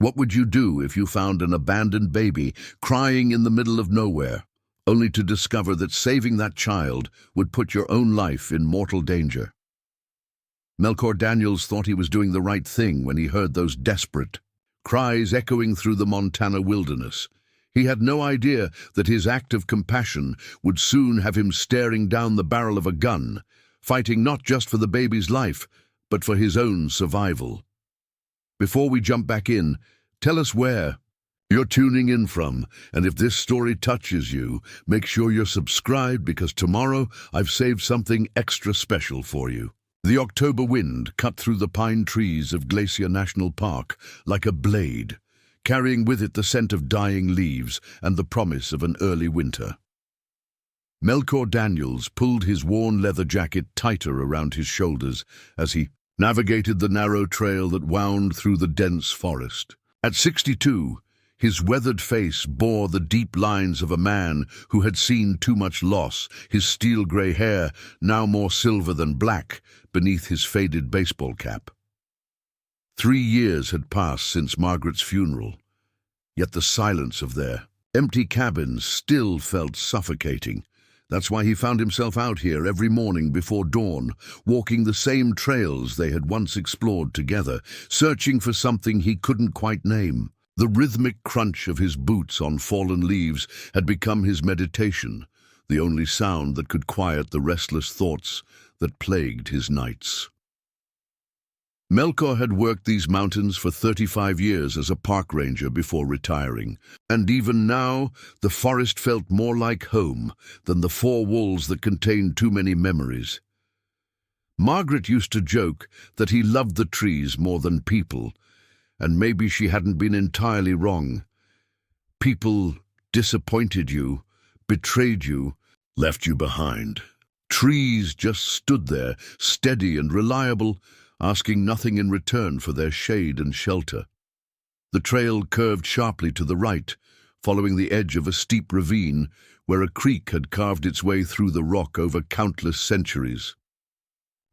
What would you do if you found an abandoned baby crying in the middle of nowhere, only to discover that saving that child would put your own life in mortal danger? Melchor Daniels thought he was doing the right thing when he heard those desperate cries echoing through the Montana wilderness. He had no idea that his act of compassion would soon have him staring down the barrel of a gun, fighting not just for the baby's life, but for his own survival. Before we jump back in, tell us where you're tuning in from, and if this story touches you, make sure you're subscribed because tomorrow I've saved something extra special for you. The October wind cut through the pine trees of Glacier National Park like a blade, carrying with it the scent of dying leaves and the promise of an early winter. Melchor Daniels pulled his worn leather jacket tighter around his shoulders as he navigated the narrow trail that wound through the dense forest. At 62, his weathered face bore the deep lines of a man who had seen too much loss, his steel-gray hair now more silver than black beneath his faded baseball cap. 3 years had passed since Margaret's funeral, yet the silence of their empty cabins still felt suffocating. That's why he found himself out here every morning before dawn, walking the same trails they had once explored together, searching for something he couldn't quite name. The rhythmic crunch of his boots on fallen leaves had become his meditation, the only sound that could quiet the restless thoughts that plagued his nights. Melchor had worked these mountains for 35 years as a park ranger before retiring, and even now the forest felt more like home than the four walls that contained too many memories. Margaret used to joke that he loved the trees more than people, and maybe she hadn't been entirely wrong. People disappointed you, betrayed you, left you behind. Trees just stood there, steady and reliable, asking nothing in return for their shade and shelter. The trail curved sharply to the right, following the edge of a steep ravine where a creek had carved its way through the rock over countless centuries.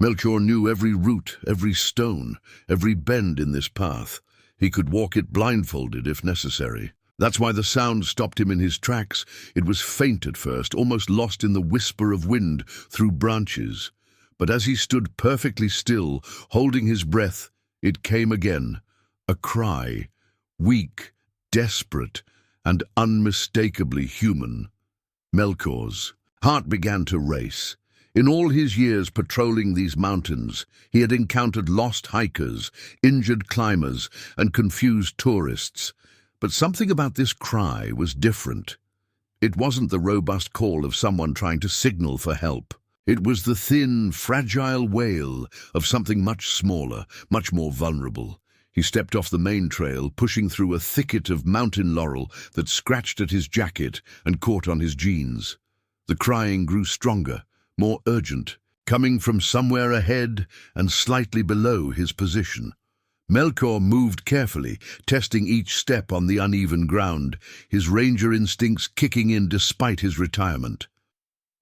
Melchor knew every root, every stone, every bend in this path. He could walk it blindfolded if necessary. That's why the sound stopped him in his tracks. It was faint at first, almost lost in the whisper of wind through branches. But as he stood perfectly still, holding his breath, it came again, a cry, weak, desperate, and unmistakably human. Melchor's heart began to race. In all his years patrolling these mountains, he had encountered lost hikers, injured climbers, and confused tourists. But something about this cry was different. It wasn't the robust call of someone trying to signal for help. It was the thin, fragile wail of something much smaller, much more vulnerable. He stepped off the main trail, pushing through a thicket of mountain laurel that scratched at his jacket and caught on his jeans. The crying grew stronger, more urgent, coming from somewhere ahead and slightly below his position. Melchor moved carefully, testing each step on the uneven ground, his ranger instincts kicking in despite his retirement.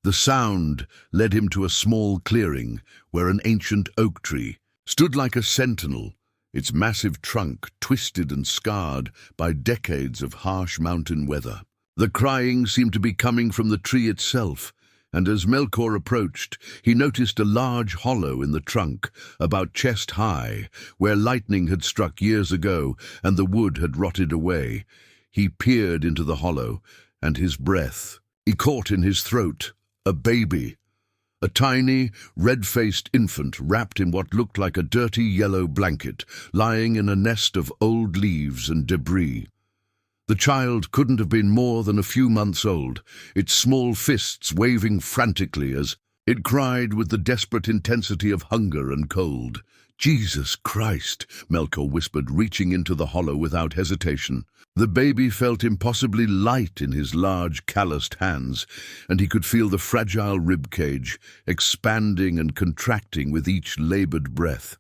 The sound led him to a small clearing where an ancient oak tree stood like a sentinel, its massive trunk twisted and scarred by decades of harsh mountain weather. The crying seemed to be coming from the tree itself, and as Melchor approached, he noticed a large hollow in the trunk, about chest high, where lightning had struck years ago and the wood had rotted away. He peered into the hollow, and his breath caught in his throat. A baby. A tiny, red-faced infant wrapped in what looked like a dirty yellow blanket, lying in a nest of old leaves and debris. The child couldn't have been more than a few months old, its small fists waving frantically as it cried with the desperate intensity of hunger and cold. "Jesus Christ," Melchor whispered, reaching into the hollow without hesitation. The baby felt impossibly light in his large, calloused hands, and he could feel the fragile rib cage expanding and contracting with each labored breath.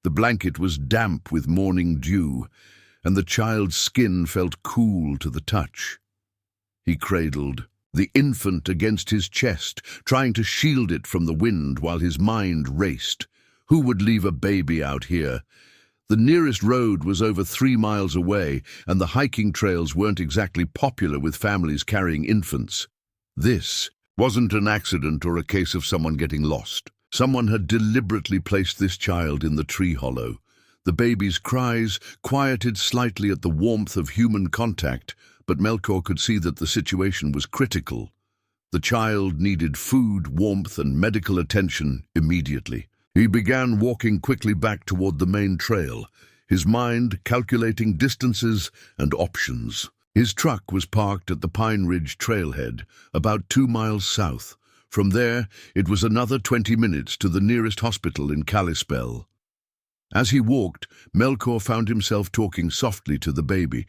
The blanket was damp with morning dew, and the child's skin felt cool to the touch. He cradled the infant against his chest, trying to shield it from the wind while his mind raced. Who would leave a baby out here? The nearest road was over 3 miles away, and the hiking trails weren't exactly popular with families carrying infants. This wasn't an accident or a case of someone getting lost. Someone had deliberately placed this child in the tree hollow. The baby's cries quieted slightly at the warmth of human contact, but Melchior could see that the situation was critical. The child needed food, warmth, and medical attention immediately. He began walking quickly back toward the main trail, his mind calculating distances and options. His truck was parked at the Pine Ridge trailhead, about 2 miles south. From there, it was another 20 minutes to the nearest hospital in Kalispell. As he walked, Melchior found himself talking softly to the baby,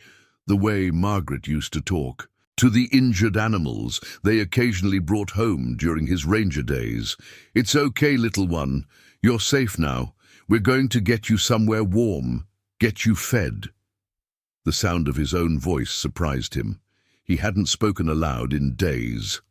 the way Margaret used to talk. To the injured animals they occasionally brought home during his ranger days. "It's okay, little one. You're safe now. We're going to get you somewhere warm, get you fed." The sound of his own voice surprised him. He hadn't spoken aloud in days.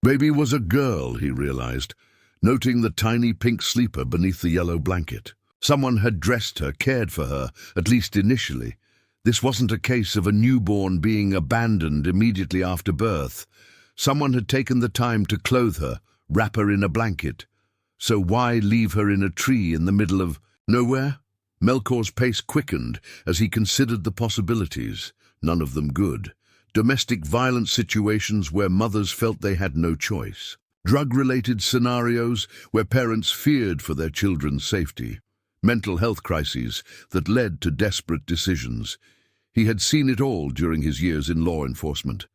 Baby was a girl, he realized, noting the tiny pink sleeper beneath the yellow blanket. Someone had dressed her, cared for her, at least initially. This wasn't a case of a newborn being abandoned immediately after birth. Someone had taken the time to clothe her, wrap her in a blanket. So why leave her in a tree in the middle of nowhere? Melchior's pace quickened as he considered the possibilities, none of them good. Domestic violence situations where mothers felt they had no choice. Drug-related scenarios where parents feared for their children's safety. Mental health crises that led to desperate decisions. He had seen it all during his years in law enforcement.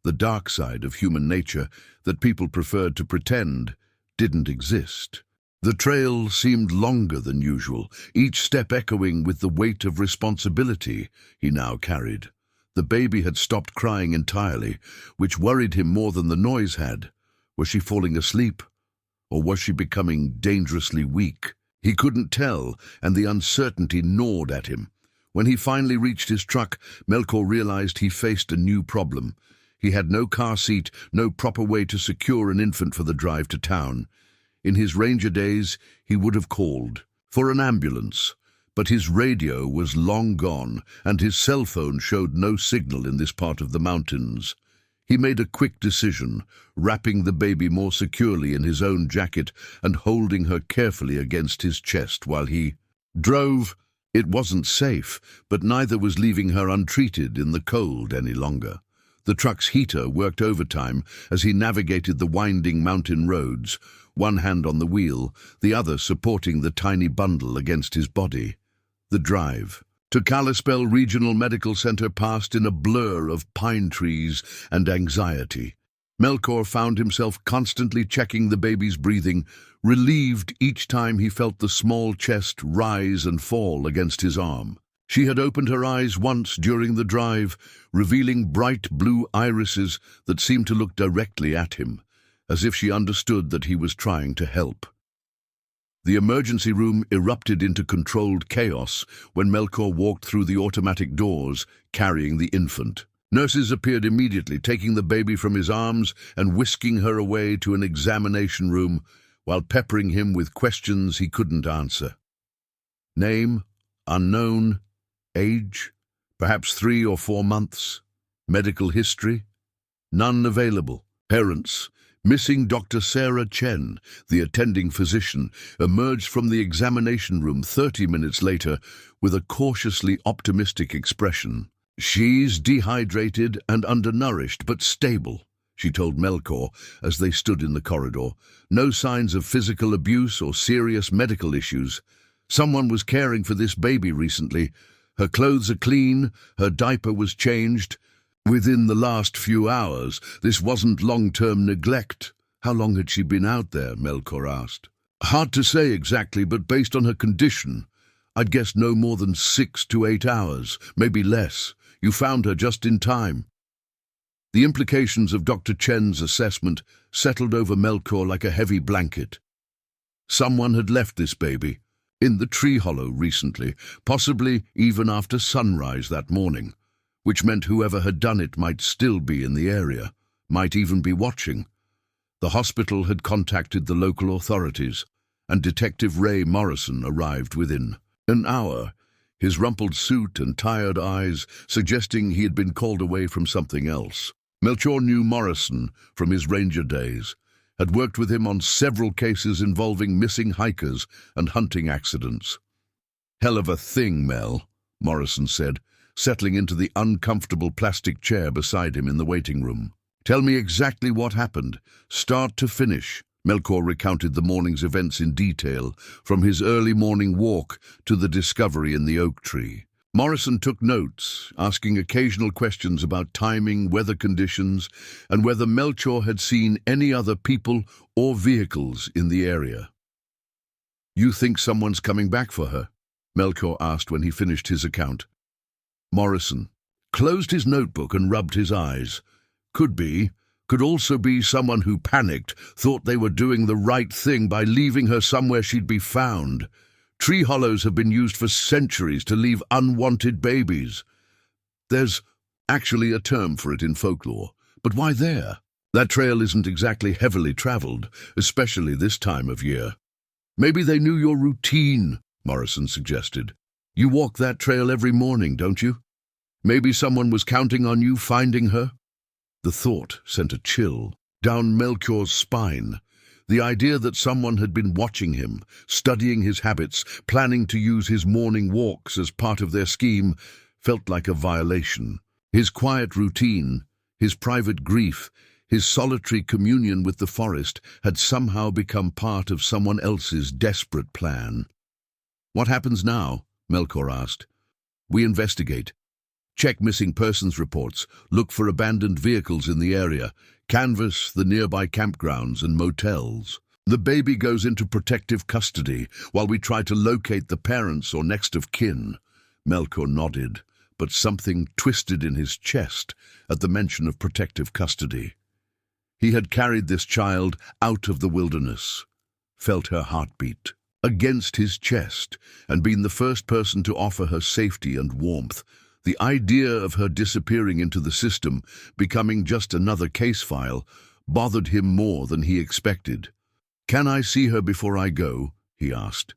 The dark side of human nature that people preferred to pretend didn't exist. The trail seemed longer than usual, each step echoing with the weight of responsibility he now carried. The baby had stopped crying entirely, which worried him more than the noise had. Was she falling asleep? Or was she becoming dangerously weak? He couldn't tell, and the uncertainty gnawed at him. When he finally reached his truck, Melchior realized he faced a new problem. He had no car seat, no proper way to secure an infant for the drive to town. In his ranger days, he would have called for an ambulance, but his radio was long gone, and his cell phone showed no signal in this part of the mountains. He made a quick decision, wrapping the baby more securely in his own jacket and holding her carefully against his chest while he drove. It wasn't safe, but neither was leaving her untreated in the cold any longer. The truck's heater worked overtime as he navigated the winding mountain roads, one hand on the wheel, the other supporting the tiny bundle against his body. The drive to Kalispell Regional Medical Center passed in a blur of pine trees and anxiety. Melchior found himself constantly checking the baby's breathing, relieved each time he felt the small chest rise and fall against his arm. She had opened her eyes once during the drive, revealing bright blue irises that seemed to look directly at him, as if she understood that he was trying to help. The emergency room erupted into controlled chaos when Melchior walked through the automatic doors, carrying the infant. Nurses appeared immediately, taking the baby from his arms and whisking her away to an examination room while peppering him with questions he couldn't answer. Name, unknown. Age, perhaps 3 or 4 months. Medical history, none available. Parents, missing Dr. Sarah Chen, the attending physician, emerged from the examination room 30 minutes later with a cautiously optimistic expression. "She's dehydrated and undernourished, but stable," she told Melchior as they stood in the corridor. "No signs of physical abuse or serious medical issues. Someone was caring for this baby recently. Her clothes are clean, her diaper was changed. Within the last few hours, this wasn't long-term neglect." "How long had she been out there?" Melchior asked. "Hard to say exactly, but based on her condition, I'd guess no more than 6 to 8 hours, maybe less. You found her just in time." The implications of Dr. Chen's assessment settled over Melchior like a heavy blanket. Someone had left this baby in the tree hollow recently, possibly even after sunrise that morning, which meant whoever had done it might still be in the area, might even be watching. The hospital had contacted the local authorities, and Detective Ray Morrison arrived within an hour, his rumpled suit and tired eyes suggesting he had been called away from something else. Melchior knew Morrison from his ranger days, had worked with him on several cases involving missing hikers and hunting accidents. "Hell of a thing, Mel," Morrison said, settling into the uncomfortable plastic chair beside him in the waiting room. "Tell me exactly what happened, start to finish." Melchior recounted the morning's events in detail, from his early morning walk to the discovery in the oak tree. Morrison took notes, asking occasional questions about timing, weather conditions, and whether Melchior had seen any other people or vehicles in the area. "You think someone's coming back for her?" Melchior asked when he finished his account. Morrison closed his notebook and rubbed his eyes. "Could be. Could also be someone who panicked, thought they were doing the right thing by leaving her somewhere she'd be found. Tree hollows have been used for centuries to leave unwanted babies. There's actually a term for it in folklore, but why there? That trail isn't exactly heavily traveled, especially this time of year." "Maybe they knew your routine," Morrison suggested. "You walk that trail every morning, don't you? Maybe someone was counting on you finding her?" The thought sent a chill down Melchior's spine. The idea that someone had been watching him, studying his habits, planning to use his morning walks as part of their scheme, felt like a violation. His quiet routine, his private grief, his solitary communion with the forest had somehow become part of someone else's desperate plan. "What happens now?" Melchior asked. "We investigate. Check missing persons reports, look for abandoned vehicles in the area, canvass the nearby campgrounds and motels. The baby goes into protective custody while we try to locate the parents or next of kin." Melchior nodded, but something twisted in his chest at the mention of protective custody. He had carried this child out of the wilderness, felt her heartbeat against his chest, and been the first person to offer her safety and warmth. The idea of her disappearing into the system, becoming just another case file, bothered him more than he expected. "Can I see her before I go?" he asked.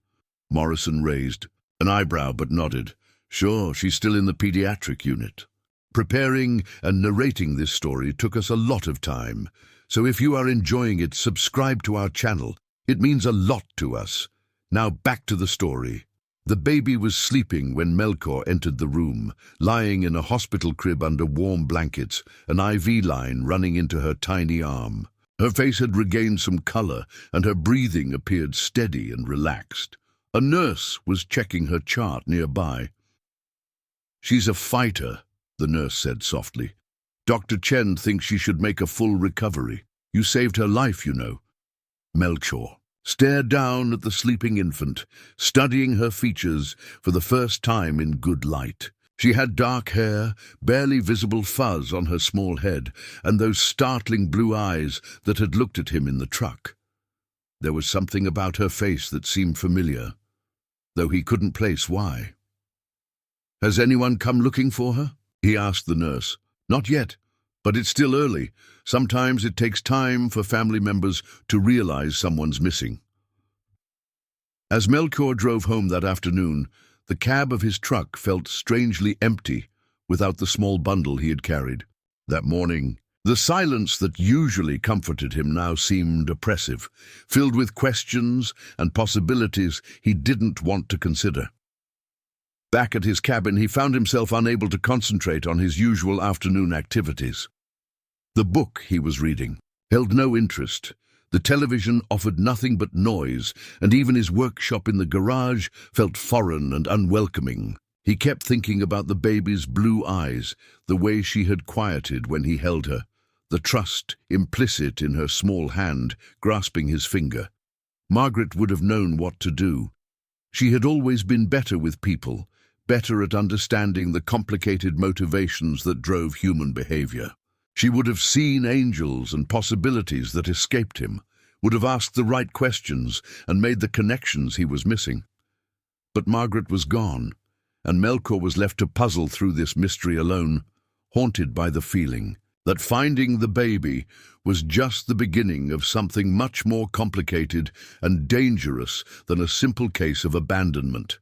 Morrison raised an eyebrow but nodded. "Sure, she's still in the pediatric unit." Preparing and narrating this story took us a lot of time, so if you are enjoying it, subscribe to our channel. It means a lot to us. Now back to the story. The baby was sleeping when Melchior entered the room, lying in a hospital crib under warm blankets, an IV line running into her tiny arm. Her face had regained some color, and her breathing appeared steady and relaxed. A nurse was checking her chart nearby. "She's a fighter," the nurse said softly. "Dr. Chen thinks she should make a full recovery. You saved her life, you know." Melchior stared down at the sleeping infant, studying her features for the first time in good light. She had dark hair, barely visible fuzz on her small head, and those startling blue eyes that had looked at him in the truck. There was something about her face that seemed familiar, though he couldn't place why. "Has anyone come looking for her?" he asked the nurse. "Not yet, but it's still early. Sometimes it takes time for family members to realize someone's missing." As Melchior drove home that afternoon, the cab of his truck felt strangely empty without the small bundle he had carried. That morning, the silence that usually comforted him now seemed oppressive, filled with questions and possibilities he didn't want to consider. Back at his cabin, he found himself unable to concentrate on his usual afternoon activities. The book he was reading held no interest. The television offered nothing but noise, and even his workshop in the garage felt foreign and unwelcoming. He kept thinking about the baby's blue eyes, the way she had quieted when he held her, the trust implicit in her small hand grasping his finger. Margaret would have known what to do. She had always been better with people, better at understanding the complicated motivations that drove human behavior. She would have seen angels and possibilities that escaped him, would have asked the right questions and made the connections he was missing. But Margaret was gone, and Melchior was left to puzzle through this mystery alone, haunted by the feeling that finding the baby was just the beginning of something much more complicated and dangerous than a simple case of abandonment.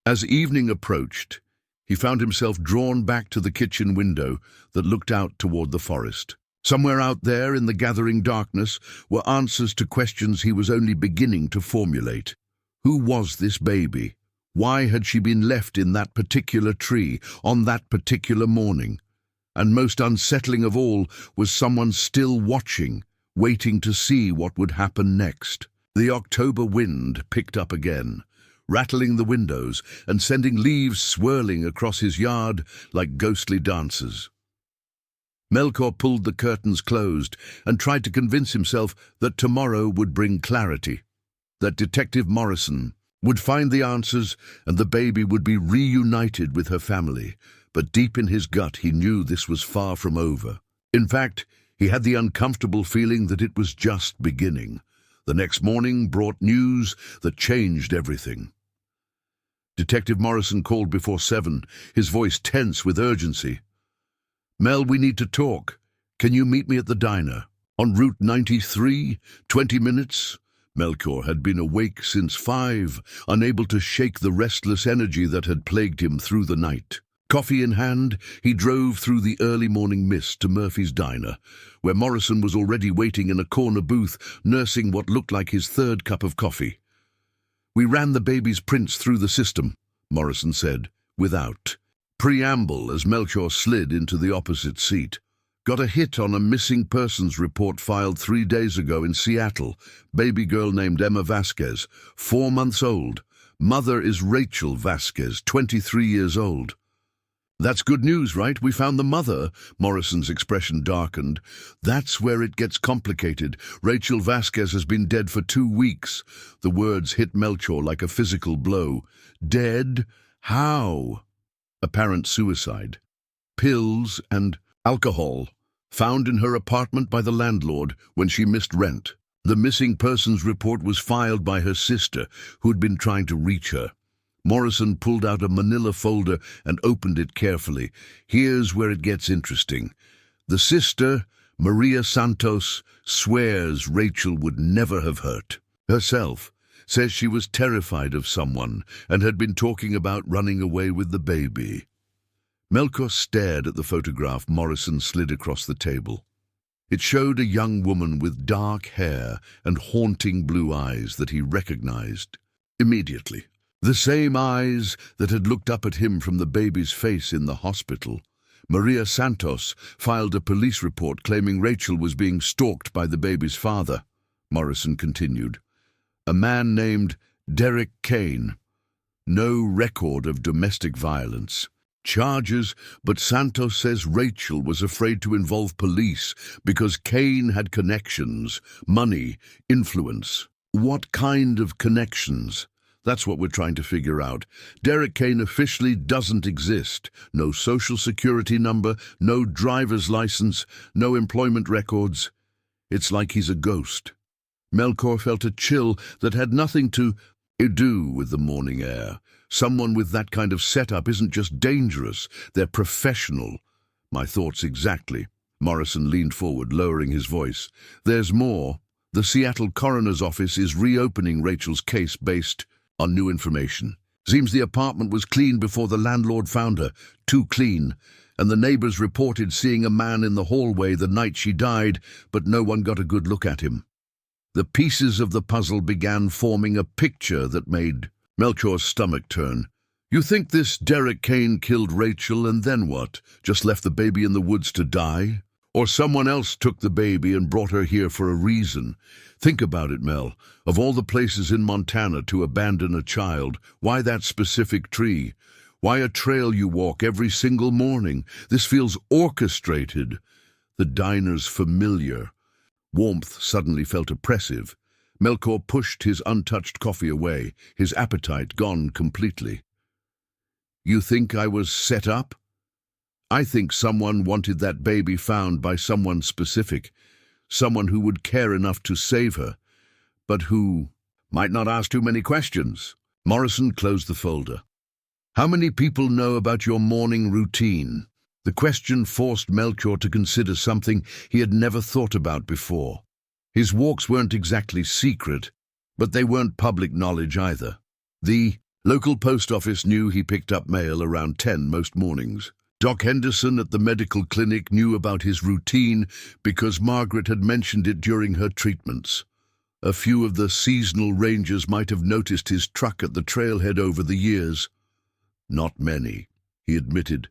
As evening approached, he found himself drawn back to the kitchen window that looked out toward the forest. Somewhere out there in the gathering darkness were answers to questions he was only beginning to formulate. Who was this baby? Why had she been left in that particular tree on that particular morning? And most unsettling of all was someone still watching, waiting to see what would happen next. The October wind picked up again, rattling the windows and sending leaves swirling across his yard like ghostly dancers. Melchior pulled the curtains closed and tried to convince himself that tomorrow would bring clarity, that Detective Morrison would find the answers and the baby would be reunited with her family. But deep in his gut he knew this was far from over. In fact, he had the uncomfortable feeling that it was just beginning. The next morning brought news that changed everything. Detective Morrison called before 7, his voice tense with urgency. "Mel, we need to talk. Can you meet me at the diner? On Route 93, 20 minutes?" Melchior had been awake since 5, unable to shake the restless energy that had plagued him through the night. Coffee in hand, he drove through the early morning mist to Murphy's Diner, where Morrison was already waiting in a corner booth, nursing what looked like his 3rd cup of coffee. "We ran the baby's prints through the system," Morrison said, without preamble as Melchior slid into the opposite seat. "Got a hit on a missing persons report filed 3 days ago in Seattle. Baby girl named Emma Vasquez, 4 months old. Mother is Rachel Vasquez, 23 years old." "That's good news, right? We found the mother." Morrison's expression darkened. "That's where it gets complicated. Rachel Vasquez has been dead for 2 weeks. The words hit Melchior like a physical blow. Dead? How? Apparent suicide. Pills and alcohol found in her apartment by the landlord when she missed rent. The missing persons report was filed by her sister, who'd been trying to reach her. Morrison pulled out a manila folder and opened it carefully. Here's where it gets interesting. The sister, Maria Santos, swears Rachel would never have hurt herself, says she was terrified of someone and had been talking about running away with the baby. Melchior stared at the photograph Morrison slid across the table. It showed a young woman with dark hair and haunting blue eyes that he recognized immediately. The same eyes that had looked up at him from the baby's face in the hospital. Maria Santos filed a police report claiming Rachel was being stalked by the baby's father, Morrison continued. A man named Derek Kane. No record of domestic violence. Charges, but Santos says Rachel was afraid to involve police because Kane had connections, money, influence. What kind of connections? That's what we're trying to figure out. Derek Kane officially doesn't exist. No social security number, no driver's license, no employment records. It's like he's a ghost. Melchior felt a chill that had nothing to do with the morning air. Someone with that kind of setup isn't just dangerous, they're professional. My thoughts exactly. Morrison leaned forward, lowering his voice. There's more. The Seattle coroner's office is reopening Rachel's case based on new information. Seems the apartment was clean before the landlord found her, too clean, and the neighbors reported seeing a man in the hallway the night she died, but no one got a good look at him. The pieces of the puzzle began forming a picture that made Melchior's stomach turn. You think this Derek Kane killed Rachel and then what? Just left the baby in the woods to die? Or someone else took the baby and brought her here for a reason? Think about it, Mel. Of all the places in Montana to abandon a child, why that specific tree? Why a trail you walk every single morning? This feels orchestrated. The diner's familiar. Warmth suddenly felt oppressive. Melchior pushed his untouched coffee away, his appetite gone completely. You think I was set up? I think someone wanted that baby found by someone specific, someone who would care enough to save her, but who might not ask too many questions. Morrison closed the folder. How many people know about your morning routine? The question forced Melchior to consider something he had never thought about before. His walks weren't exactly secret, but they weren't public knowledge either. The local post office knew he picked up mail around 10 most mornings. Doc Henderson at the medical clinic knew about his routine because Margaret had mentioned it during her treatments. A few of the seasonal rangers might have noticed his truck at the trailhead over the years. Not many, he admitted.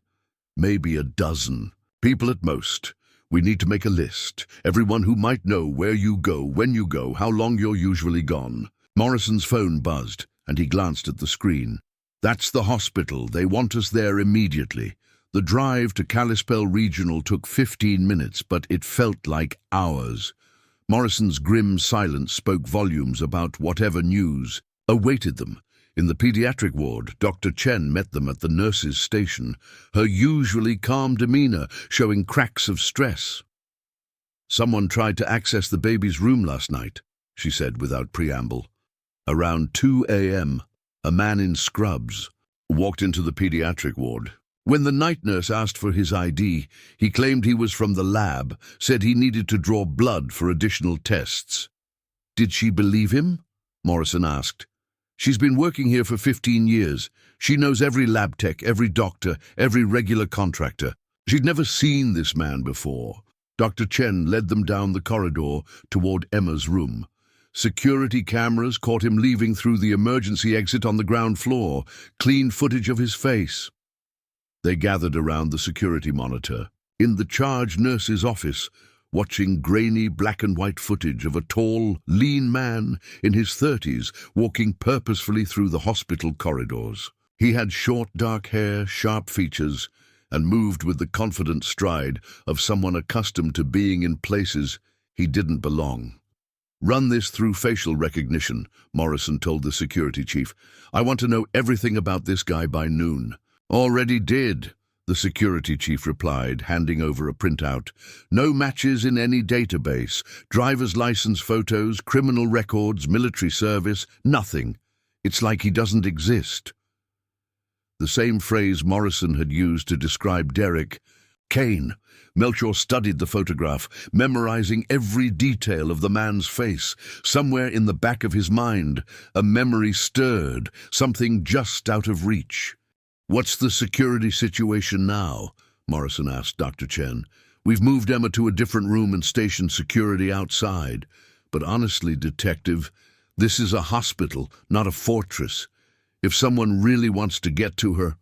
Maybe a dozen. People at most. We need to make a list. Everyone who might know where you go, when you go, how long you're usually gone. Morrison's phone buzzed, and he glanced at the screen. That's the hospital. They want us there immediately. The drive to Kalispell Regional took 15 minutes, but it felt like hours. Morrison's grim silence spoke volumes about whatever news awaited them. In the pediatric ward, Dr. Chen met them at the nurses' station, her usually calm demeanor showing cracks of stress. "Someone tried to access the baby's room last night," she said without preamble. Around 2 a.m., a man in scrubs walked into the pediatric ward. When the night nurse asked for his ID, he claimed he was from the lab, said he needed to draw blood for additional tests. "Did she believe him?" Morrison asked. "She's been working here for 15 years. She knows every lab tech, every doctor, every regular contractor. She'd never seen this man before." Dr. Chen led them down the corridor toward Emma's room. Security cameras caught him leaving through the emergency exit on the ground floor, clean footage of his face. They gathered around the security monitor, in the charge nurse's office, watching grainy black and white footage of a tall, lean man in his 30s walking purposefully through the hospital corridors. He had short dark hair, sharp features, and moved with the confident stride of someone accustomed to being in places he didn't belong. "Run this through facial recognition," Morrison told the security chief. "I want to know everything about this guy by noon." "Already did," the security chief replied, handing over a printout. "No matches in any database. Driver's license photos, criminal records, military service, nothing. It's like he doesn't exist." The same phrase Morrison had used to describe Derek. Kane. Melchior studied the photograph, memorizing every detail of the man's face. Somewhere in the back of his mind, a memory stirred, something just out of reach. "What's the security situation now?" Morrison asked Dr. Chen. "We've moved Emma to a different room and stationed security outside. But honestly, Detective, this is a hospital, not a fortress. If someone really wants to get to her—"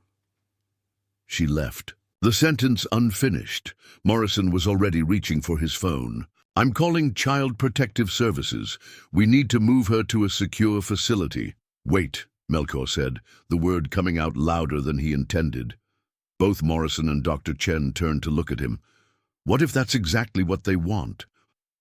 She left. The sentence unfinished. Morrison was already reaching for his phone. "I'm calling Child Protective Services. We need to move her to a secure facility." "Wait," Melchior said, the word coming out louder than he intended. Both Morrison and Dr. Chen turned to look at him. What if that's exactly what they want?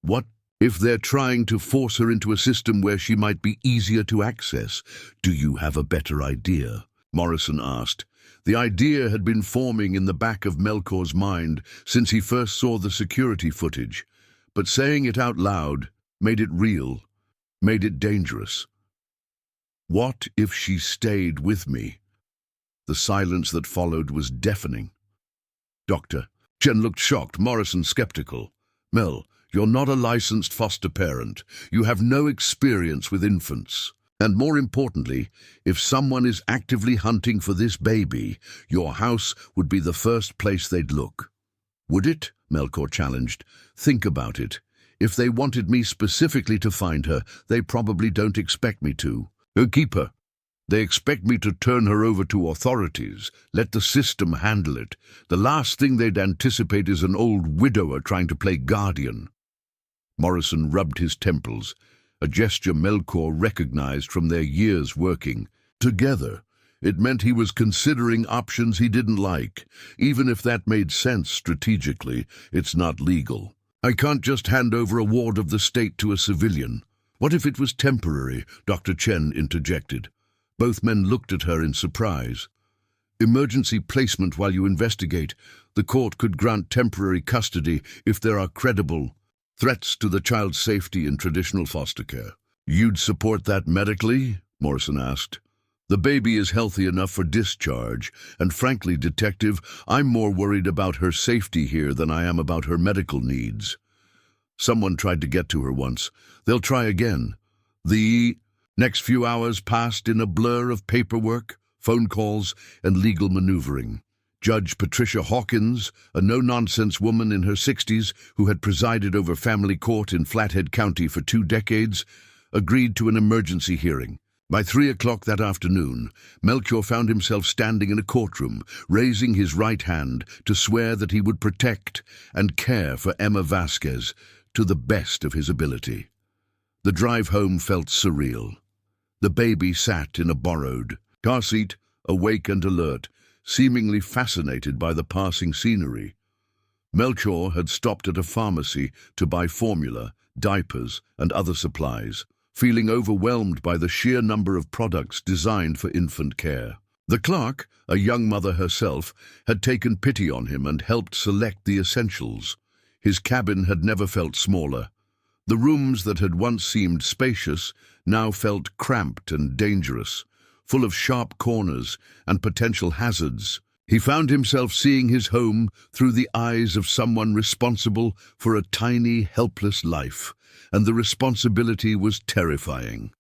What if they're trying to force her into a system where she might be easier to access? "Do you have a better idea?" Morrison asked. The idea had been forming in the back of Melchior's mind since he first saw the security footage, but saying it out loud made it real, made it dangerous. "What if she stayed with me?" The silence that followed was deafening. "Doctor." Chen looked shocked, Morrison skeptical. "Mel, you're not a licensed foster parent. You have no experience with infants. And more importantly, if someone is actively hunting for this baby, your house would be the first place they'd look." "Would it?" Melchior challenged. "Think about it. If they wanted me specifically to find her, they probably don't expect me to. Keep her. They expect me to turn her over to authorities, let the system handle it. The last thing they'd anticipate is an old widower trying to play guardian." Morrison rubbed his temples, a gesture Melchior recognized from their years working together. It meant he was considering options he didn't like. Even if that made sense strategically, it's not legal. "I can't just hand over a ward of the state to a civilian." "What if it was temporary?" Dr. Chen interjected. Both men looked at her in surprise. "Emergency placement while you investigate. The court could grant temporary custody if there are credible threats to the child's safety in traditional foster care." "You'd support that medically?" Morrison asked. The baby is healthy enough for discharge, and frankly, Detective, I'm more worried about her safety here than I am about her medical needs. Someone tried to get to her once. They'll try again. The next few hours passed in a blur of paperwork, phone calls, and legal maneuvering. Judge Patricia Hawkins, a no-nonsense woman in her 60s who had presided over family court in Flathead County for 2 decades, agreed to an emergency hearing. By 3 o'clock that afternoon, Melchior found himself standing in a courtroom, raising his right hand to swear that he would protect and care for Emma Vasquez to the best of his ability. The drive home felt surreal. The baby sat in a borrowed car seat, awake and alert, seemingly fascinated by the passing scenery. Melchior had stopped at a pharmacy to buy formula, diapers, and other supplies, feeling overwhelmed by the sheer number of products designed for infant care. The clerk, a young mother herself, had taken pity on him and helped select the essentials. His cabin had never felt smaller. The rooms that had once seemed spacious now felt cramped and dangerous, full of sharp corners and potential hazards. He found himself seeing his home through the eyes of someone responsible for a tiny, helpless life, and the responsibility was terrifying.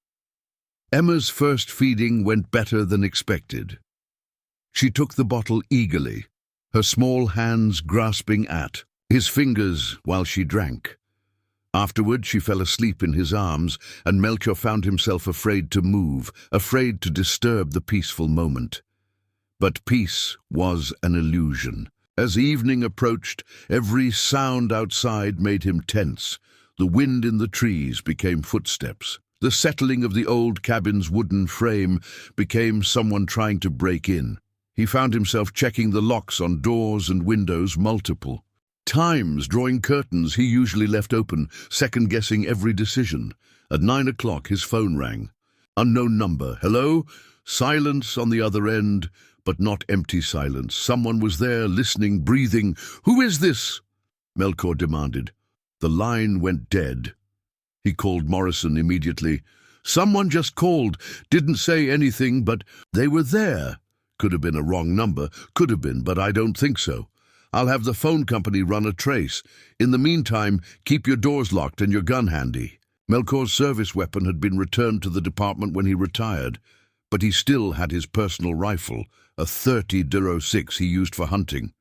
Emma's first feeding went better than expected. She took the bottle eagerly, her small hands grasping at his fingers while she drank. Afterward, she fell asleep in his arms, and Melchior found himself afraid to move, afraid to disturb the peaceful moment. But peace was an illusion. As evening approached, every sound outside made him tense. The wind in the trees became footsteps. The settling of the old cabin's wooden frame became someone trying to break in. He found himself checking the locks on doors and windows, multiple times, drawing curtains he usually left open, second-guessing every decision. At 9 o'clock, his phone rang. Unknown number. Hello? Silence on the other end, but not empty silence. Someone was there, listening, breathing. Who is this? Melchior demanded. The line went dead. He called Morrison immediately. Someone just called. Didn't say anything, but they were there. Could have been a wrong number. Could have been, but I don't think so. I'll have the phone company run a trace. In the meantime, keep your doors locked and your gun handy. Melchior's service weapon had been returned to the department when he retired, but he still had his personal rifle, a .30-06 he used for hunting.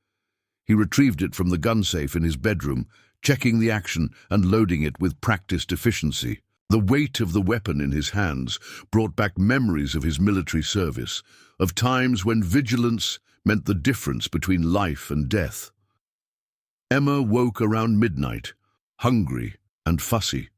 He retrieved it from the gun safe in his bedroom, checking the action and loading it with practiced efficiency. The weight of the weapon in his hands brought back memories of his military service, of times when vigilance meant the difference between life and death. Emma woke around midnight, hungry and fussy.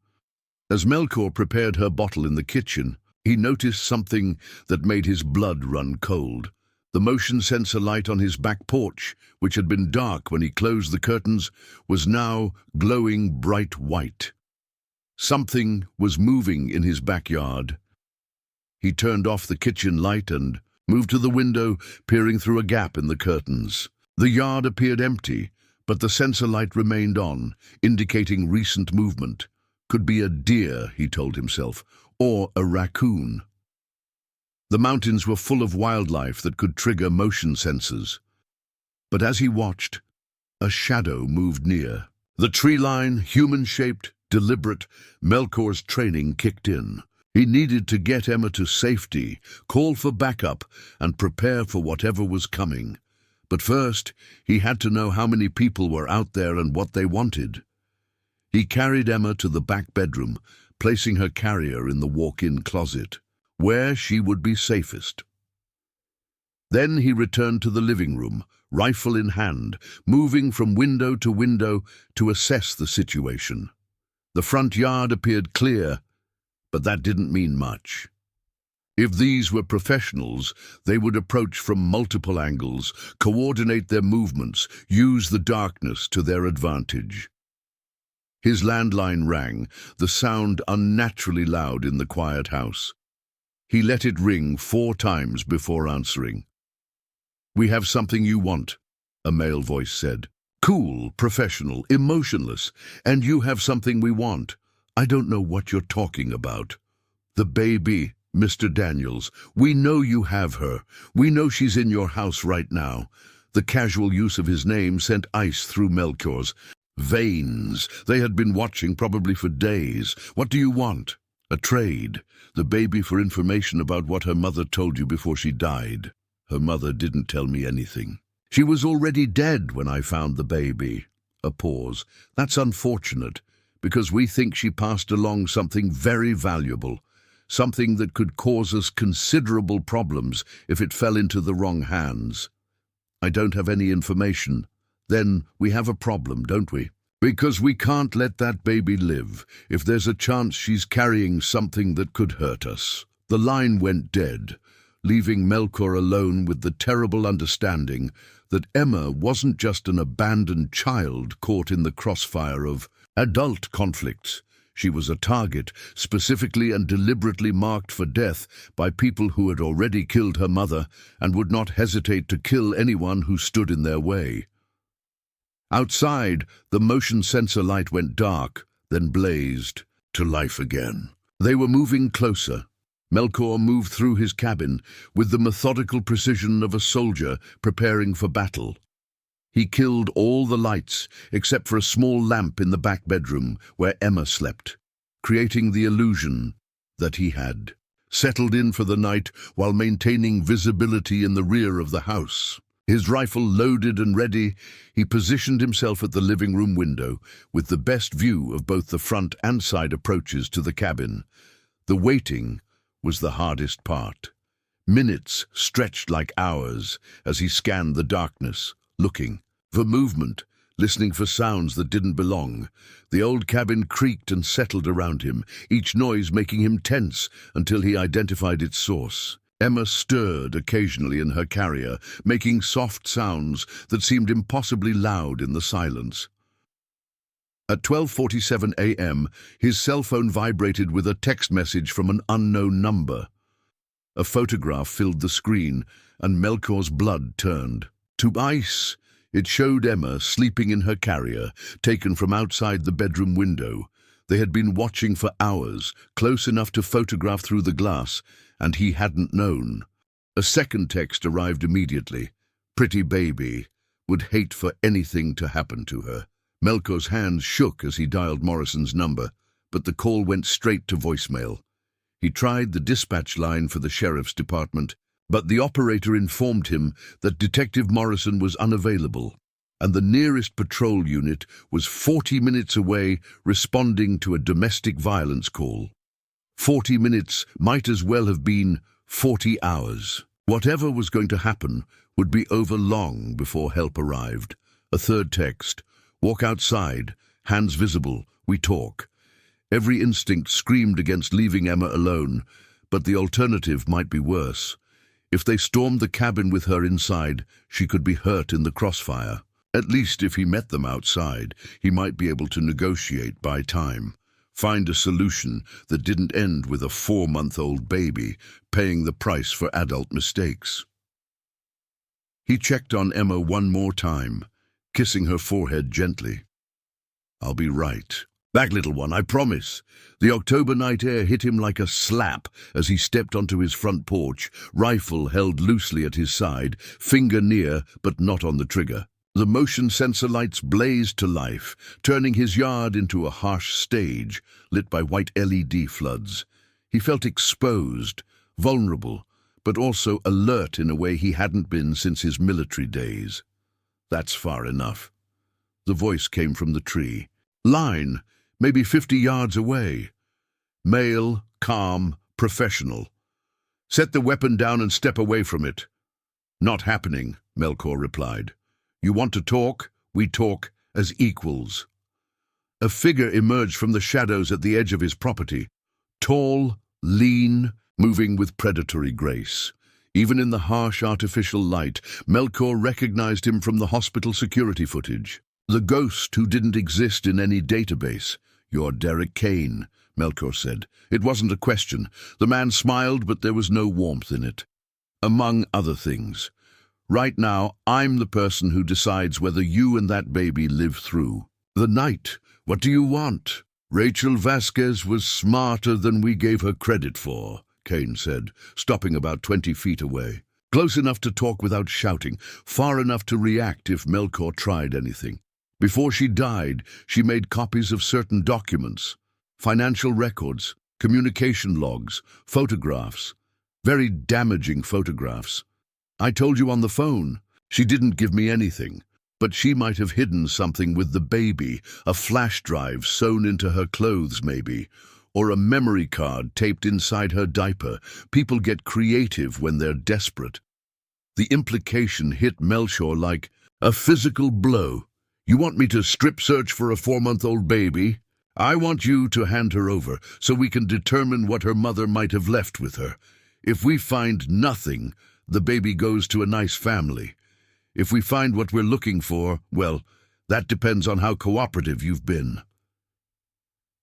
As Melchior prepared her bottle in the kitchen, he noticed something that made his blood run cold. The motion sensor light on his back porch, which had been dark when he closed the curtains, was now glowing bright white. Something was moving in his backyard. He turned off the kitchen light and moved to the window, peering through a gap in the curtains. The yard appeared empty, but the sensor light remained on, indicating recent movement. Could be a deer, he told himself, or a raccoon. The mountains were full of wildlife that could trigger motion sensors. But as he watched, a shadow moved near. The tree line, human-shaped, deliberate, Melchior's training kicked in. He needed to get Emma to safety, call for backup, and prepare for whatever was coming. But first, he had to know how many people were out there and what they wanted. He carried Emma to the back bedroom, placing her carrier in the walk-in closet, where she would be safest. Then he returned to the living room, rifle in hand, moving from window to window to assess the situation. The front yard appeared clear, but that didn't mean much. If these were professionals, they would approach from multiple angles, coordinate their movements, use the darkness to their advantage. His landline rang, the sound unnaturally loud in the quiet house. He let it ring 4 times before answering. "We have something you want," a male voice said. "Cool, professional, emotionless, and you have something we want. I don't know what you're talking about." "The baby," Mr. Daniels, we know you have her. We know she's in your house right now. The casual use of his name sent ice through Melchior's veins. They had been watching probably for days. What do you want? A trade. The baby for information about what her mother told you before she died. Her mother didn't tell me anything. She was already dead when I found the baby. A pause. That's unfortunate, because we think she passed along something very valuable, something that could cause us considerable problems if it fell into the wrong hands. I don't have any information. Then we have a problem, don't we? Because we can't let that baby live if there's a chance she's carrying something that could hurt us. The line went dead, leaving Melchior alone with the terrible understanding that Emma wasn't just an abandoned child caught in the crossfire of adult conflicts. She was a target, specifically and deliberately marked for death by people who had already killed her mother and would not hesitate to kill anyone who stood in their way. Outside, the motion sensor light went dark, then blazed to life again. They were moving closer. Melchior moved through his cabin with the methodical precision of a soldier preparing for battle. He killed all the lights except for a small lamp in the back bedroom where Emma slept, creating the illusion that he had settled in for the night while maintaining visibility in the rear of the house. His rifle loaded and ready, he positioned himself at the living room window with the best view of both the front and side approaches to the cabin. The waiting was the hardest part. Minutes stretched like hours as he scanned the darkness, looking for movement, listening for sounds that didn't belong. The old cabin creaked and settled around him, each noise making him tense until he identified its source. Emma stirred occasionally in her carrier, making soft sounds that seemed impossibly loud in the silence. At 12:47 a.m., his cell phone vibrated with a text message from an unknown number. A photograph filled the screen, and Melchior's blood turned to ice. It showed Emma sleeping in her carrier, taken from outside the bedroom window. They had been watching for hours, close enough to photograph through the glass, and he hadn't known. A second text arrived immediately. Pretty baby. Would hate for anything to happen to her. Melchior's hands shook as he dialed Morrison's number, but the call went straight to voicemail. He tried the dispatch line for the sheriff's department, but the operator informed him that Detective Morrison was unavailable, and the nearest patrol unit was 40 minutes away responding to a domestic violence call. 40 minutes might as well have been 40 hours. Whatever was going to happen would be over long before help arrived. A third text. Walk outside, hands visible, we talk. Every instinct screamed against leaving Emma alone, but the alternative might be worse. If they stormed the cabin with her inside, she could be hurt in the crossfire. At least if he met them outside, he might be able to negotiate, buy time. Find a solution that didn't end with a 4-month-old baby paying the price for adult mistakes. He checked on Emma one more time, kissing her forehead gently. I'll be right. Back, little one, I promise. The October night air hit him like a slap as he stepped onto his front porch, rifle held loosely at his side, finger near but not on the trigger. The motion sensor lights blazed to life, turning his yard into a harsh stage lit by white LED floods. He felt exposed, vulnerable, but also alert in a way he hadn't been since his military days. That's far enough. The voice came from the tree. Line, maybe 50 yards away. Male, calm, professional. Set the weapon down and step away from it. Not happening, Melchior replied. You want to talk? We talk as equals. A figure emerged from the shadows at the edge of his property. Tall, lean, moving with predatory grace. Even in the harsh artificial light, Melchior recognized him from the hospital security footage. The ghost who didn't exist in any database. You're Derek Kane, Melchior said. It wasn't a question. The man smiled, but there was no warmth in it. Among other things. Right now, I'm the person who decides whether you and that baby live through the night. What do you want? Rachel Vasquez was smarter than we gave her credit for, Kane said, stopping about 20 feet away. Close enough to talk without shouting, far enough to react if Melkor tried anything. Before she died, she made copies of certain documents, financial records, communication logs, photographs, very damaging photographs. I told you on the phone. She didn't give me anything, but she might have hidden something with the baby, a flash drive sewn into her clothes maybe, or a memory card taped inside her diaper. People get creative when they're desperate. The implication hit Melchior like a physical blow. You want me to strip search for a 4-month-old baby? I want you to hand her over so we can determine what her mother might have left with her. If we find nothing, the baby goes to a nice family. If we find what we're looking for, well, that depends on how cooperative you've been.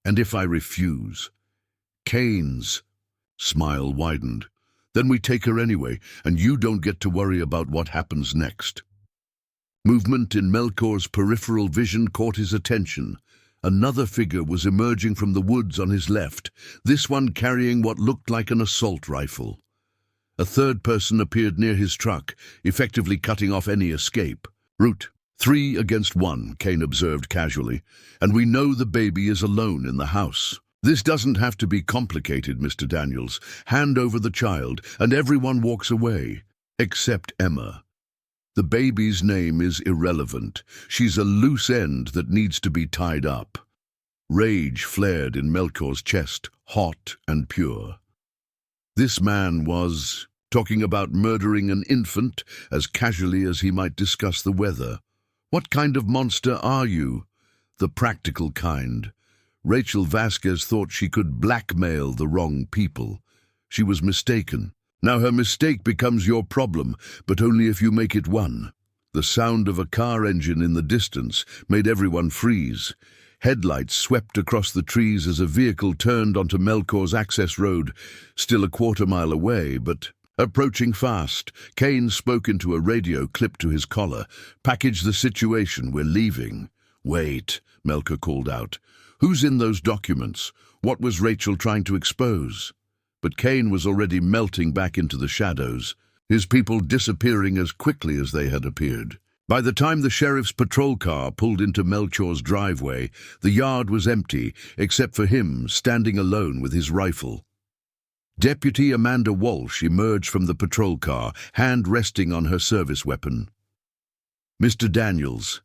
And if I refuse? Kane's smile widened. Then we take her anyway, and you don't get to worry about what happens next. Movement in Melkor's peripheral vision caught his attention. Another figure was emerging from the woods on his left, this one carrying what looked like an assault rifle. A third person appeared near his truck, effectively cutting off any escape. Route 3 against 1, Kane observed casually, and we know the baby is alone in the house. This doesn't have to be complicated, Mr. Daniels. Hand over the child, and everyone walks away, except Emma. The baby's name is irrelevant. She's a loose end that needs to be tied up. Rage flared in Melkor's chest, hot and pure. This man was talking about murdering an infant as casually as he might discuss the weather. What kind of monster are you? The practical kind. Rachel Vasquez thought she could blackmail the wrong people. She was mistaken. Now her mistake becomes your problem, but only if you make it one. The sound of a car engine in the distance made everyone freeze. Headlights swept across the trees as a vehicle turned onto Melkor's access road, still a quarter-mile away, but approaching fast. Kane spoke into a radio clipped to his collar. Package the situation, we're leaving. Wait, Melkor called out. Who's in those documents? What was Rachel trying to expose? But Kane was already melting back into the shadows, his people disappearing as quickly as they had appeared. By the time the sheriff's patrol car pulled into Melchior's driveway, the yard was empty, except for him standing alone with his rifle. Deputy Amanda Walsh emerged from the patrol car, hand resting on her service weapon. Mr. Daniels,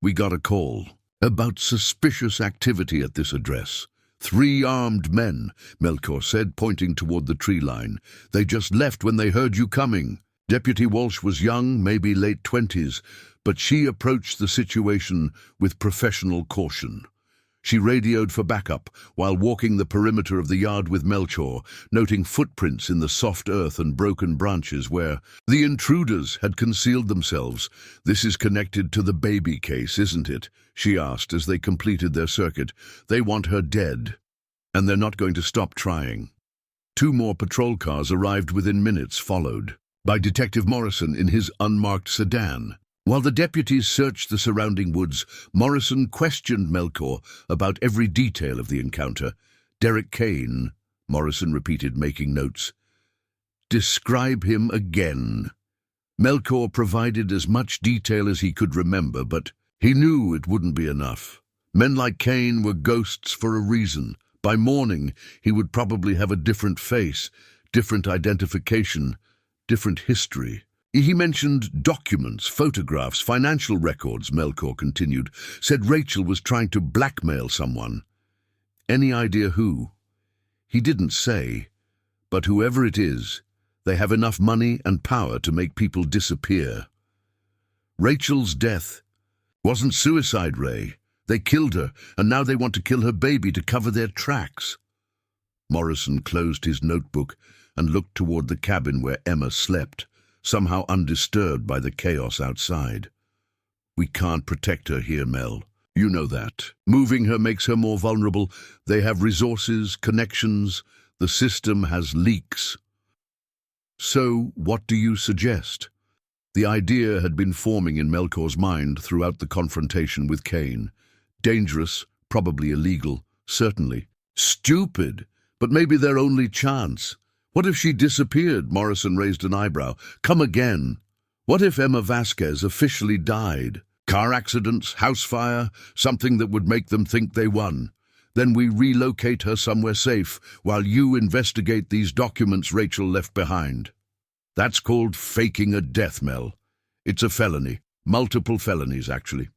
we got a call about suspicious activity at this address. 3 armed men, Melkor said, pointing toward the tree line. They just left when they heard you coming. Deputy Walsh was young, maybe late 20s, but she approached the situation with professional caution. She radioed for backup while walking the perimeter of the yard with Melchior, noting footprints in the soft earth and broken branches where the intruders had concealed themselves. This is connected to the baby case, isn't it? She asked as they completed their circuit. They want her dead, and they're not going to stop trying. 2 more patrol cars arrived within minutes, followed by Detective Morrison in his unmarked sedan. While the deputies searched the surrounding woods, Morrison questioned Melkor about every detail of the encounter. Derek Kane, Morrison repeated, making notes. Describe him again. Melkor provided as much detail as he could remember, but he knew it wouldn't be enough. Men like Kane were ghosts for a reason. By morning, he would probably have a different face, different identification, different history. He mentioned documents, photographs, financial records, Melkor continued. Said Rachel was trying to blackmail someone. Any idea who? He didn't say, but whoever it is, they have enough money and power to make people disappear. Rachel's death wasn't suicide, Ray. They killed her, and now they want to kill her baby to cover their tracks. Morrison closed his notebook and looked toward the cabin where Emma slept, somehow undisturbed by the chaos outside. We can't protect her here, Mel. You know that. Moving her makes her more vulnerable. They have resources, connections. The system has leaks. So, what do you suggest? The idea had been forming in Melkor's mind throughout the confrontation with Kane. Dangerous, probably illegal, certainly. Stupid, but maybe their only chance. What if she disappeared? Morrison raised an eyebrow. Come again. What if Emma Vasquez officially died? Car accidents, house fire, something that would make them think they won. Then we relocate her somewhere safe while you investigate these documents Rachel left behind. That's called faking a death, Mel. It's a felony. Multiple felonies, actually.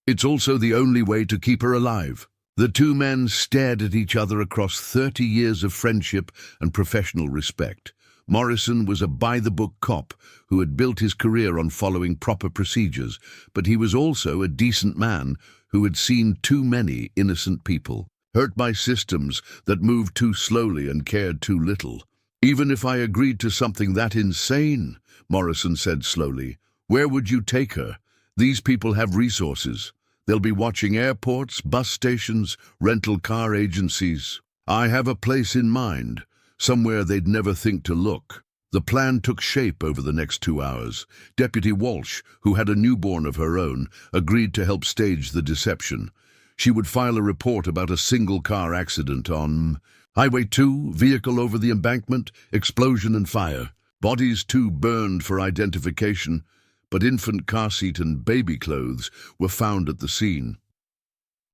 It's also the only way to keep her alive. The two men stared at each other across 30 years of friendship and professional respect. Morrison was a by-the-book cop who had built his career on following proper procedures, but he was also a decent man who had seen too many innocent people, hurt by systems that moved too slowly and cared too little. Even if I agreed to something that insane, Morrison said slowly, where would you take her? These people have resources. They'll be watching airports, bus stations, rental car agencies. I have a place in mind, somewhere they'd never think to look. The plan took shape over the next 2 hours. Deputy Walsh, who had a newborn of her own, agreed to help stage the deception. She would file a report about a single-car accident on Highway 2, vehicle over the embankment, explosion and fire. Bodies too burned for identification, but infant car seat and baby clothes were found at the scene.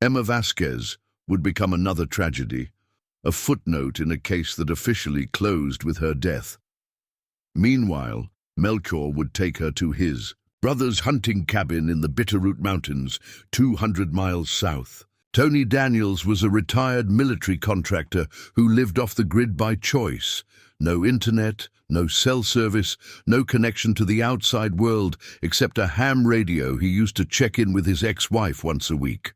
Emma Vasquez would become another tragedy, a footnote in a case that officially closed with her death. Meanwhile, Melchior would take her to his brother's hunting cabin in the Bitterroot Mountains, 200 miles south. Tony Daniels was a retired military contractor who lived off the grid by choice. No internet, no cell service, no connection to the outside world except a ham radio he used to check in with his ex-wife once a week.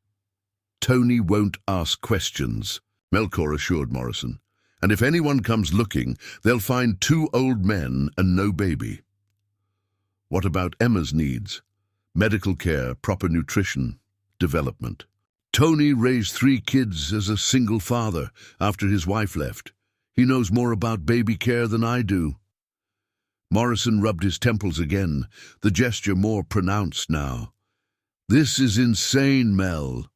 Tony won't ask questions, Melchior assured Morrison. And if anyone comes looking, they'll find 2 old men and no baby. What about Emma's needs? Medical care, proper nutrition, development. Tony raised 3 kids as a single father after his wife left. He knows more about baby care than I do. Morrison rubbed his temples again, the gesture more pronounced now. This is insane, Mel.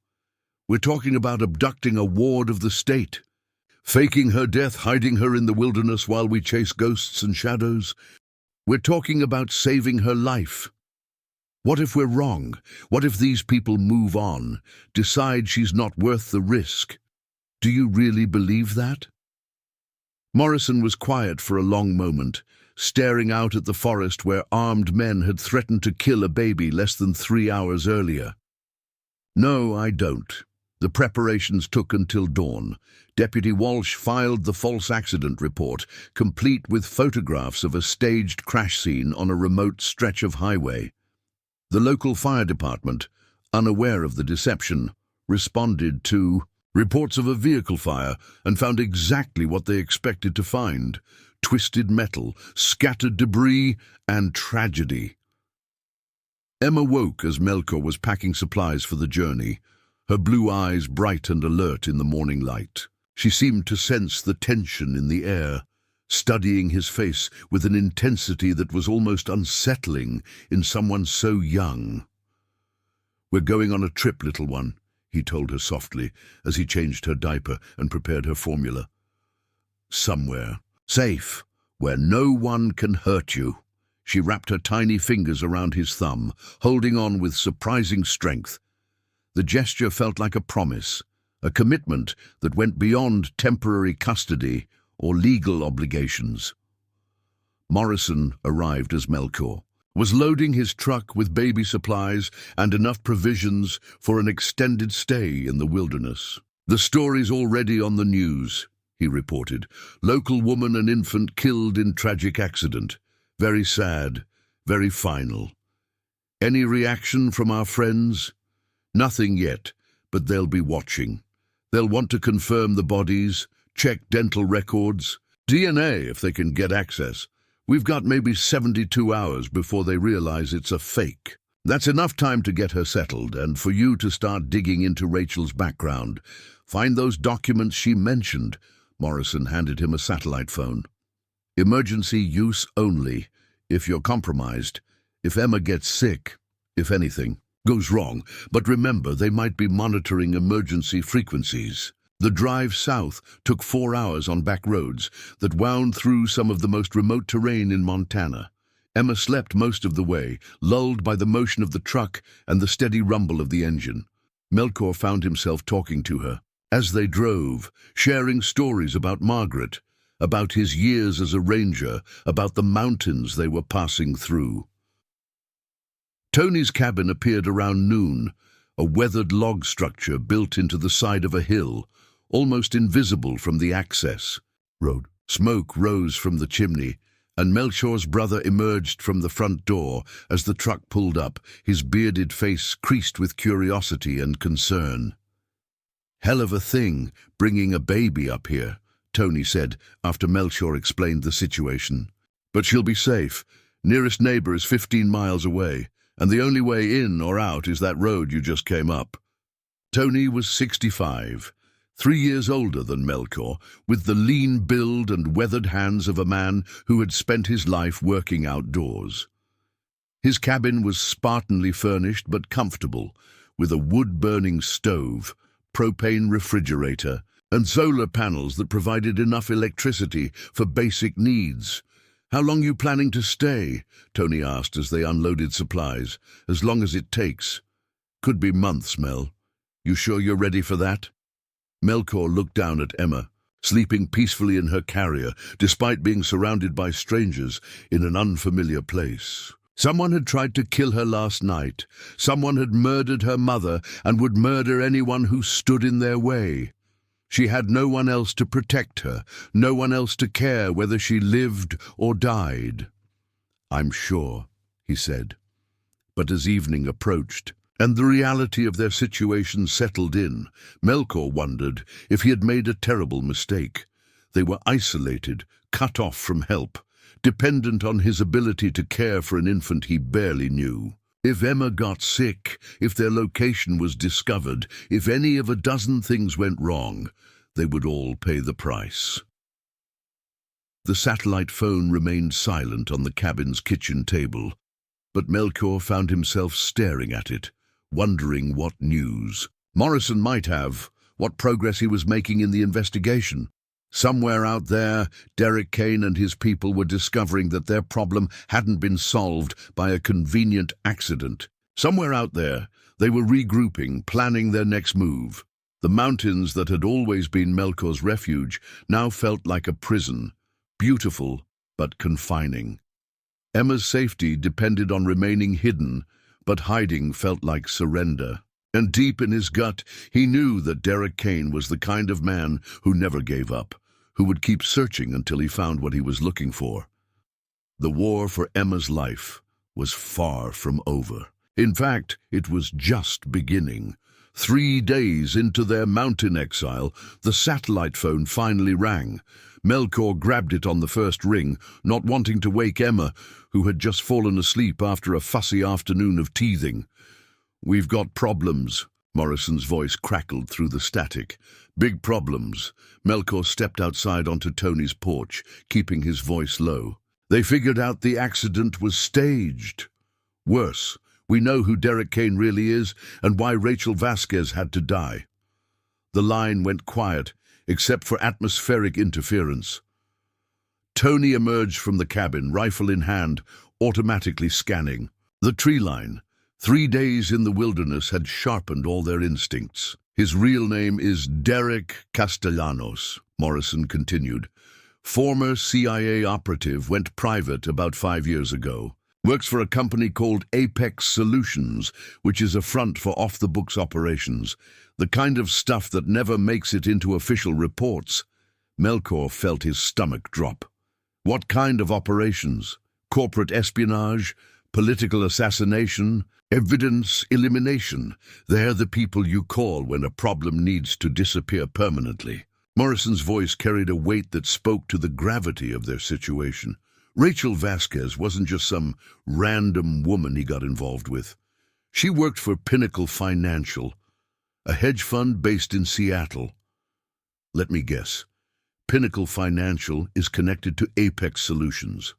We're talking about abducting a ward of the state. Faking her death, hiding her in the wilderness while we chase ghosts and shadows. We're talking about saving her life. What if we're wrong? What if these people move on, decide she's not worth the risk? Do you really believe that? Morrison was quiet for a long moment, staring out at the forest where armed men had threatened to kill a baby less than 3 hours earlier. No, I don't. The preparations took until dawn. Deputy Walsh filed the false accident report, complete with photographs of a staged crash scene on a remote stretch of highway. The local fire department, unaware of the deception, responded to reports of a vehicle fire and found exactly what they expected to find: twisted metal, scattered debris, and tragedy. Emma woke as Melchior was packing supplies for the journey, her blue eyes bright and alert in the morning light. She seemed to sense the tension in the air, studying his face with an intensity that was almost unsettling in someone so young. "We're going on a trip, little one," he told her softly as he changed her diaper and prepared her formula. "Somewhere safe, where no one can hurt you." She wrapped her tiny fingers around his thumb, holding on with surprising strength. The gesture felt like a promise, a commitment that went beyond temporary custody or legal obligations. Morrison arrived as Melchior, was loading his truck with baby supplies and enough provisions for an extended stay in the wilderness. "The story's already on the news," he reported. "Local woman and infant killed in tragic accident. Very sad, very final. Any reaction from our friends?" "Nothing yet, but they'll be watching. They'll want to confirm the bodies, check dental records, DNA if they can get access. We've got maybe 72 hours before they realize it's a fake. That's enough time to get her settled and for you to start digging into Rachel's background. Find those documents she mentioned." Morrison handed him a satellite phone. "Emergency use only. If you're compromised, if Emma gets sick, if anything goes wrong. But remember, they might be monitoring emergency frequencies. The drive south took 4 hours on back roads that wound through some of the most remote terrain in Montana. Emma slept most of the way, lulled by the motion of the truck and the steady rumble of the engine. Melchior found himself talking to her. As they drove, sharing stories about Margaret, about his years as a ranger, about the mountains they were passing through. Tony's cabin appeared around noon, a weathered log structure built into the side of a hill, almost invisible from the access road. Smoke rose from the chimney, and Melchior's brother emerged from the front door as the truck pulled up, his bearded face creased with curiosity and concern. "Hell of a thing, bringing a baby up here," Tony said after Melchior explained the situation. "But she'll be safe. Nearest neighbor is 15 miles away, and the only way in or out is that road you just came up." Tony was 65, 3 years older than Melchior, with the lean build and weathered hands of a man who had spent his life working outdoors. His cabin was spartanly furnished but comfortable, with a wood-burning stove, propane refrigerator, and solar panels that provided enough electricity for basic needs. "How long you planning to stay?" Tony asked as they unloaded supplies. "As long as it takes." "Could be months, Mel. You sure you're ready for that?" Melchior looked down at Emma, sleeping peacefully in her carrier, despite being surrounded by strangers in an unfamiliar place. Someone had tried to kill her last night. Someone had murdered her mother and would murder anyone who stood in their way. She had no one else to protect her, no one else to care whether she lived or died. "I'm sure," he said. But as evening approached, and the reality of their situation settled in, Melchior wondered if he had made a terrible mistake. They were isolated, cut off from help, dependent on his ability to care for an infant he barely knew. If Emma got sick, if their location was discovered, if any of a dozen things went wrong, they would all pay the price. The satellite phone remained silent on the cabin's kitchen table, but Melchior found himself staring at it, wondering what news Morrison might have, what progress he was making in the investigation. Somewhere out there, Derek Kane and his people were discovering that their problem hadn't been solved by a convenient accident. Somewhere out there, they were regrouping, planning their next move. The mountains that had always been Melchior's refuge now felt like a prison, beautiful but confining. Emma's safety depended on remaining hidden, but hiding felt like surrender. And deep in his gut, he knew that Derek Kane was the kind of man who never gave up, who would keep searching until he found what he was looking for. The war for Emma's life was far from over. In fact, it was just beginning. 3 days into their mountain exile, the satellite phone finally rang. Melchior grabbed it on the first ring, not wanting to wake Emma, who had just fallen asleep after a fussy afternoon of teething. "We've got problems," Morrison's voice crackled through the static. "Big problems." Melchior stepped outside onto Tony's porch, keeping his voice low. "They figured out the accident was staged. Worse, we know who Derek Kane really is and why Rachel Vasquez had to die." The line went quiet, except for atmospheric interference. Tony emerged from the cabin, rifle in hand, automatically scanning. The tree line, 3 days in the wilderness, had sharpened all their instincts. "His real name is Derek Castellanos," Morrison continued. "Former CIA operative, went private about 5 years ago. Works for a company called Apex Solutions, which is a front for off-the-books operations. The kind of stuff that never makes it into official reports." Melchior felt his stomach drop. What kind of operations? Corporate espionage? Political assassination? Evidence elimination? They're the people you call when a problem needs to disappear permanently. Morrison's voice carried a weight that spoke to the gravity of their situation. Rachel Vasquez wasn't just some random woman he got involved with. She worked for Pinnacle Financial, a hedge fund based in Seattle. Let me guess. Pinnacle Financial is connected to Apex Solutions.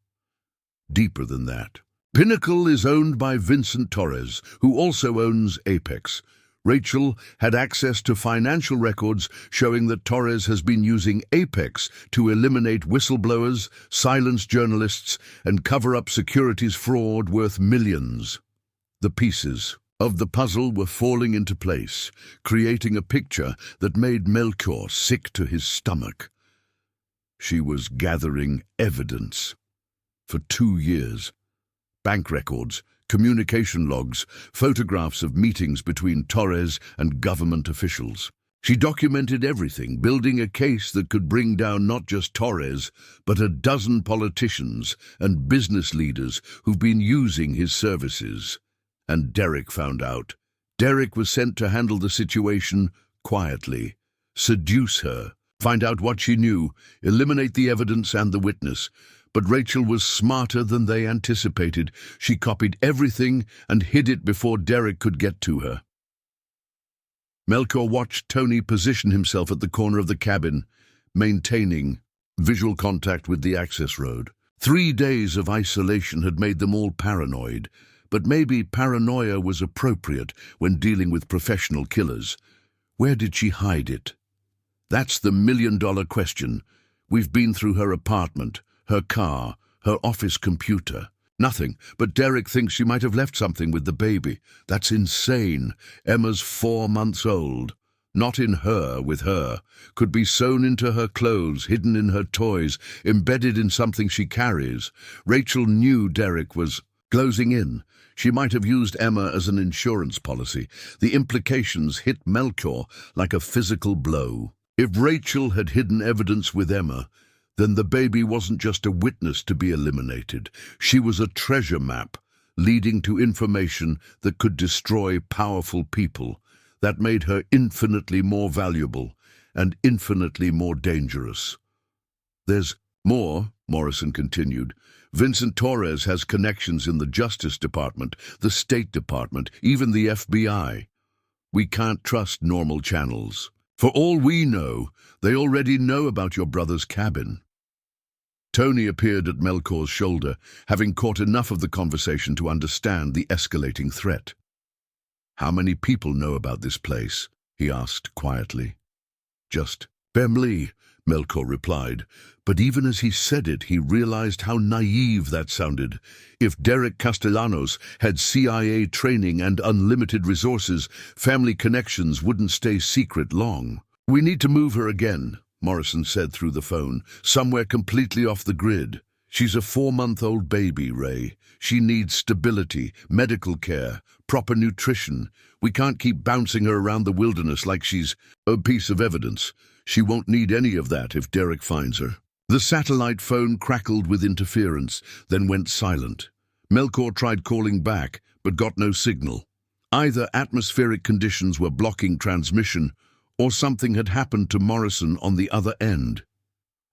Deeper than that. Pinnacle is owned by Vincent Torres, who also owns Apex. Rachel had access to financial records showing that Torres has been using Apex to eliminate whistleblowers, silence journalists, and cover up securities fraud worth millions. The pieces of the puzzle were falling into place, creating a picture that made Melchior sick to his stomach. She was gathering evidence. For 2 years. Bank records, communication logs, photographs of meetings between Torres and government officials. She documented everything, building a case that could bring down not just Torres, but a dozen politicians and business leaders who've been using his services. And Derek found out. Derek was sent to handle the situation quietly, seduce her, find out what she knew, eliminate the evidence and the witness. But Rachel was smarter than they anticipated. She copied everything and hid it before Derek could get to her. Melchior watched Tony position himself at the corner of the cabin, maintaining visual contact with the access road. 3 days of isolation had made them all paranoid, but maybe paranoia was appropriate when dealing with professional killers. Where did she hide it? That's the million-dollar question. We've been through her apartment, her car, her office computer. Nothing, but Derek thinks she might have left something with the baby. That's insane. Emma's 4 months old. Not in her, with her. Could be sewn into her clothes, hidden in her toys, embedded in something she carries. Rachel knew Derek was closing in. She might have used Emma as an insurance policy. The implications hit Melchior like a physical blow. If Rachel had hidden evidence with Emma, then the baby wasn't just a witness to be eliminated. She was a treasure map, leading to information that could destroy powerful people. That made her infinitely more valuable and infinitely more dangerous. There's more, Morrison continued. Vincent Torres has connections in the Justice Department, the State Department, even the FBI. We can't trust normal channels. For all we know, they already know about your brother's cabin. Tony appeared at Melchior's shoulder, having caught enough of the conversation to understand the escalating threat. How many people know about this place? He asked quietly. Just family, Melchior replied, but even as he said it, he realized how naive that sounded. If Derek Castellanos had CIA training and unlimited resources, family connections wouldn't stay secret long. We need to move her again, Morrison said through the phone, somewhere completely off the grid. She's a 4-month-old baby, Ray. She needs stability, medical care, proper nutrition. We can't keep bouncing her around the wilderness like she's a piece of evidence. She won't need any of that if Derek finds her. The satellite phone crackled with interference, then went silent. Melchior tried calling back, but got no signal. Either atmospheric conditions were blocking transmission, or something had happened to Morrison on the other end.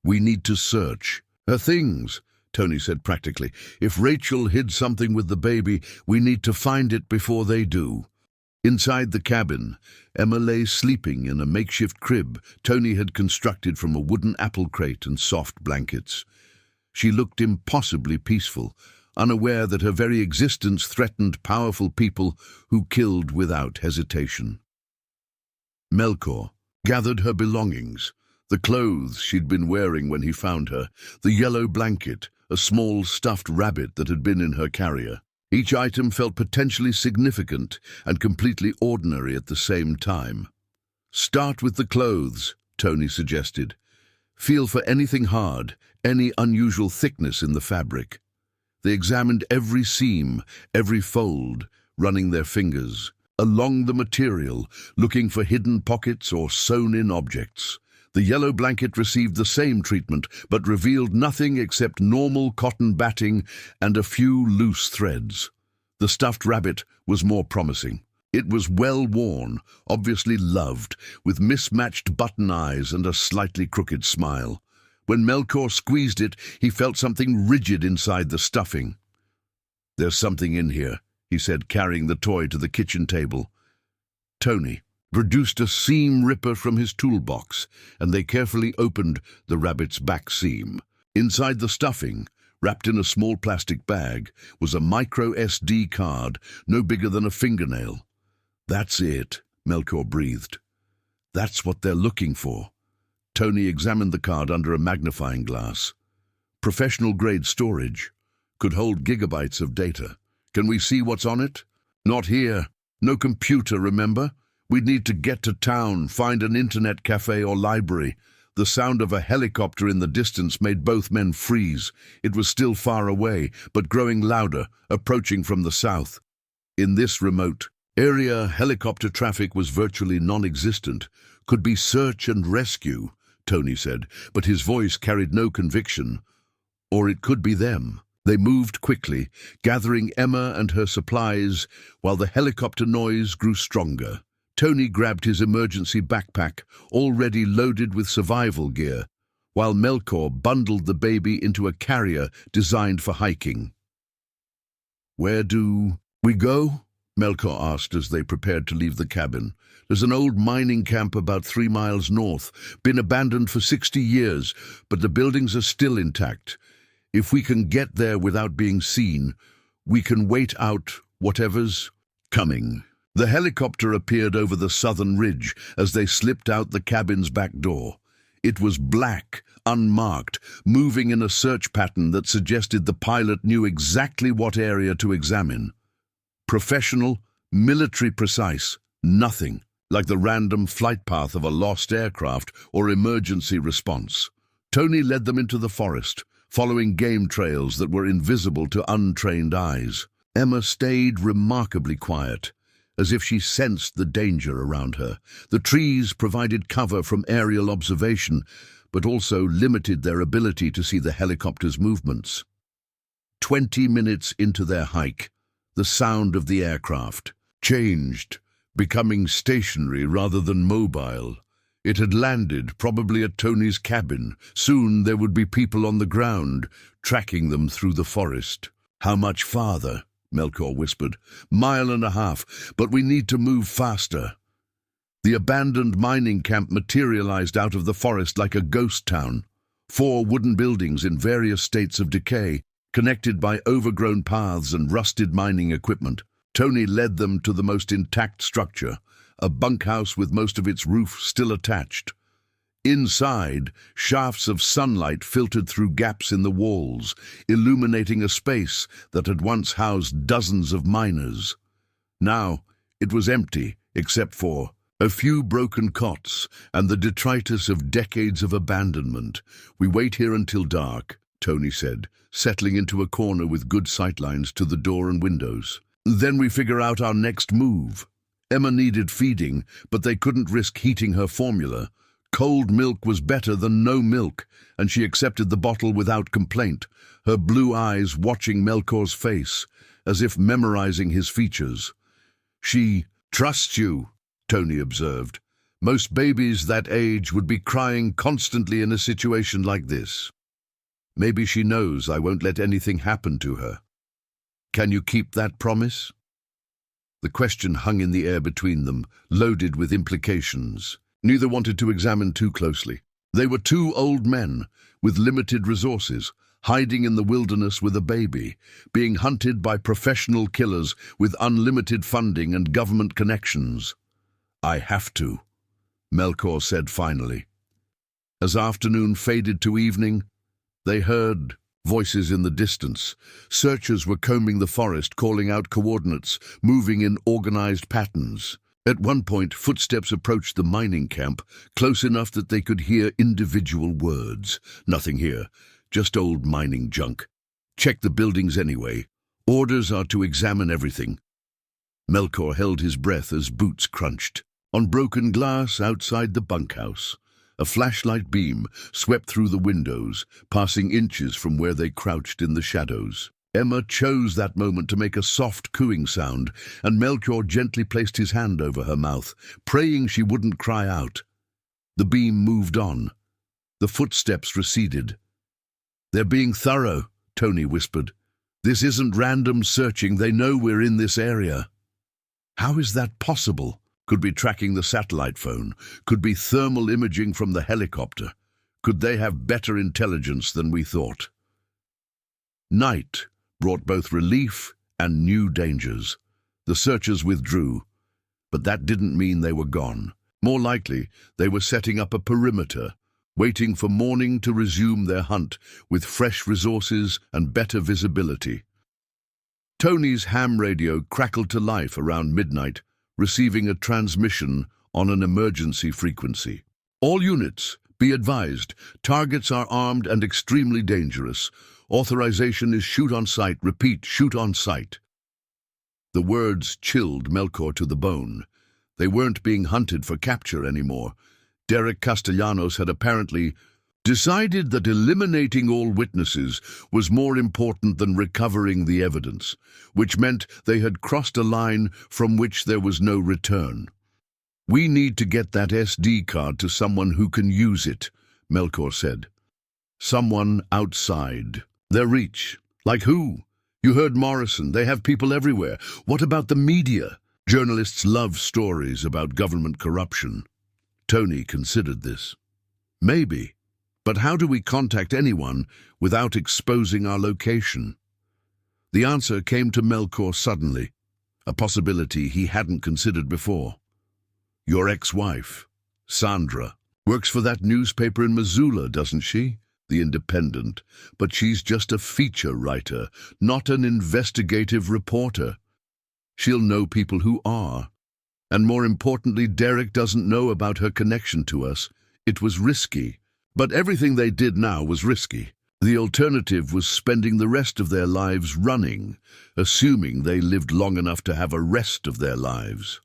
We need to search. Her things, Tony said practically. If Rachel hid something with the baby, we need to find it before they do. Inside the cabin, Emma lay sleeping in a makeshift crib Tony had constructed from a wooden apple crate and soft blankets. She looked impossibly peaceful, unaware that her very existence threatened powerful people who killed without hesitation. Melchior gathered her belongings, the clothes she'd been wearing when he found her, the yellow blanket, a small stuffed rabbit that had been in her carrier. Each item felt potentially significant and completely ordinary at the same time. Start with the clothes, Tony suggested. Feel for anything hard, any unusual thickness in the fabric. They examined every seam, every fold, running their fingers along the material, looking for hidden pockets or sewn-in objects. The yellow blanket received the same treatment, but revealed nothing except normal cotton batting and a few loose threads. The stuffed rabbit was more promising. It was well worn, obviously loved, with mismatched button eyes and a slightly crooked smile. When Melchior squeezed it, he felt something rigid inside the stuffing. "There's something in here," he said, carrying the toy to the kitchen table. Tony produced a seam ripper from his toolbox, and they carefully opened the rabbit's back seam. Inside the stuffing, wrapped in a small plastic bag, was a micro SD card no bigger than a fingernail. "That's it," Melchior breathed. That's what they're looking for. Tony examined the card under a magnifying glass. Professional-grade storage. Could hold gigabytes of data. Can we see what's on it? Not here. No computer, remember? We'd need to get to town, find an internet cafe or library. The sound of a helicopter in the distance made both men freeze. It was still far away, but growing louder, approaching from the south. In this remote area, helicopter traffic was virtually non-existent. Could be search and rescue, Tony said, but his voice carried no conviction. Or it could be them. They moved quickly, gathering Emma and her supplies, while the helicopter noise grew stronger. Tony grabbed his emergency backpack, already loaded with survival gear, while Melchior bundled the baby into a carrier designed for hiking. "Where do we go?" Melchior asked as they prepared to leave the cabin. "There's an old mining camp about 3 miles north, been abandoned for 60 years, but the buildings are still intact. If we can get there without being seen, we can wait out whatever's coming." The helicopter appeared over the southern ridge as they slipped out the cabin's back door. It was black, unmarked, moving in a search pattern that suggested the pilot knew exactly what area to examine. Professional, military precise, nothing like the random flight path of a lost aircraft or emergency response. Tony led them into the forest, following game trails that were invisible to untrained eyes. Emma stayed remarkably quiet, as if she sensed the danger around her. The trees provided cover from aerial observation, but also limited their ability to see the helicopter's movements. 20 minutes into their hike, the sound of the aircraft changed, becoming stationary rather than mobile. It had landed, probably at Tony's cabin. Soon there would be people on the ground, tracking them through the forest. "How much farther?" Melchior whispered. "1.5 miles, but we need to move faster." The abandoned mining camp materialized out of the forest like a ghost town. 4 wooden buildings in various states of decay, connected by overgrown paths and rusted mining equipment. Tony led them to the most intact structure, a bunkhouse with most of its roof still attached. Inside, shafts of sunlight filtered through gaps in the walls, illuminating a space that had once housed dozens of miners. Now, it was empty, except for a few broken cots and the detritus of decades of abandonment. "We wait here until dark," Tony said, settling into a corner with good sightlines to the door and windows. "Then we figure out our next move." Emma needed feeding, but they couldn't risk heating her formula. Cold milk was better than no milk, and she accepted the bottle without complaint, her blue eyes watching Melchior's face, as if memorizing his features. "She trusts you," Tony observed. "Most babies that age would be crying constantly in a situation like this. Maybe she knows I won't let anything happen to her. Can you keep that promise?" The question hung in the air between them, loaded with implications. Neither wanted to examine too closely. They were 2 old men, with limited resources, hiding in the wilderness with a baby, being hunted by professional killers with unlimited funding and government connections. "I have to," Melchior said finally. As afternoon faded to evening, they heard voices in the distance. Searchers were combing the forest, calling out coordinates, moving in organized patterns. At one point, footsteps approached the mining camp, close enough that they could hear individual words. "Nothing here, just old mining junk. Check the buildings anyway. Orders are to examine everything." Melchior held his breath as boots crunched. On broken glass outside the bunkhouse, a flashlight beam swept through the windows, passing inches from where they crouched in the shadows. Emma chose that moment to make a soft cooing sound, and Melchior gently placed his hand over her mouth, praying she wouldn't cry out. The beam moved on. The footsteps receded. "They're being thorough," Tony whispered. "This isn't random searching. They know we're in this area." "How is that possible?" Could be tracking the satellite phone. Could be thermal imaging from the helicopter. Could they have better intelligence than we thought? Night brought both relief and new dangers. The searchers withdrew. But that didn't mean they were gone. More likely, they were setting up a perimeter, waiting for morning to resume their hunt with fresh resources and better visibility. Tony's ham radio crackled to life around midnight, receiving a transmission on an emergency frequency. All units, be advised, targets are armed and extremely dangerous. Authorization is shoot on sight. Repeat, shoot on sight. The words chilled Melkor to the bone. They weren't being hunted for capture anymore. Derek Castellanos had apparently decided that eliminating all witnesses was more important than recovering the evidence, which meant they had crossed a line from which there was no return. "We need to get that SD card to someone who can use it," Melkor said. "Someone outside their reach." "Like who?" "You heard Morrison. They have people everywhere." "What about the media?" "Journalists love stories about government corruption." Tony considered this. "Maybe. But how do we contact anyone without exposing our location?" The answer came to Melkor suddenly, a possibility he hadn't considered before. "Your ex-wife, Sandra, works for that newspaper in Missoula, doesn't she? The Independent. But she's just a feature writer, not an investigative reporter. She'll know people who are. And more importantly, Derek doesn't know about her connection to us. It was risky. But everything they did now was risky. The alternative was spending the rest of their lives running, assuming they lived long enough to have a rest of their lives.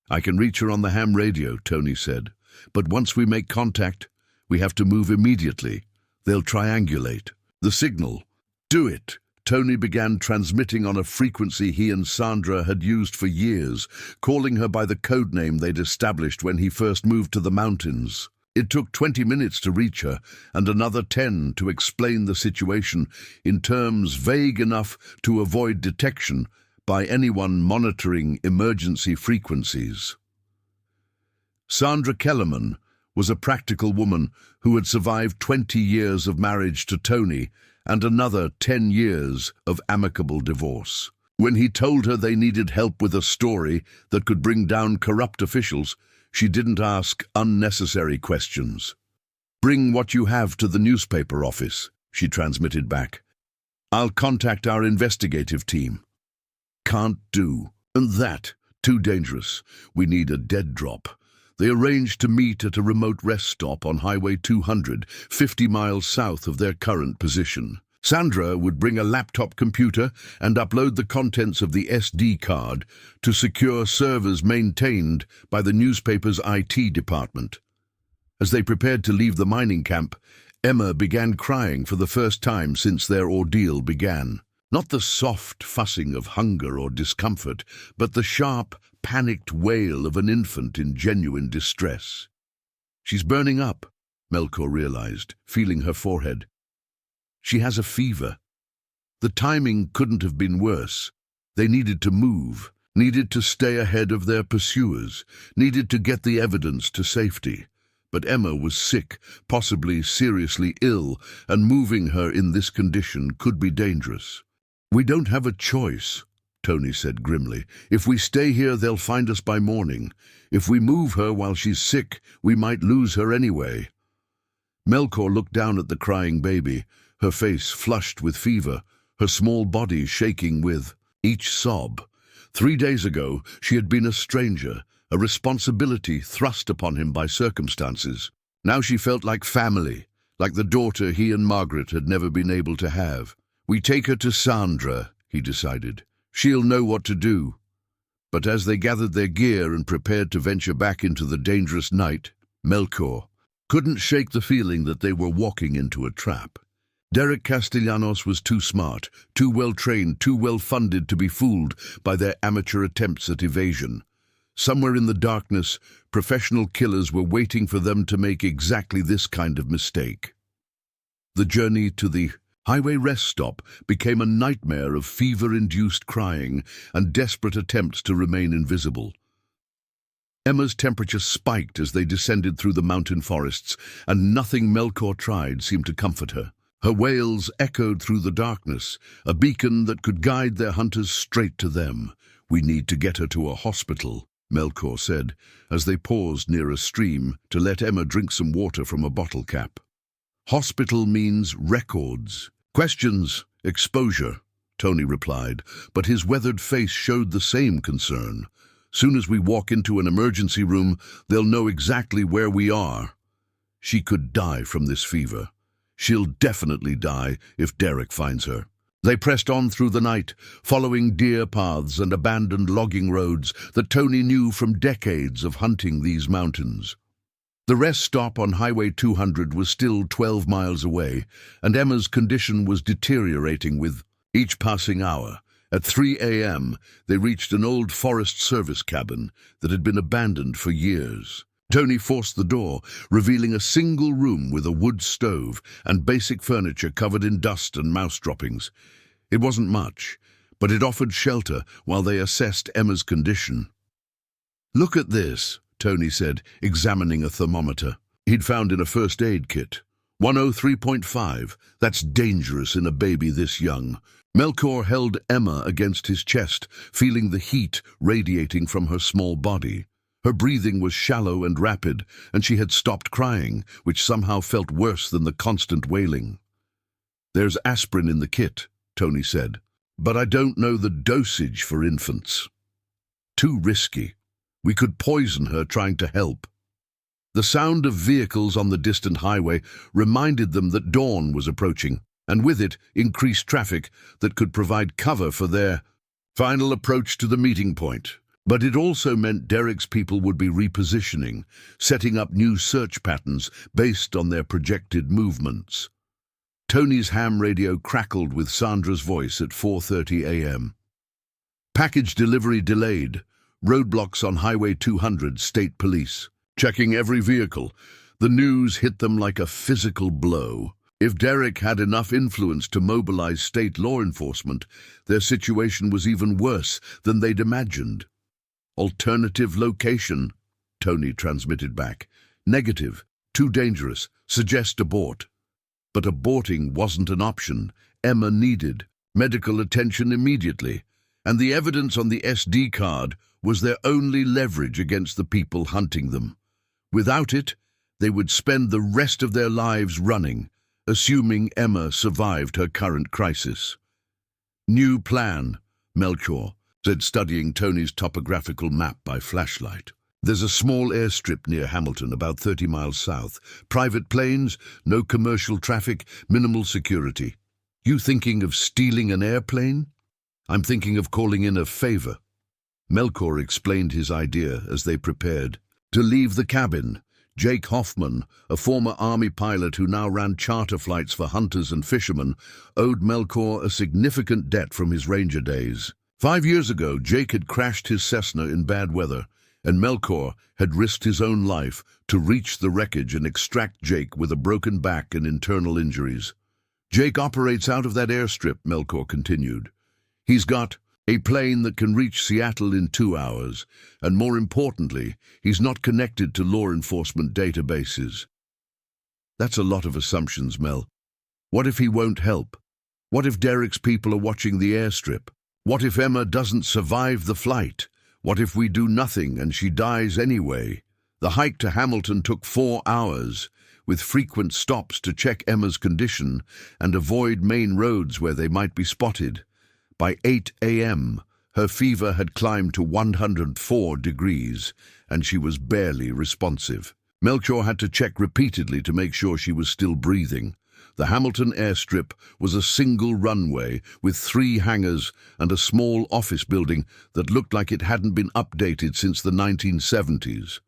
"I can reach her on the ham radio," Tony said. "But once we make contact, we have to move immediately. They'll triangulate. The signal." "Do it." Tony began transmitting on a frequency he and Sandra had used for years, calling her by the code name they'd established when he first moved to the mountains. It took 20 minutes to reach her, and another 10 to explain the situation in terms vague enough to avoid detection by anyone monitoring emergency frequencies. Sandra Kellerman was a practical woman who had survived 20 years of marriage to Tony and another 10 years of amicable divorce. When he told her they needed help with a story that could bring down corrupt officials, she didn't ask unnecessary questions. "Bring what you have to the newspaper office," she transmitted back. "I'll contact our investigative team." "Can't do. And that, too dangerous. We need a dead drop." They arranged to meet at a remote rest stop on Highway 200, 50 miles south of their current position. Sandra would bring a laptop computer and upload the contents of the SD card to secure servers maintained by the newspaper's IT department. As they prepared to leave the mining camp, Emma began crying for the first time since their ordeal began. Not the soft fussing of hunger or discomfort, but the sharp, panicked wail of an infant in genuine distress. "She's burning up," Melkor realized, feeling her forehead. "She has a fever." The timing couldn't have been worse. They needed to move, needed to stay ahead of their pursuers, needed to get the evidence to safety. But Emma was sick, possibly seriously ill, and moving her in this condition could be dangerous. "We don't have a choice," Tony said grimly. "If we stay here, they'll find us by morning. If we move her while she's sick, we might lose her anyway." Melkor looked down at the crying baby, her face flushed with fever, her small body shaking with each sob. 3 days ago, she had been a stranger, a responsibility thrust upon him by circumstances. Now she felt like family, like the daughter he and Margaret had never been able to have. "We take her to Sandra," he decided. "She'll know what to do." But as they gathered their gear and prepared to venture back into the dangerous night, Melkor couldn't shake the feeling that they were walking into a trap. Derek Castellanos was too smart, too well-trained, too well-funded to be fooled by their amateur attempts at evasion. Somewhere in the darkness, professional killers were waiting for them to make exactly this kind of mistake. The journey to the highway rest stop became a nightmare of fever-induced crying and desperate attempts to remain invisible. Emma's temperature spiked as they descended through the mountain forests, and nothing Melkor tried seemed to comfort her. Her wails echoed through the darkness, a beacon that could guide their hunters straight to them. "We need to get her to a hospital," Melchior said, as they paused near a stream to let Emma drink some water from a bottle cap. Hospital means records. Questions, exposure, Tony replied, but his weathered face showed the same concern. Soon as we walk into an emergency room, they'll know exactly where we are. She could die from this fever. She'll definitely die if Derek finds her. They pressed on through the night, following deer paths and abandoned logging roads that Tony knew from decades of hunting these mountains. The rest stop on Highway 200 was still 12 miles away, and Emma's condition was deteriorating with each passing hour. At 3 a.m., they reached an old Forest Service cabin that had been abandoned for years. Tony forced the door, revealing a single room with a wood stove and basic furniture covered in dust and mouse droppings. It wasn't much, but it offered shelter while they assessed Emma's condition. "Look at this," Tony said, examining a thermometer he'd found in a first aid kit. 103.5. That's dangerous in a baby this young. Melchior held Emma against his chest, feeling the heat radiating from her small body. Her breathing was shallow and rapid, and she had stopped crying, which somehow felt worse than the constant wailing. "There's aspirin in the kit," Tony said, "but I don't know the dosage for infants. Too risky. We could poison her trying to help." The sound of vehicles on the distant highway reminded them that dawn was approaching, and with it increased traffic that could provide cover for their final approach to the meeting point. But it also meant Derek's people would be repositioning, setting up new search patterns based on their projected movements. Tony's ham radio crackled with Sandra's voice at 4:30 a.m. "Package delivery delayed. Roadblocks on Highway 200, State Police. Checking every vehicle." The news hit them like a physical blow. If Derek had enough influence to mobilize state law enforcement, their situation was even worse than they'd imagined. "Alternative location," Tony transmitted back. "Negative. Too dangerous. Suggest abort." But aborting wasn't an option. Emma needed medical attention immediately, and the evidence on the SD card was their only leverage against the people hunting them. Without it, they would spend the rest of their lives running, assuming Emma survived her current crisis. "New plan," Melchior said, studying Tony's topographical map by flashlight. "There's a small airstrip near Hamilton, about 30 miles south. Private planes, no commercial traffic, minimal security. You thinking of stealing an airplane?" "I'm thinking of calling in a favor." Melchior explained his idea as they prepared to leave the cabin. Jake Hoffman, a former Army pilot who now ran charter flights for hunters and fishermen, owed Melchior a significant debt from his ranger days. 5 years ago, Jake had crashed his Cessna in bad weather, and Melchior had risked his own life to reach the wreckage and extract Jake with a broken back and internal injuries. "Jake operates out of that airstrip," Melchior continued. "He's got a plane that can reach Seattle in 2 hours, and more importantly, he's not connected to law enforcement databases." "That's a lot of assumptions, Mel. What if he won't help? What if Derek's people are watching the airstrip? What if Emma doesn't survive the flight? What if we do nothing and she dies anyway?" The hike to Hamilton took 4 hours, with frequent stops to check Emma's condition and avoid main roads where they might be spotted. By 8 a.m., her fever had climbed to 104 degrees, and she was barely responsive. Melchior had to check repeatedly to make sure she was still breathing. The Hamilton airstrip was a single runway with 3 hangars and a small office building that looked like it hadn't been updated since the 1970s.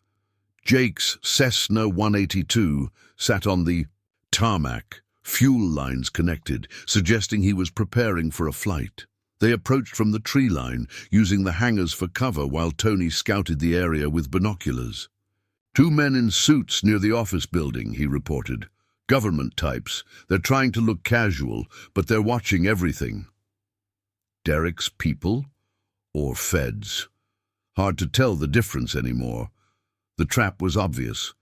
Jake's Cessna 182 sat on the tarmac, fuel lines connected, suggesting he was preparing for a flight. They approached from the tree line, using the hangars for cover while Tony scouted the area with binoculars. "2 men in suits near the office building," he reported. "Government types. They're trying to look casual, but they're watching everything." Derek's people? Or feds? Hard to tell the difference anymore. The trap was obvious,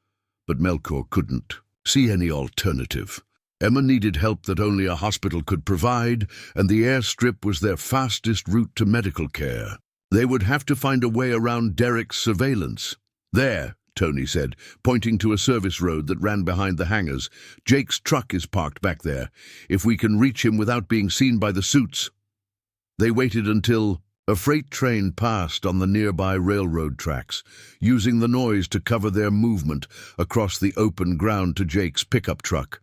but Melchior couldn't see any alternative. Emma needed help that only a hospital could provide, and the airstrip was their fastest route to medical care. They would have to find a way around Derek's surveillance. There, Tony said, pointing to a service road that ran behind the hangars. Jake's truck is parked back there. If we can reach him without being seen by the suits. They waited until a freight train passed on the nearby railroad tracks, using the noise to cover their movement across the open ground to Jake's pickup truck.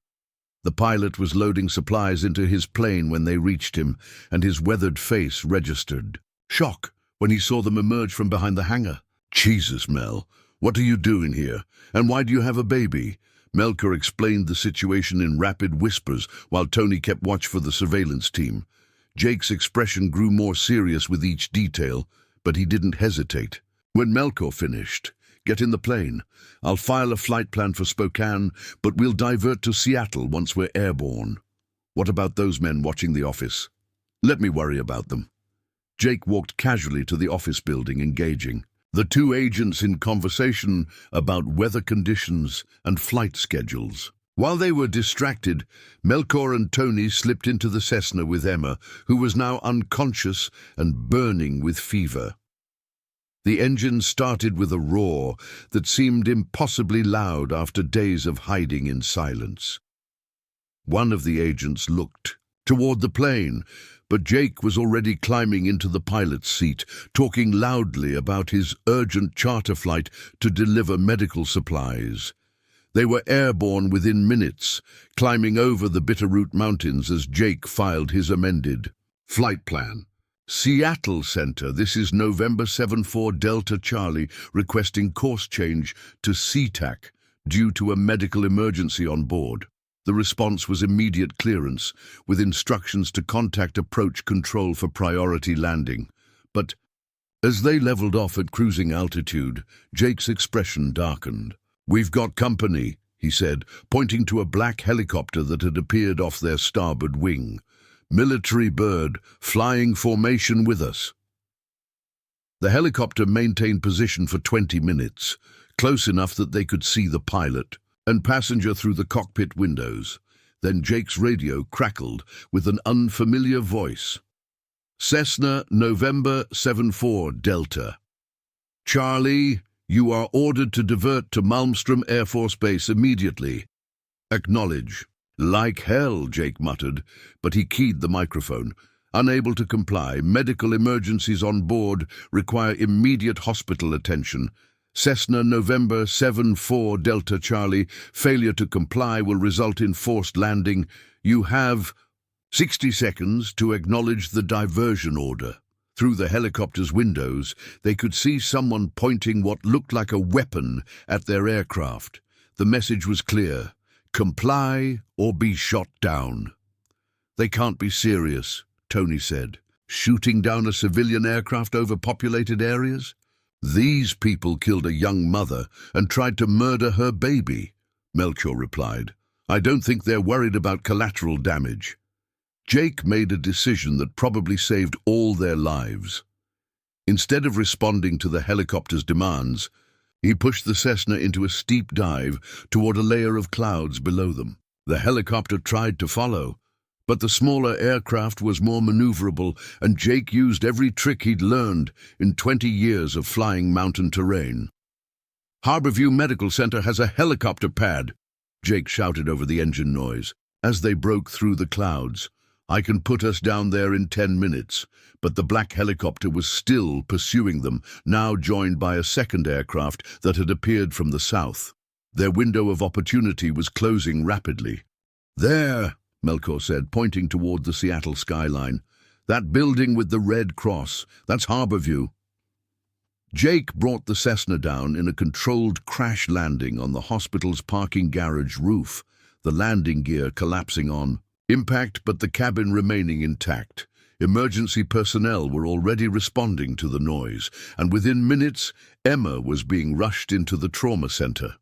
The pilot was loading supplies into his plane when they reached him, and his weathered face registered shock when he saw them emerge from behind the hangar. "Jesus, Mel, what are you doing here? And why do you have a baby?" Melker explained the situation in rapid whispers while Tony kept watch for the surveillance team. Jake's expression grew more serious with each detail, but he didn't hesitate. When Melker finished, "Get in the plane. I'll file a flight plan for Spokane, but we'll divert to Seattle once we're airborne. What about those men watching the office? Let me worry about them." Jake walked casually to the office building, engaging. The two agents in conversation about weather conditions and flight schedules. While they were distracted, Melker and Tony slipped into the Cessna with Emma, who was now unconscious and burning with fever. The engine started with a roar that seemed impossibly loud after days of hiding in silence. One of the agents looked toward the plane, but Jake was already climbing into the pilot's seat, talking loudly about his urgent charter flight to deliver medical supplies. They were airborne within minutes, climbing over the Bitterroot Mountains as Jake filed his amended flight plan. "Seattle Center, this is November 74 Delta Charlie, requesting course change to SeaTac due to a medical emergency on board." The response was immediate clearance, with instructions to contact approach control for priority landing. But as they leveled off at cruising altitude, Jake's expression darkened. "We've got company," he said, pointing to a black helicopter that had appeared off their starboard wing. "Military bird, flying formation with us." The helicopter maintained position for 20 minutes, close enough that they could see the pilot and passenger through the cockpit windows. Then Jake's radio crackled with an unfamiliar voice. "Cessna, November 74 Delta. Charlie, you are ordered to divert to Malmstrom Air Force Base immediately. Acknowledge." "Like hell," Jake muttered, but he keyed the microphone. "Unable to comply. Medical emergencies on board require immediate hospital attention. Cessna, November 74 Delta Charlie. Failure to comply will result in forced landing. You have 60 seconds to acknowledge the diversion order." Through the helicopter's windows, they could see someone pointing what looked like a weapon at their aircraft. The message was clear: comply or be shot down. "They can't be serious," Tony said. "Shooting down a civilian aircraft over populated areas? These people killed a young mother and tried to murder her baby," Melker replied. "I don't think they're worried about collateral damage." Jake made a decision that probably saved all their lives. Instead of responding to the helicopter's demands, he pushed the Cessna into a steep dive toward a layer of clouds below them. The helicopter tried to follow, but the smaller aircraft was more maneuverable, and Jake used every trick he'd learned in 20 years of flying mountain terrain. "Harborview Medical Center has a helicopter pad," Jake shouted over the engine noise. As they broke through the clouds, "I can put us down there in 10 minutes. But the black helicopter was still pursuing them, now joined by a second aircraft that had appeared from the south. Their window of opportunity was closing rapidly. "There," Melker said, pointing toward the Seattle skyline. "That building with the red cross, that's Harborview." Jake brought the Cessna down in a controlled crash landing on the hospital's parking garage roof, the landing gear collapsing on impact, but the cabin remaining intact. Emergency personnel were already responding to the noise, and within minutes, Emma was being rushed into the trauma center.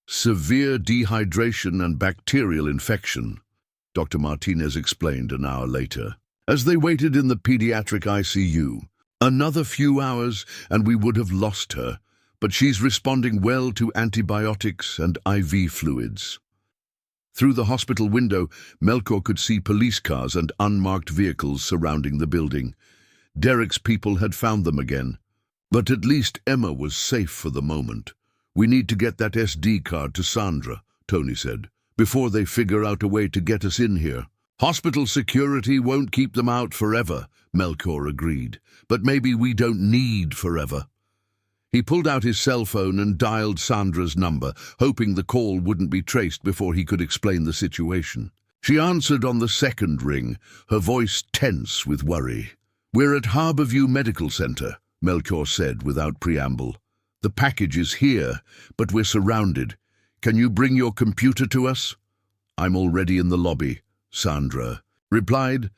"Severe dehydration and bacterial infection," Dr. Martinez explained an hour later. As they waited in the pediatric ICU, "Another few hours and we would have lost her, but she's responding well to antibiotics and IV fluids." Through the hospital window, Melker could see police cars and unmarked vehicles surrounding the building. Derek's people had found them again. But at least Emma was safe for the moment. "We need to get that SD card to Sandra," Tony said, "before they figure out a way to get us in here." "Hospital security won't keep them out forever," Melchior agreed. "But maybe we don't need forever." He pulled out his cell phone and dialed Sandra's number, hoping the call wouldn't be traced before he could explain the situation. She answered on the second ring, her voice tense with worry. "We're at Harborview Medical Center," Melchior said without preamble. "The package is here, but we're surrounded. Can you bring your computer to us?" "I'm already in the lobby," Sandra replied.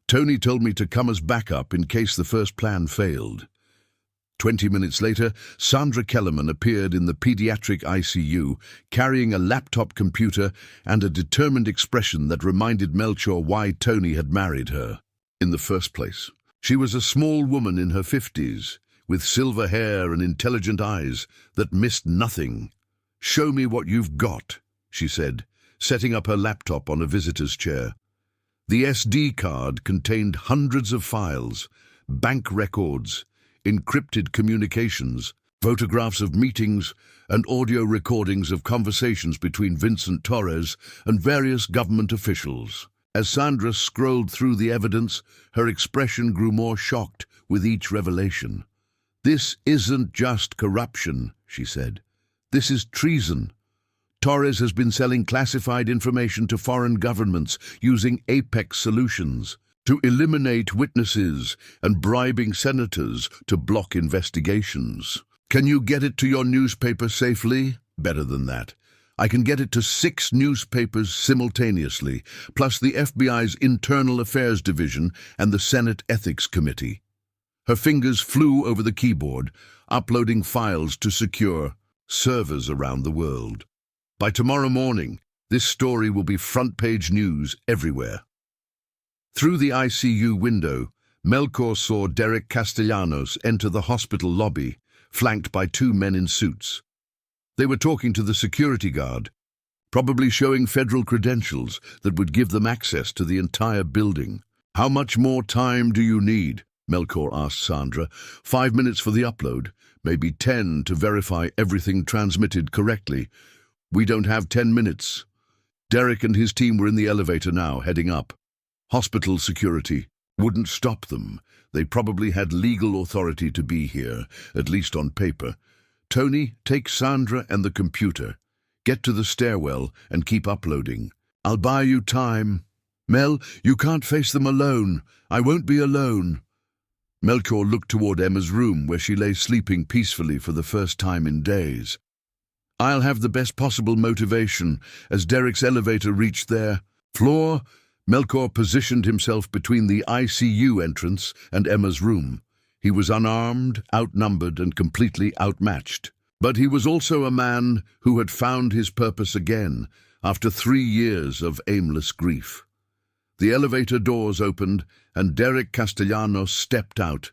"Tony told me to come as backup in case the first plan failed." 20 minutes later, Sandra Kellerman appeared in the pediatric ICU, carrying a laptop computer and a determined expression that reminded Melchior why Tony had married her in the first place. She was a small woman in her 50s, with silver hair and intelligent eyes that missed nothing. "Show me what you've got," she said, setting up her laptop on a visitor's chair. The SD card contained hundreds of files, bank records, encrypted communications, photographs of meetings, and audio recordings of conversations between Vincent Torres and various government officials. As Sandra scrolled through the evidence, her expression grew more shocked with each revelation. "This isn't just corruption," she said. "This is treason. Torres has been selling classified information to foreign governments using Apex solutions, to eliminate witnesses and bribing senators to block investigations. Can you get it to your newspaper safely? Better than that. I can get it to 6 newspapers simultaneously, plus the FBI's Internal Affairs Division and the Senate Ethics Committee." Her fingers flew over the keyboard, uploading files to secure servers around the world. By tomorrow morning, this story will be front-page news everywhere. Through the ICU window, Melchior saw Derek Castellanos enter the hospital lobby, flanked by 2 men in suits. They were talking to the security guard, probably showing federal credentials that would give them access to the entire building. "How much more time do you need?" Melchior asked Sandra. 5 minutes for the upload, maybe 10 to verify everything transmitted correctly." "We don't have 10 minutes. Derek and his team were in the elevator now, heading up. Hospital security wouldn't stop them. They probably had legal authority to be here, at least on paper. "Tony, take Sandra and the computer. Get to the stairwell and keep uploading. I'll buy you time." "Mel, you can't face them alone. I won't be alone." Melchior looked toward Emma's room, where she lay sleeping peacefully for the first time in days. "I'll have the best possible motivation." As Derek's elevator reached their floor, Melchior positioned himself between the ICU entrance and Emma's room. He was unarmed, outnumbered, and completely outmatched. But he was also a man who had found his purpose again, after 3 years of aimless grief. The elevator doors opened, and Derek Castellanos stepped out,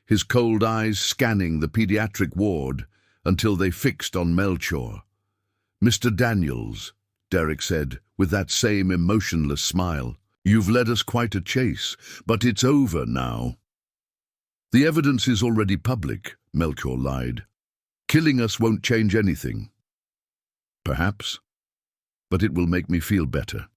his cold eyes scanning the pediatric ward until they fixed on Melchior. "Mr. Daniels," Derek said, with that same emotionless smile, "you've led us quite a chase, but it's over now." "The evidence is already public," Melchior lied. "Killing us won't change anything." "Perhaps, but it will make me feel better."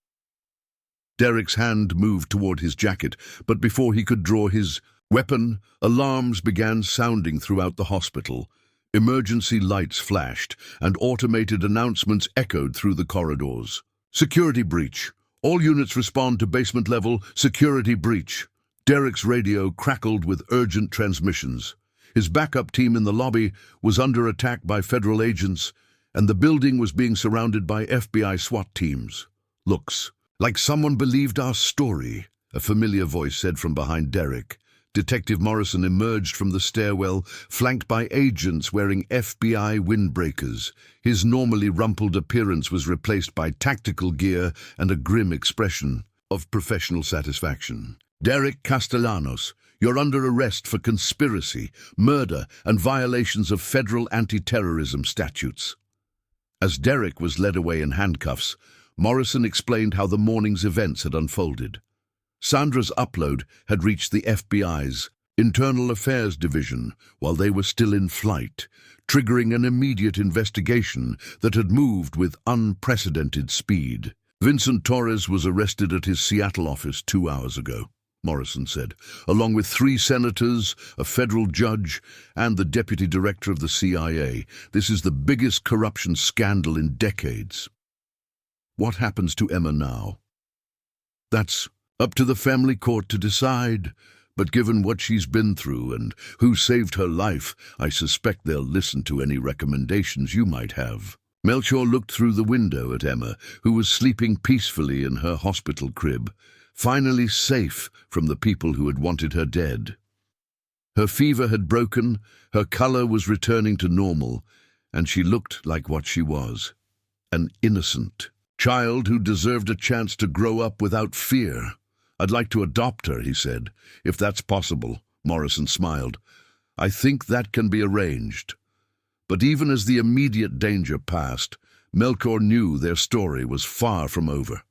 Derek's hand moved toward his jacket, but before he could draw his weapon, alarms began sounding throughout the hospital. Emergency lights flashed, and automated announcements echoed through the corridors. "Security breach. All units respond to basement level. Security breach." Derek's radio crackled with urgent transmissions. His backup team in the lobby was under attack by federal agents, and the building was being surrounded by FBI SWAT teams. "Looks like someone believed our story," a familiar voice said from behind Derek. Detective Morrison emerged from the stairwell, flanked by agents wearing FBI windbreakers. His normally rumpled appearance was replaced by tactical gear and a grim expression of professional satisfaction. "Derek Castellanos, you're under arrest for conspiracy, murder, and violations of federal anti-terrorism statutes." As Derek was led away in handcuffs, Morrison explained how the morning's events had unfolded. Sandra's upload had reached the FBI's Internal Affairs Division while they were still in flight, triggering an immediate investigation that had moved with unprecedented speed. Vincent Torres was arrested at his Seattle office 2 hours ago, Morrison said, along with 3 senators, a federal judge, and the deputy director of the CIA. This is the biggest corruption scandal in decades. What happens to Emma now? That's up to the family court to decide, but given what she's been through and who saved her life, I suspect they'll listen to any recommendations you might have. Melchior looked through the window at Emma, who was sleeping peacefully in her hospital crib, finally safe from the people who had wanted her dead. Her fever had broken, her color was returning to normal, and she looked like what she was, an innocent child who deserved a chance to grow up without fear. "I'd like to adopt her," he said. "If that's possible," Morrison smiled. "I think that can be arranged." But even as the immediate danger passed, Melchior knew their story was far from over.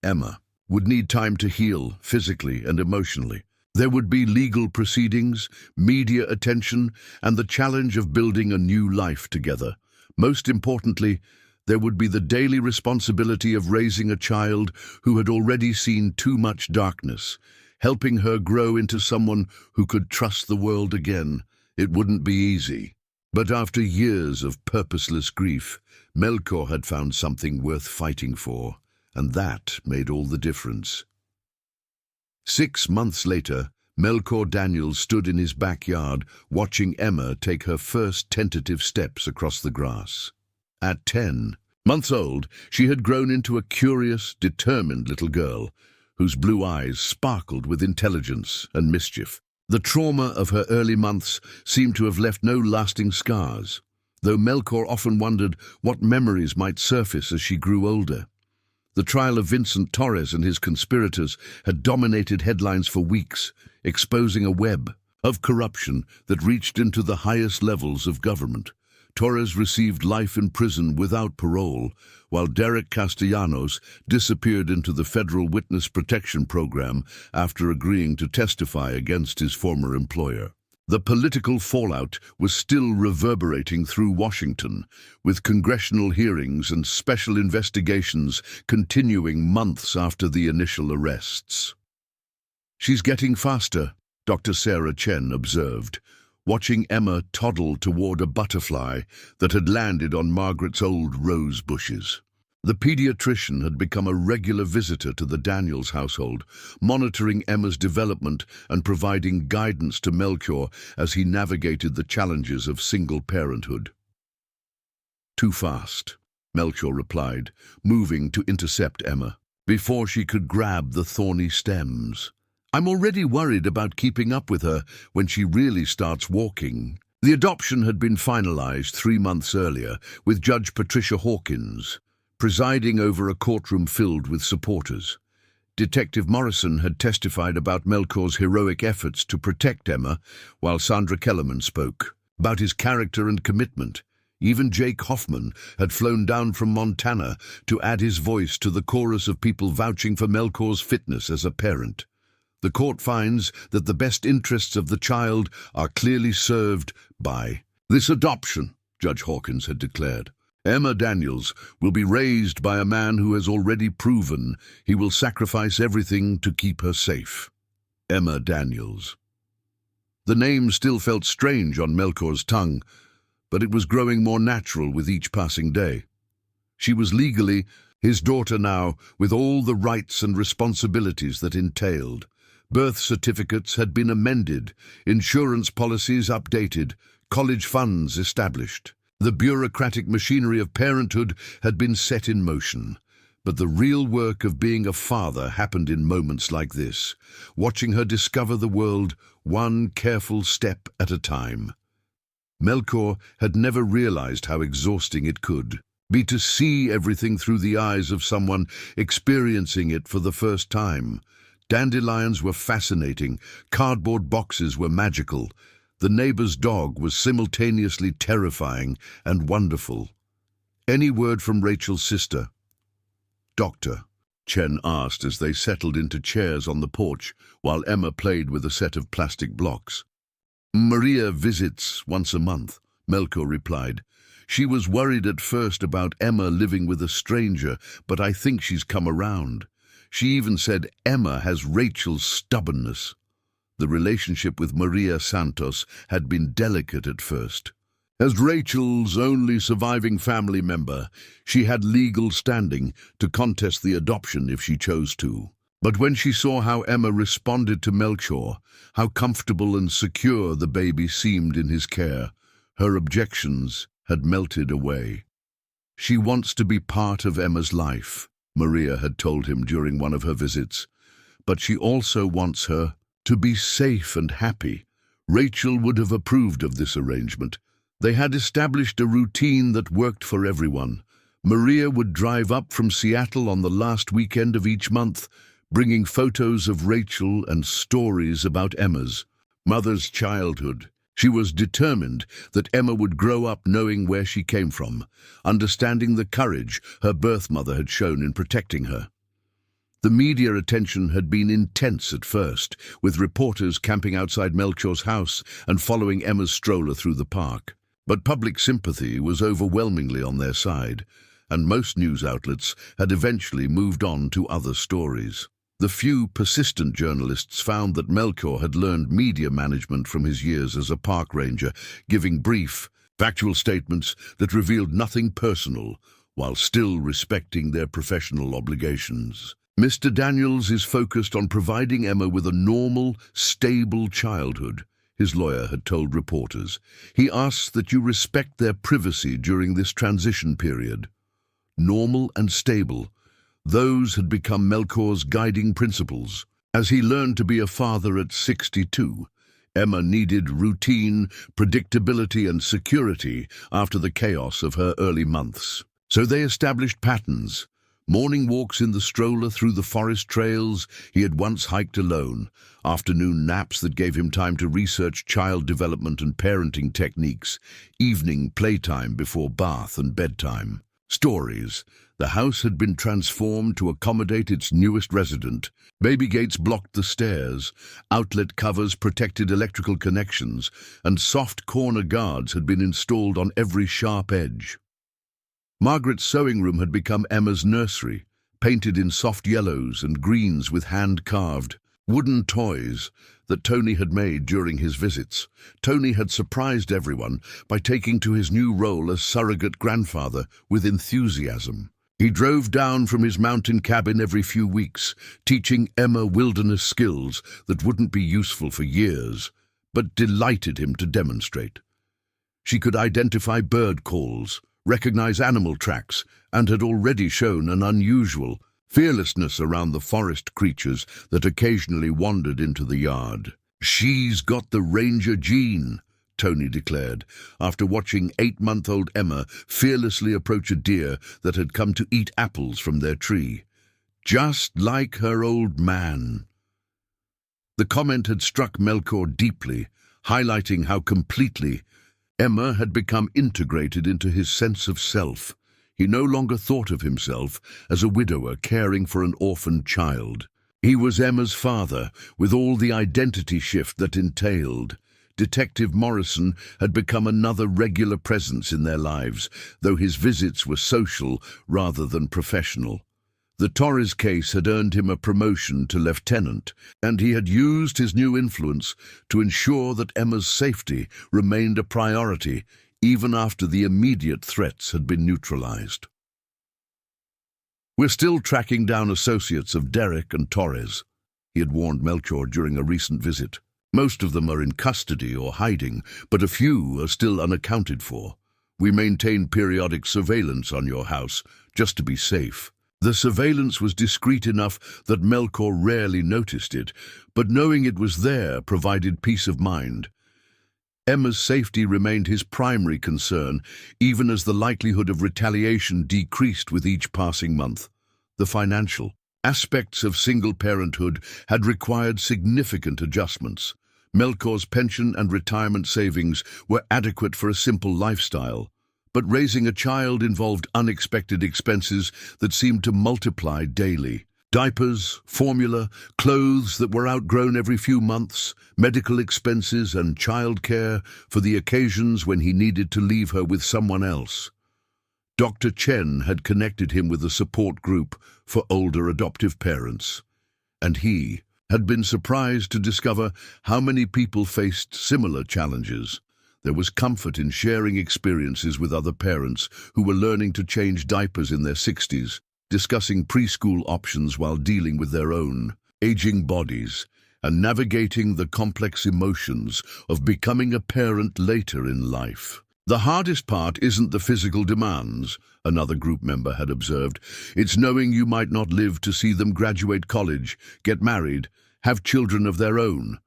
Emma would need time to heal, physically and emotionally. There would be legal proceedings, media attention, and the challenge of building a new life together. Most importantly, there would be the daily responsibility of raising a child who had already seen too much darkness, helping her grow into someone who could trust the world again. It wouldn't be easy. But after years of purposeless grief, Melchior had found something worth fighting for, and that made all the difference. 6 months later, Melchior Daniels stood in his backyard watching Emma take her first tentative steps across the grass. At 10 months old, she had grown into a curious, determined little girl whose blue eyes sparkled with intelligence and mischief. The trauma of her early months seemed to have left no lasting scars, though Melchior often wondered what memories might surface as she grew older. The trial of Vincent Torres and his conspirators had dominated headlines for weeks, exposing a web of corruption that reached into the highest levels of government. Torres received life in prison without parole, while Derek Castellanos disappeared into the Federal Witness Protection Program after agreeing to testify against his former employer. The political fallout was still reverberating through Washington, with congressional hearings and special investigations continuing months after the initial arrests. "She's getting faster," Dr. Sarah Chen observed, watching Emma toddle toward a butterfly that had landed on Margaret's old rose bushes. The pediatrician had become a regular visitor to the Daniels household, monitoring Emma's development and providing guidance to Melchior as he navigated the challenges of single parenthood. "Too fast," Melchior replied, moving to intercept Emma before she could grab the thorny stems. "I'm already worried about keeping up with her when she really starts walking." The adoption had been finalized 3 months earlier, with Judge Patricia Hawkins presiding over a courtroom filled with supporters. Detective Morrison had testified about Melchior's heroic efforts to protect Emma, while Sandra Kellerman spoke about his character and commitment. Even Jake Hoffman had flown down from Montana to add his voice to the chorus of people vouching for Melchior's fitness as a parent. The court finds that the best interests of the child are clearly served by this adoption, Judge Hawkins had declared. Emma Daniels will be raised by a man who has already proven he will sacrifice everything to keep her safe. Emma Daniels. The name still felt strange on Melchior's tongue, but it was growing more natural with each passing day. She was legally his daughter now, with all the rights and responsibilities that entailed. Birth certificates had been amended, insurance policies updated, college funds established. The bureaucratic machinery of parenthood had been set in motion. But the real work of being a father happened in moments like this, watching her discover the world one careful step at a time. Melchior had never realized how exhausting it could be to see everything through the eyes of someone experiencing it for the first time. Dandelions were fascinating, cardboard boxes were magical. The neighbor's dog was simultaneously terrifying and wonderful. Any word from Rachel's sister? Doctor. Chen asked as they settled into chairs on the porch while Emma played with a set of plastic blocks. Maria visits once a month, Melchior replied. She was worried at first about Emma living with a stranger, but I think she's come around. She even said Emma has Rachel's stubbornness. The relationship with Maria Santos had been delicate at first. As Rachel's only surviving family member, she had legal standing to contest the adoption if she chose to. But when she saw how Emma responded to Melchior, how comfortable and secure the baby seemed in his care, her objections had melted away. She wants to be part of Emma's life, Maria had told him during one of her visits, but she also wants her to be safe and happy. Rachel would have approved of this arrangement. They had established a routine that worked for everyone. Maria would drive up from Seattle on the last weekend of each month, bringing photos of Rachel and stories about Emma's mother's childhood. She was determined that Emma would grow up knowing where she came from, understanding the courage her birth mother had shown in protecting her. The media attention had been intense at first, with reporters camping outside Melchior's house and following Emma's stroller through the park. But public sympathy was overwhelmingly on their side, and most news outlets had eventually moved on to other stories. The few persistent journalists found that Melchior had learned media management from his years as a park ranger, giving brief, factual statements that revealed nothing personal, while still respecting their professional obligations. Mr. Daniels is focused on providing Emma with a normal, stable childhood, his lawyer had told reporters. He asks that you respect their privacy during this transition period. Normal and stable. Those had become Melchior's guiding principles. As he learned to be a father at 62, Emma needed routine, predictability and security after the chaos of her early months. So they established patterns. Morning walks in the stroller through the forest trails he had once hiked alone, afternoon naps that gave him time to research child development and parenting techniques, evening playtime before bath and bedtime. Stories. The house had been transformed to accommodate its newest resident. Baby gates blocked the stairs, outlet covers protected electrical connections, and soft corner guards had been installed on every sharp edge. Margaret's sewing room had become Emma's nursery, painted in soft yellows and greens with hand-carved wooden toys that Tony had made during his visits. Tony had surprised everyone by taking to his new role as surrogate grandfather with enthusiasm. He drove down from his mountain cabin every few weeks, teaching Emma wilderness skills that wouldn't be useful for years, but delighted him to demonstrate. She could identify bird calls, recognize animal tracks, and had already shown an unusual fearlessness around the forest creatures that occasionally wandered into the yard. "She's got the ranger gene," Tony declared, after watching 8-month-old Emma fearlessly approach a deer that had come to eat apples from their tree. "Just like her old man." The comment had struck Melchior deeply, highlighting how completely Emma had become integrated into his sense of self. He no longer thought of himself as a widower caring for an orphaned child. He was Emma's father, with all the identity shift that entailed. Detective Morrison had become another regular presence in their lives, though his visits were social rather than professional. The Torres case had earned him a promotion to lieutenant, and he had used his new influence to ensure that Emma's safety remained a priority, even after the immediate threats had been neutralized. "We're still tracking down associates of Derek and Torres," he had warned Melchior during a recent visit. "Most of them are in custody or hiding, but a few are still unaccounted for. We maintain periodic surveillance on your house, just to be safe." The surveillance was discreet enough that Melchior rarely noticed it, but knowing it was there provided peace of mind. Emma's safety remained his primary concern, even as the likelihood of retaliation decreased with each passing month. The financial aspects of single parenthood had required significant adjustments. Melchior's pension and retirement savings were adequate for a simple lifestyle, but raising a child involved unexpected expenses that seemed to multiply daily. Diapers, formula, clothes that were outgrown every few months, medical expenses and childcare for the occasions when he needed to leave her with someone else. Dr. Chen had connected him with a support group for older adoptive parents, and he had been surprised to discover how many people faced similar challenges. There was comfort in sharing experiences with other parents who were learning to change diapers in their 60s, discussing preschool options while dealing with their own aging bodies, and navigating the complex emotions of becoming a parent later in life. The hardest part isn't the physical demands, another group member had observed. It's knowing you might not live to see them graduate college, get married, have children of their own.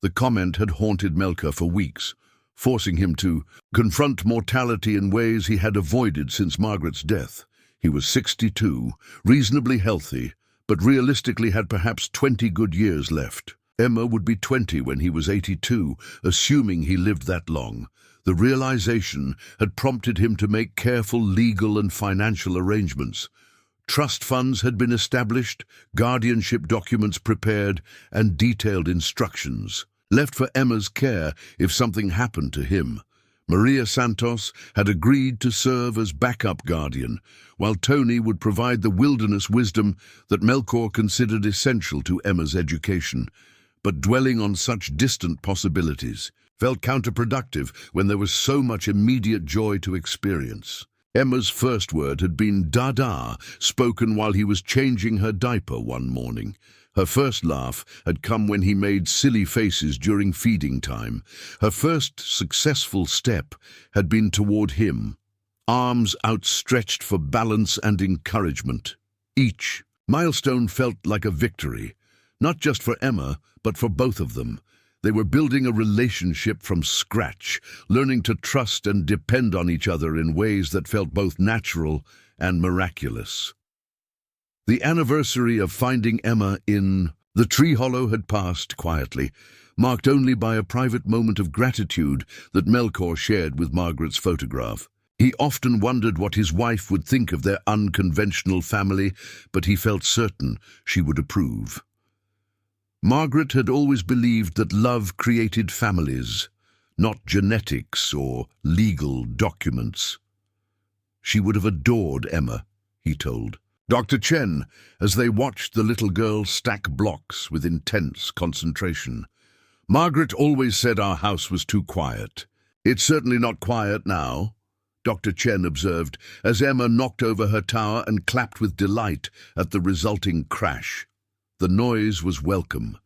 The comment had haunted Melchior for weeks, forcing him to confront mortality in ways he had avoided since Margaret's death. He was 62, reasonably healthy, but realistically had perhaps 20 good years left. Emma would be 20 when he was 82, assuming he lived that long. The realization had prompted him to make careful legal and financial arrangements. Trust funds had been established, guardianship documents prepared, and detailed instructions left for Emma's care if something happened to him. Maria Santos had agreed to serve as backup guardian, while Tony would provide the wilderness wisdom that Melchior considered essential to Emma's education. But dwelling on such distant possibilities felt counterproductive when there was so much immediate joy to experience. Emma's first word had been "Dada," spoken while he was changing her diaper one morning. Her first laugh had come when he made silly faces during feeding time. Her first successful step had been toward him, arms outstretched for balance and encouragement. Each milestone felt like a victory, not just for Emma, but for both of them. They were building a relationship from scratch, learning to trust and depend on each other in ways that felt both natural and miraculous. The anniversary of finding Emma in the tree hollow had passed quietly, marked only by a private moment of gratitude that Melchior shared with Margaret's photograph. He often wondered what his wife would think of their unconventional family, but he felt certain she would approve. Margaret had always believed that love created families, not genetics or legal documents. She would have adored Emma, he told Dr. Chen, as they watched the little girl stack blocks with intense concentration. Margaret always said our house was too quiet. It's certainly not quiet now, Dr. Chen observed, as Emma knocked over her tower and clapped with delight at the resulting crash. The noise was welcome.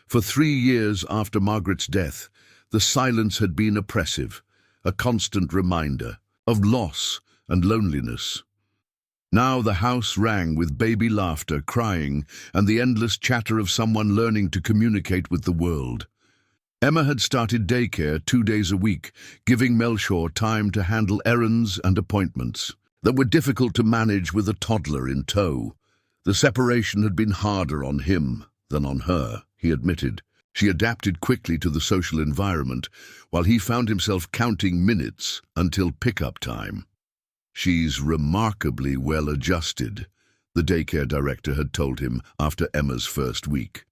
For 3 years after Margaret's death, the silence had been oppressive, a constant reminder of loss and loneliness. Now the house rang with baby laughter, crying, and the endless chatter of someone learning to communicate with the world. Emma had started daycare 2 days a week, giving Melchior time to handle errands and appointments that were difficult to manage with a toddler in tow. The separation had been harder on him than on her, he admitted. She adapted quickly to the social environment, while he found himself counting minutes until pickup time. She's remarkably well adjusted, the daycare director had told him after Emma's first week.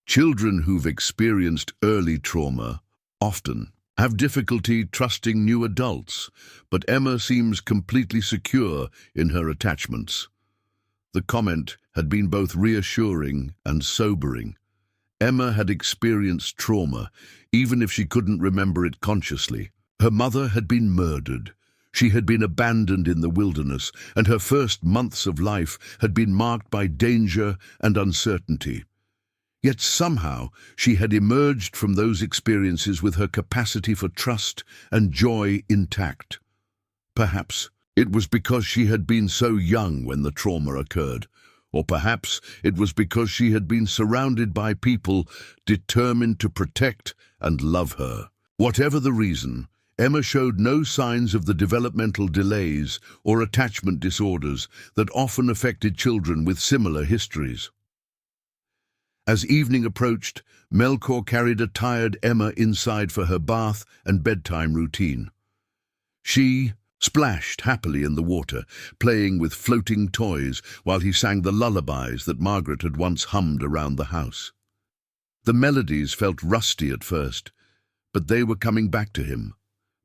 Children who've experienced early trauma often have difficulty trusting new adults, but Emma seems completely secure in her attachments. The comment had been both reassuring and sobering. Emma had experienced trauma, even if she couldn't remember it consciously. Her mother had been murdered. She had been abandoned in the wilderness, and her first months of life had been marked by danger and uncertainty. Yet somehow she had emerged from those experiences with her capacity for trust and joy intact. Perhaps it was because she had been so young when the trauma occurred, or perhaps it was because she had been surrounded by people determined to protect and love her. Whatever the reason, Emma showed no signs of the developmental delays or attachment disorders that often affected children with similar histories. As evening approached, Melchior carried a tired Emma inside for her bath and bedtime routine. She splashed happily in the water, playing with floating toys while he sang the lullabies that Margaret had once hummed around the house. The melodies felt rusty at first, but they were coming back to him,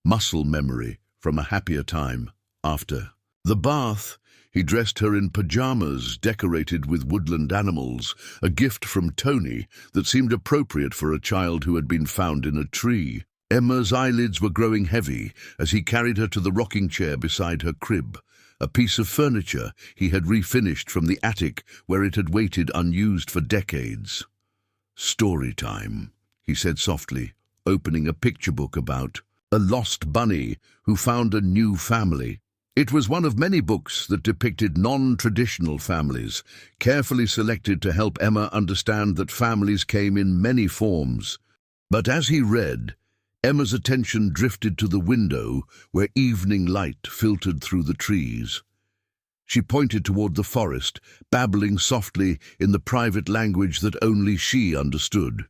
muscle memory from a happier time after. The bath, he dressed her in pajamas decorated with woodland animals, a gift from Tony that seemed appropriate for a child who had been found in a tree. Emma's eyelids were growing heavy as he carried her to the rocking chair beside her crib, a piece of furniture he had refinished from the attic where it had waited unused for decades. "Story time," he said softly, opening a picture book about a lost bunny who found a new family. It was one of many books that depicted non-traditional families, carefully selected to help Emma understand that families came in many forms. But as he read, Emma's attention drifted to the window where evening light filtered through the trees. She pointed toward the forest, babbling softly in the private language that only she understood.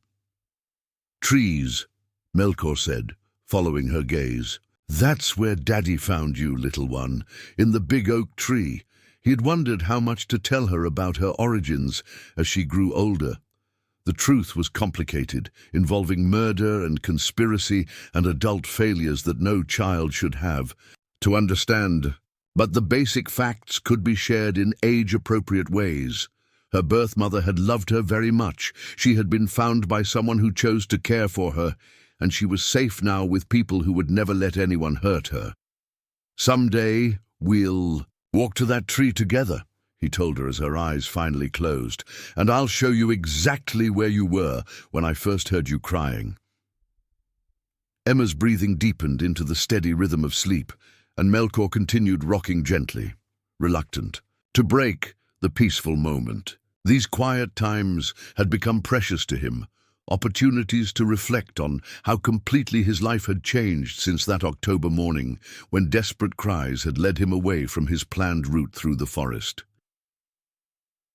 "Trees," Melchior said, following her gaze. "That's where Daddy found you, little one, in the big oak tree." He had wondered how much to tell her about her origins as she grew older. The truth was complicated, involving murder and conspiracy and adult failures that no child should have to understand. But the basic facts could be shared in age-appropriate ways. Her birth mother had loved her very much. She had been found by someone who chose to care for her, and she was safe now with people who would never let anyone hurt her. "Someday we'll walk to that tree together," he told her as her eyes finally closed, "and I'll show you exactly where you were when I first heard you crying." Emma's breathing deepened into the steady rhythm of sleep, and Melchior continued rocking gently, reluctant to break the peaceful moment. These quiet times had become precious to him, opportunities to reflect on how completely his life had changed since that October morning when desperate cries had led him away from his planned route through the forest.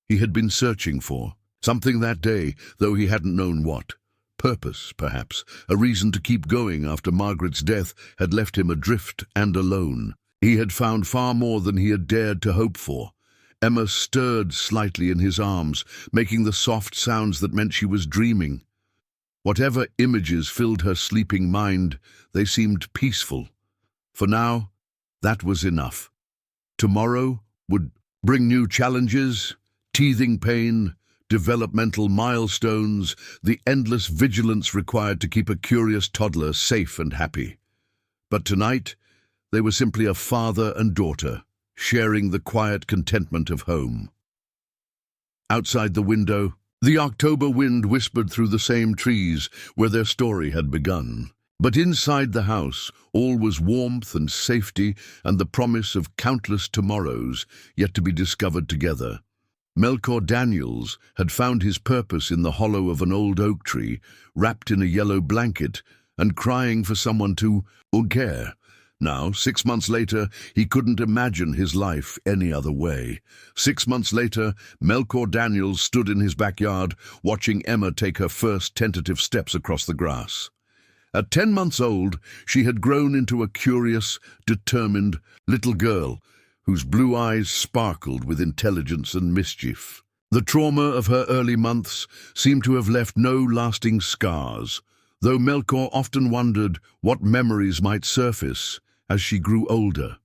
He had been searching for something that day, though he hadn't known what. Purpose, perhaps, a reason to keep going after Margaret's death had left him adrift and alone. He had found far more than he had dared to hope for. Emma stirred slightly in his arms, making the soft sounds that meant she was dreaming. Whatever images filled her sleeping mind, they seemed peaceful. For now, that was enough. Tomorrow would bring new challenges, teething pain, developmental milestones, the endless vigilance required to keep a curious toddler safe and happy. But tonight, they were simply a father and daughter, sharing the quiet contentment of home. Outside the window, the October wind whispered through the same trees where their story had begun. But inside the house, all was warmth and safety and the promise of countless tomorrows yet to be discovered together. Melchior Daniels had found his purpose in the hollow of an old oak tree, wrapped in a yellow blanket and crying for someone to care. Now, 6 months later, he couldn't imagine his life any other way. 6 months later, Melchior Daniels stood in his backyard, watching Emma take her first tentative steps across the grass. At 10 months old, she had grown into a curious, determined little girl whose blue eyes sparkled with intelligence and mischief. The trauma of her early months seemed to have left no lasting scars, though Melchior often wondered what memories might surface as she grew older.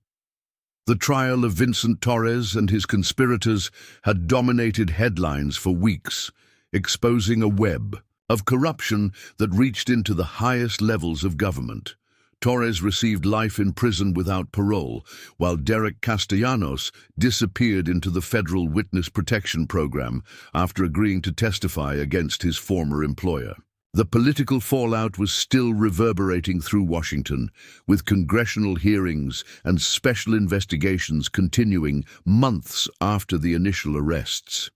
The trial of Vincent Torres and his conspirators had dominated headlines for weeks, exposing a web of corruption that reached into the highest levels of government. Torres received life in prison without parole, while Derek Castellanos disappeared into the federal witness protection program after agreeing to testify against his former employer. The political fallout was still reverberating through Washington, with congressional hearings and special investigations continuing months after the initial arrests.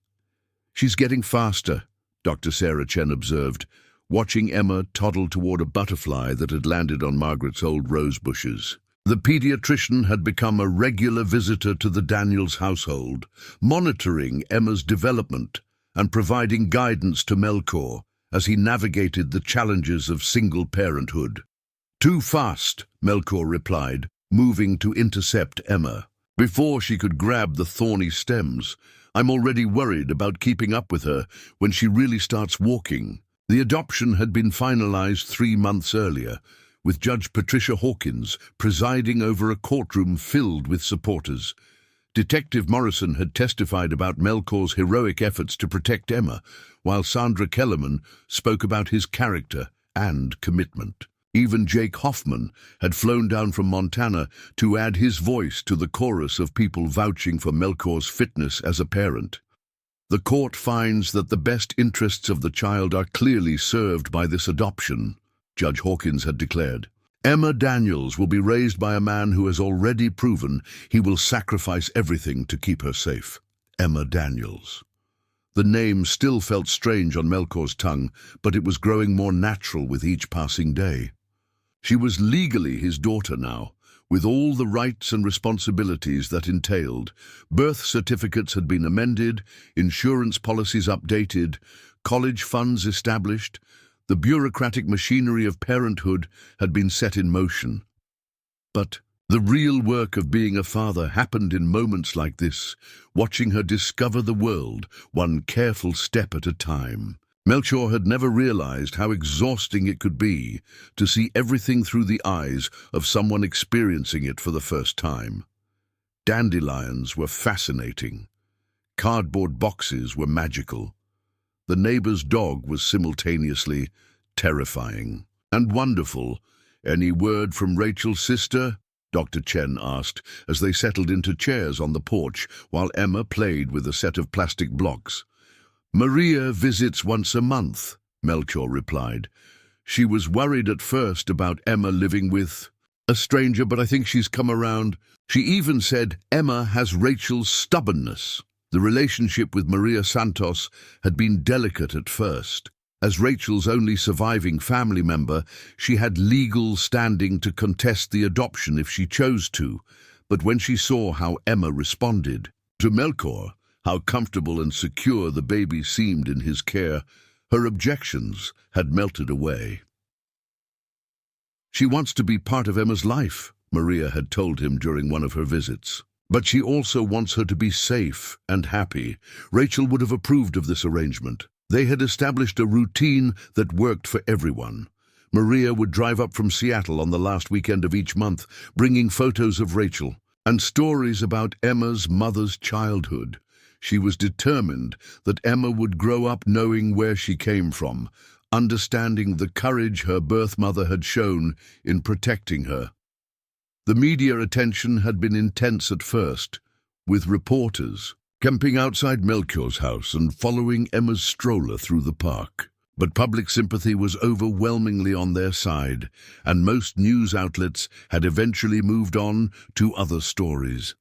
"She's getting faster," Dr. Sarah Chen observed, watching Emma toddle toward a butterfly that had landed on Margaret's old rose bushes. The pediatrician had become a regular visitor to the Daniels household, monitoring Emma's development and providing guidance to Melchior as he navigated the challenges of single parenthood. "Too fast," Melchior replied, moving to intercept Emma. Before she could grab the thorny stems, I'm already worried about keeping up with her when she really starts walking. The adoption had been finalized 3 months earlier, with Judge Patricia Hawkins presiding over a courtroom filled with supporters. Detective Morrison had testified about Melchior's heroic efforts to protect Emma, while Sandra Kellerman spoke about his character and commitment. Even Jake Hoffman had flown down from Montana to add his voice to the chorus of people vouching for Melchior's fitness as a parent. The court finds that the best interests of the child are clearly served by this adoption, Judge Hawkins had declared. Emma Daniels will be raised by a man who has already proven he will sacrifice everything to keep her safe. Emma Daniels. The name still felt strange on Melchior's tongue, but it was growing more natural with each passing day. She was legally his daughter now, with all the rights and responsibilities that entailed. Birth certificates had been amended, insurance policies updated, college funds established. The bureaucratic machinery of parenthood had been set in motion. But the real work of being a father happened in moments like this, watching her discover the world, one careful step at a time. Melchior had never realized how exhausting it could be to see everything through the eyes of someone experiencing it for the first time. Dandelions were fascinating. Cardboard boxes were magical. The neighbor's dog was simultaneously terrifying and wonderful. "Any word from Rachel's sister?" Dr. Chen asked as they settled into chairs on the porch while Emma played with a set of plastic blocks. "Maria visits once a month," Melchior replied. "She was worried at first about Emma living with a stranger, but I think she's come around. She even said Emma has Rachel's stubbornness." The relationship with Maria Santos had been delicate at first. As Rachel's only surviving family member, she had legal standing to contest the adoption if she chose to. But when she saw how Emma responded to Melchior, how comfortable and secure the baby seemed in his care, her objections had melted away. "She wants to be part of Emma's life," Maria had told him during one of her visits. "But she also wants her to be safe and happy." Rachel would have approved of this arrangement. They had established a routine that worked for everyone. Maria would drive up from Seattle on the last weekend of each month, bringing photos of Rachel and stories about Emma's mother's childhood. She was determined that Emma would grow up knowing where she came from, understanding the courage her birth mother had shown in protecting her. The media attention had been intense at first, with reporters camping outside Melchior's house and following Emma's stroller through the park. But public sympathy was overwhelmingly on their side, and most news outlets had eventually moved on to other stories.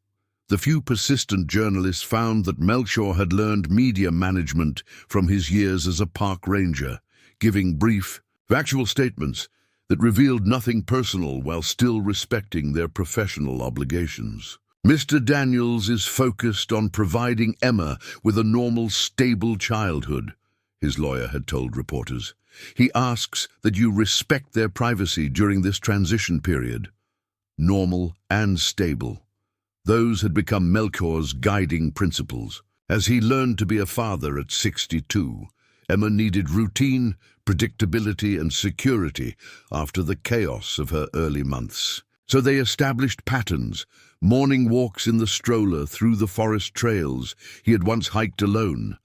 The few persistent journalists found that Melchior had learned media management from his years as a park ranger, giving brief, factual statements that revealed nothing personal while still respecting their professional obligations. "Mr. Daniels is focused on providing Emma with a normal, stable childhood," his lawyer had told reporters. "He asks that you respect their privacy during this transition period." Normal and stable. Those had become Melchior's guiding principles. As he learned to be a father at 62, Emma needed routine, predictability, and security after the chaos of her early months. So they established patterns, morning walks in the stroller through the forest trails he had once hiked alone,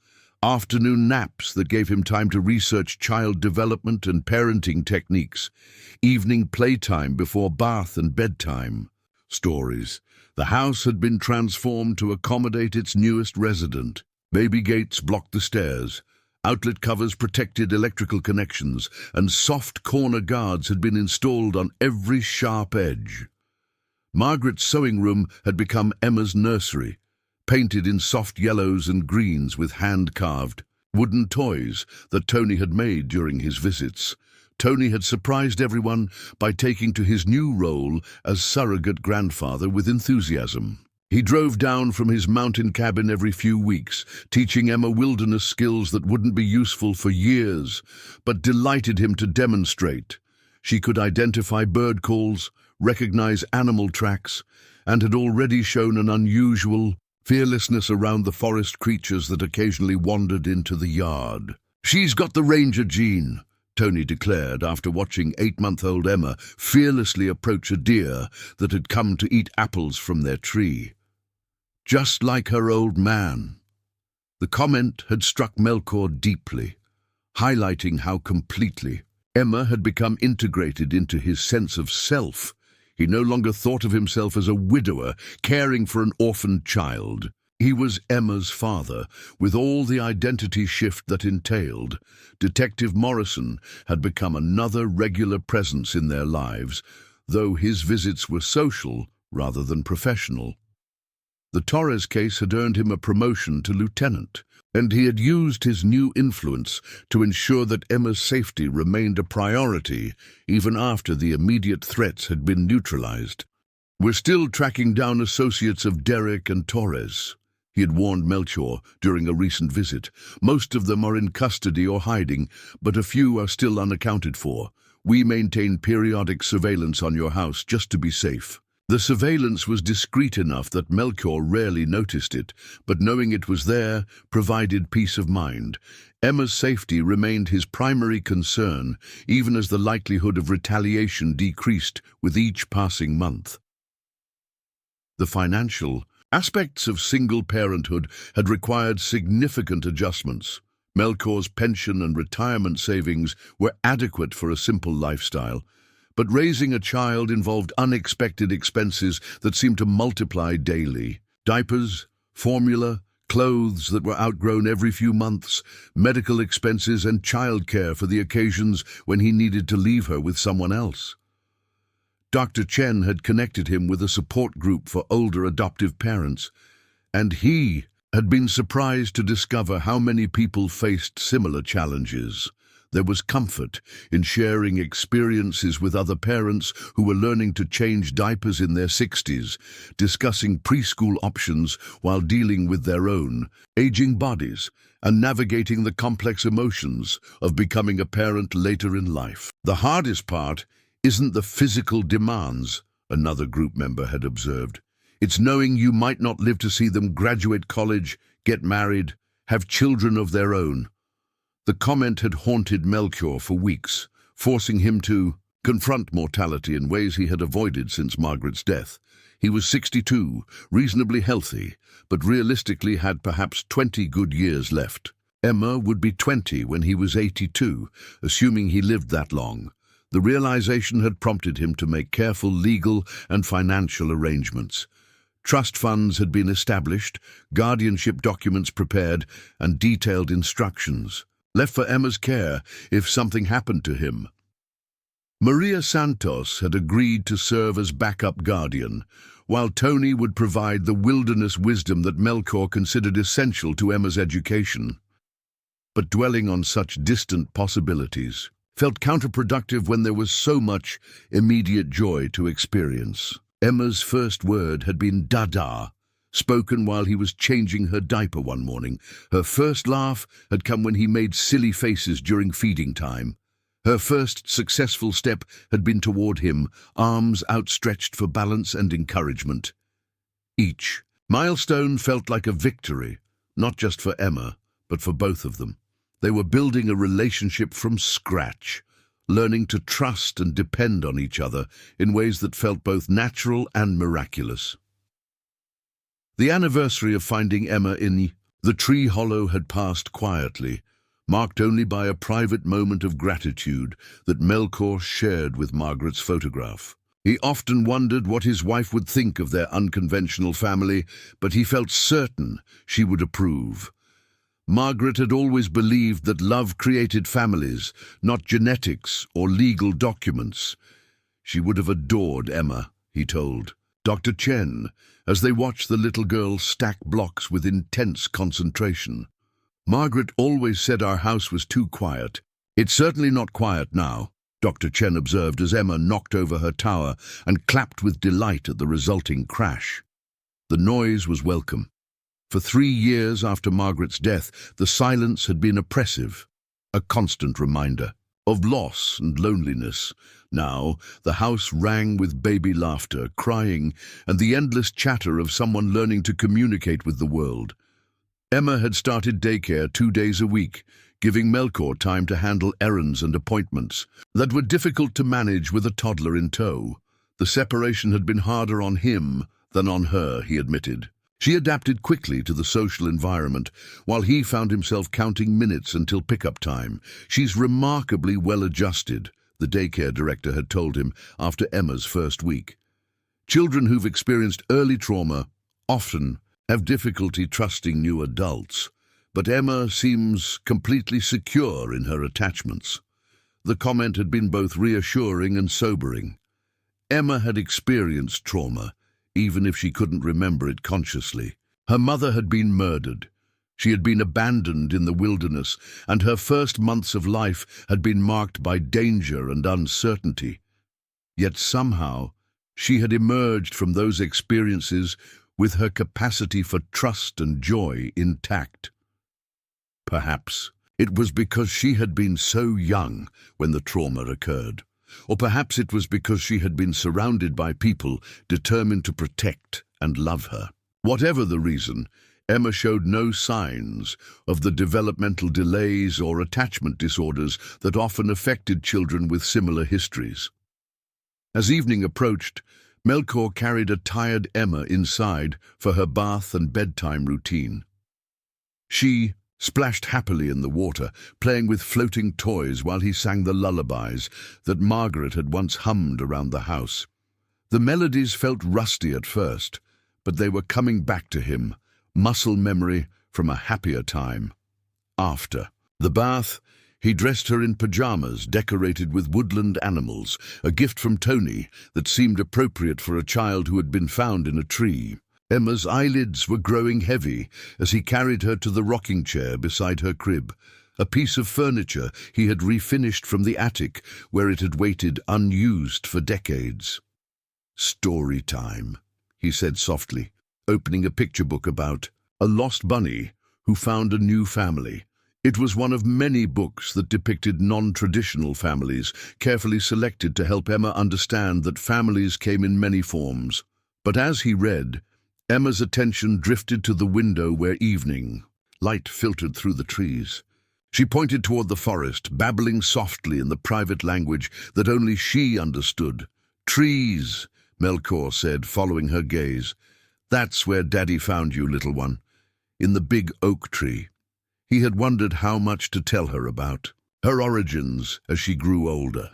afternoon naps that gave him time to research child development and parenting techniques, evening playtime before bath and bedtime. Stories. The house had been transformed to accommodate its newest resident. Baby gates blocked the stairs. Outlet covers protected electrical connections, and soft corner guards had been installed on every sharp edge. Margaret's sewing room had become Emma's nursery, painted in soft yellows and greens with hand-carved wooden toys that Tony had made during his visits. Tony had surprised everyone by taking to his new role as surrogate grandfather with enthusiasm. He drove down from his mountain cabin every few weeks, teaching Emma wilderness skills that wouldn't be useful for years, but delighted him to demonstrate. She could identify bird calls, recognize animal tracks, and had already shown an unusual fearlessness around the forest creatures that occasionally wandered into the yard. "She's got the ranger gene," Tony declared after watching 8-month-old Emma fearlessly approach a deer that had come to eat apples from their tree. "Just like her old man." The comment had struck Melkor deeply, highlighting how completely Emma had become integrated into his sense of self. He no longer thought of himself as a widower caring for an orphaned child. He was Emma's father, with all the identity shift that entailed. Detective Morrison had become another regular presence in their lives, though his visits were social rather than professional. The Torres case had earned him a promotion to lieutenant, and he had used his new influence to ensure that Emma's safety remained a priority even after the immediate threats had been neutralized. "We're still tracking down associates of Derek and Torres," he had warned Melchior during a recent visit. "Most of them are in custody or hiding, but a few are still unaccounted for. We maintain periodic surveillance on your house just to be safe." The surveillance was discreet enough that Melchior rarely noticed it, but knowing it was there provided peace of mind. Emma's safety remained his primary concern, even as the likelihood of retaliation decreased with each passing month. The financial aspects of single parenthood had required significant adjustments. Melchior's pension and retirement savings were adequate for a simple lifestyle, but raising a child involved unexpected expenses that seemed to multiply daily. Diapers, formula, clothes that were outgrown every few months, medical expenses and childcare for the occasions when he needed to leave her with someone else. Dr. Chen had connected him with a support group for older adoptive parents, and he had been surprised to discover how many people faced similar challenges. There was comfort in sharing experiences with other parents who were learning to change diapers in their 60s, discussing preschool options while dealing with their own aging bodies, and navigating the complex emotions of becoming a parent later in life. "The hardest part isn't the physical demands," another group member had observed. "It's knowing you might not live to see them graduate college, get married, have children of their own." The comment had haunted Melchior for weeks, forcing him to confront mortality in ways he had avoided since Margaret's death. He was 62, reasonably healthy, but realistically had perhaps 20 good years left. Emma would be 20 when he was 82, assuming he lived that long. The realization had prompted him to make careful legal and financial arrangements. Trust funds had been established, guardianship documents prepared, and detailed instructions left for Emma's care if something happened to him. Maria Santos had agreed to serve as backup guardian, while Tony would provide the wilderness wisdom that Melchior considered essential to Emma's education. But dwelling on such distant possibilities felt counterproductive when there was so much immediate joy to experience. Emma's first word had been "Dada," spoken while he was changing her diaper one morning. Her first laugh had come when he made silly faces during feeding time. Her first successful step had been toward him, arms outstretched for balance and encouragement. Each milestone felt like a victory, not just for Emma, but for both of them. They were building a relationship from scratch, learning to trust and depend on each other in ways that felt both natural and miraculous. The anniversary of finding Emma in the tree hollow had passed quietly, marked only by a private moment of gratitude that Melkor shared with Margaret's photograph. He often wondered what his wife would think of their unconventional family, but he felt certain she would approve. Margaret had always believed that love created families, not genetics or legal documents. She would have adored Emma, he told Dr. Chen, as they watched the little girl stack blocks with intense concentration. "Margaret always said our house was too quiet. It's certainly not quiet now," Dr. Chen observed as Emma knocked over her tower and clapped with delight at the resulting crash. The noise was welcome. For 3 years after Margaret's death, the silence had been oppressive, a constant reminder. of loss and loneliness. Now, the house rang with baby laughter, crying, and the endless chatter of someone learning to communicate with the world. Emma had started daycare 2 days a week, giving Melchior time to handle errands and appointments that were difficult to manage with a toddler in tow. The separation had been harder on him than on her, he admitted. She adapted quickly to the social environment, while he found himself counting minutes until pickup time. "She's remarkably well adjusted," the daycare director had told him after Emma's first week. Children who've experienced early trauma often have difficulty trusting new adults, but Emma seems completely secure in her attachments. The comment had been both reassuring and sobering. Emma had experienced trauma, even if she couldn't remember it consciously. Her mother had been murdered. She had been abandoned in the wilderness, and her first months of life had been marked by danger and uncertainty. Yet somehow, she had emerged from those experiences with her capacity for trust and joy intact. Perhaps it was because she had been so young when the trauma occurred. Or perhaps it was because she had been surrounded by people determined to protect and love her. Whatever the reason, Emma showed no signs of the developmental delays or attachment disorders that often affected children with similar histories. As evening approached, Melchior carried a tired Emma inside for her bath and bedtime routine. She splashed happily in the water, playing with floating toys while he sang the lullabies that Margaret had once hummed around the house. The melodies felt rusty at first, but they were coming back to him, muscle memory from a happier time. After the bath, he dressed her in pajamas decorated with woodland animals, a gift from Tony that seemed appropriate for a child who had been found in a tree. Emma's eyelids were growing heavy as he carried her to the rocking chair beside her crib, a piece of furniture he had refinished from the attic where it had waited unused for decades. "Story time," he said softly, opening a picture book about a lost bunny who found a new family. It was one of many books that depicted non-traditional families, carefully selected to help Emma understand that families came in many forms. But as he read, Emma's attention drifted to the window where evening light filtered through the trees. She pointed toward the forest, babbling softly in the private language that only she understood. "Trees," Melchior said, following her gaze. "That's where Daddy found you, little one, in the big oak tree." He had wondered how much to tell her about her origins as she grew older.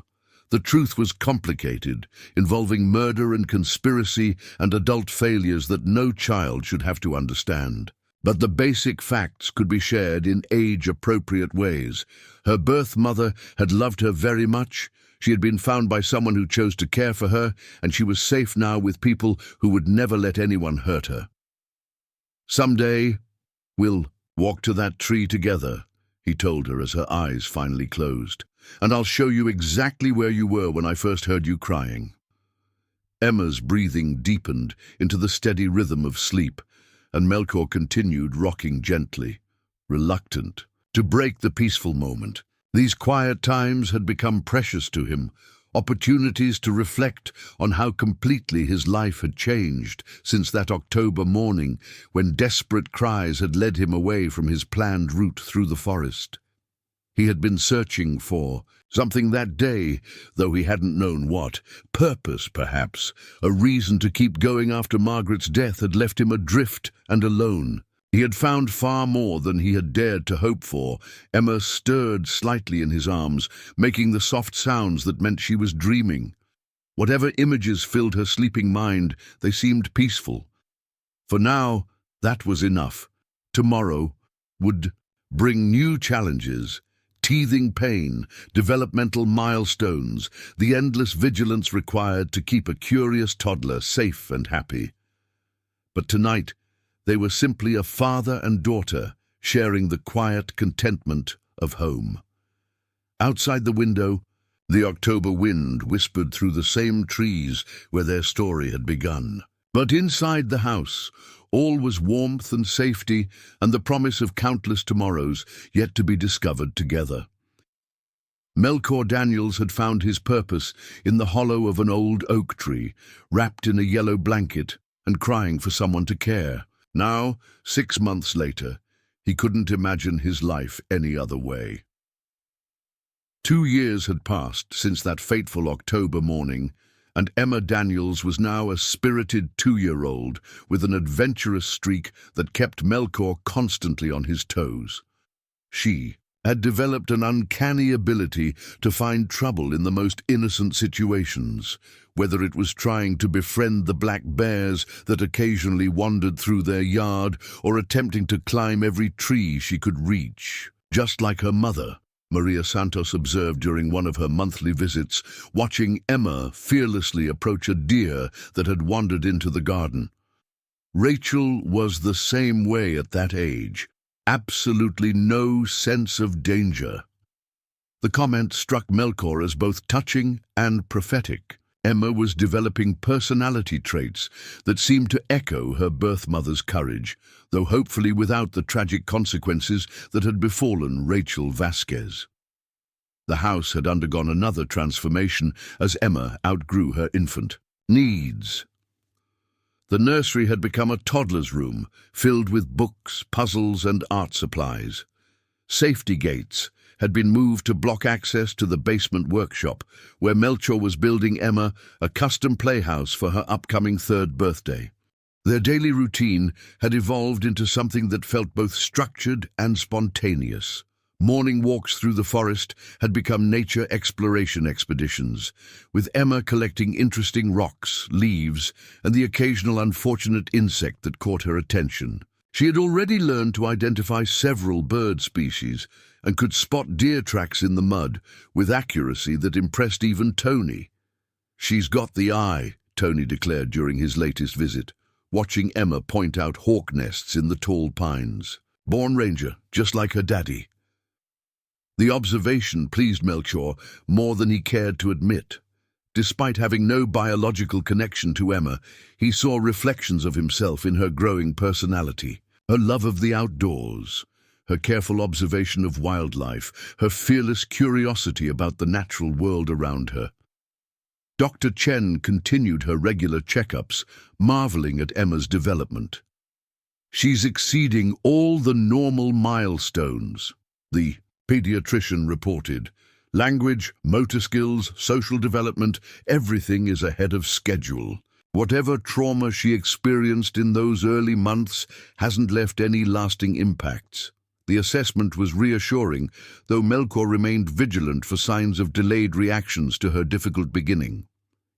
The truth was complicated, involving murder and conspiracy and adult failures that no child should have to understand. But the basic facts could be shared in age-appropriate ways. Her birth mother had loved her very much. She had been found by someone who chose to care for her, and she was safe now with people who would never let anyone hurt her. "Someday, we'll walk to that tree together," he told her as her eyes finally closed. "And I'll show you exactly where you were when I first heard you crying." Emma's breathing deepened into the steady rhythm of sleep, and Melchior continued rocking gently, reluctant to break the peaceful moment. These quiet times had become precious to him, opportunities to reflect on how completely his life had changed since that October morning when desperate cries had led him away from his planned route through the forest. He had been searching for something that day, though he hadn't known what. Purpose, perhaps. A reason to keep going after Margaret's death had left him adrift and alone. He had found far more than he had dared to hope for. Emma stirred slightly in his arms, making the soft sounds that meant she was dreaming. Whatever images filled her sleeping mind, they seemed peaceful. For now, that was enough. Tomorrow would bring new challenges, teething pain, developmental milestones, the endless vigilance required to keep a curious toddler safe and happy. But tonight, they were simply a father and daughter sharing the quiet contentment of home. Outside the window, the October wind whispered through the same trees where their story had begun. But inside the house, all was warmth and safety and the promise of countless tomorrows yet to be discovered together. Melchior Daniels had found his purpose in the hollow of an old oak tree, wrapped in a yellow blanket and crying for someone to care. Now, 6 months later, he couldn't imagine his life any other way. 2 years had passed since that fateful October morning, and Emma Daniels was now a spirited 2-year-old with an adventurous streak that kept Melchior constantly on his toes. She had developed an uncanny ability to find trouble in the most innocent situations, whether it was trying to befriend the black bears that occasionally wandered through their yard or attempting to climb every tree she could reach. Just like her mother, Maria Santos observed during one of her monthly visits, watching Emma fearlessly approach a deer that had wandered into the garden. Rachel was the same way at that age. Absolutely no sense of danger. The comment struck Melchior as both touching and prophetic. Emma was developing personality traits that seemed to echo her birth mother's courage, though hopefully without the tragic consequences that had befallen Rachel Vasquez. The house had undergone another transformation as Emma outgrew her infant needs. The nursery had become a toddler's room, filled with books, puzzles, and art supplies. Safety gates had been moved to block access to the basement workshop, where Melchior was building Emma a custom playhouse for her upcoming 3rd birthday. Their daily routine had evolved into something that felt both structured and spontaneous. Morning walks through the forest had become nature exploration expeditions, with Emma collecting interesting rocks, leaves, and the occasional unfortunate insect that caught her attention. She had already learned to identify several bird species and could spot deer tracks in the mud with accuracy that impressed even Tony. "She's got the eye," Tony declared during his latest visit, watching Emma point out hawk nests in the tall pines. "Born ranger, just like her daddy." The observation pleased Melchior more than he cared to admit. Despite having no biological connection to Emma, he saw reflections of himself in her growing personality. Her love of the outdoors, her careful observation of wildlife, her fearless curiosity about the natural world around her. Dr. Chen continued her regular checkups, marveling at Emma's development. "She's exceeding all the normal milestones," the pediatrician reported. "Language, motor skills, social development, everything is ahead of schedule. Whatever trauma she experienced in those early months hasn't left any lasting impacts." The assessment was reassuring, though Melchior remained vigilant for signs of delayed reactions to her difficult beginning.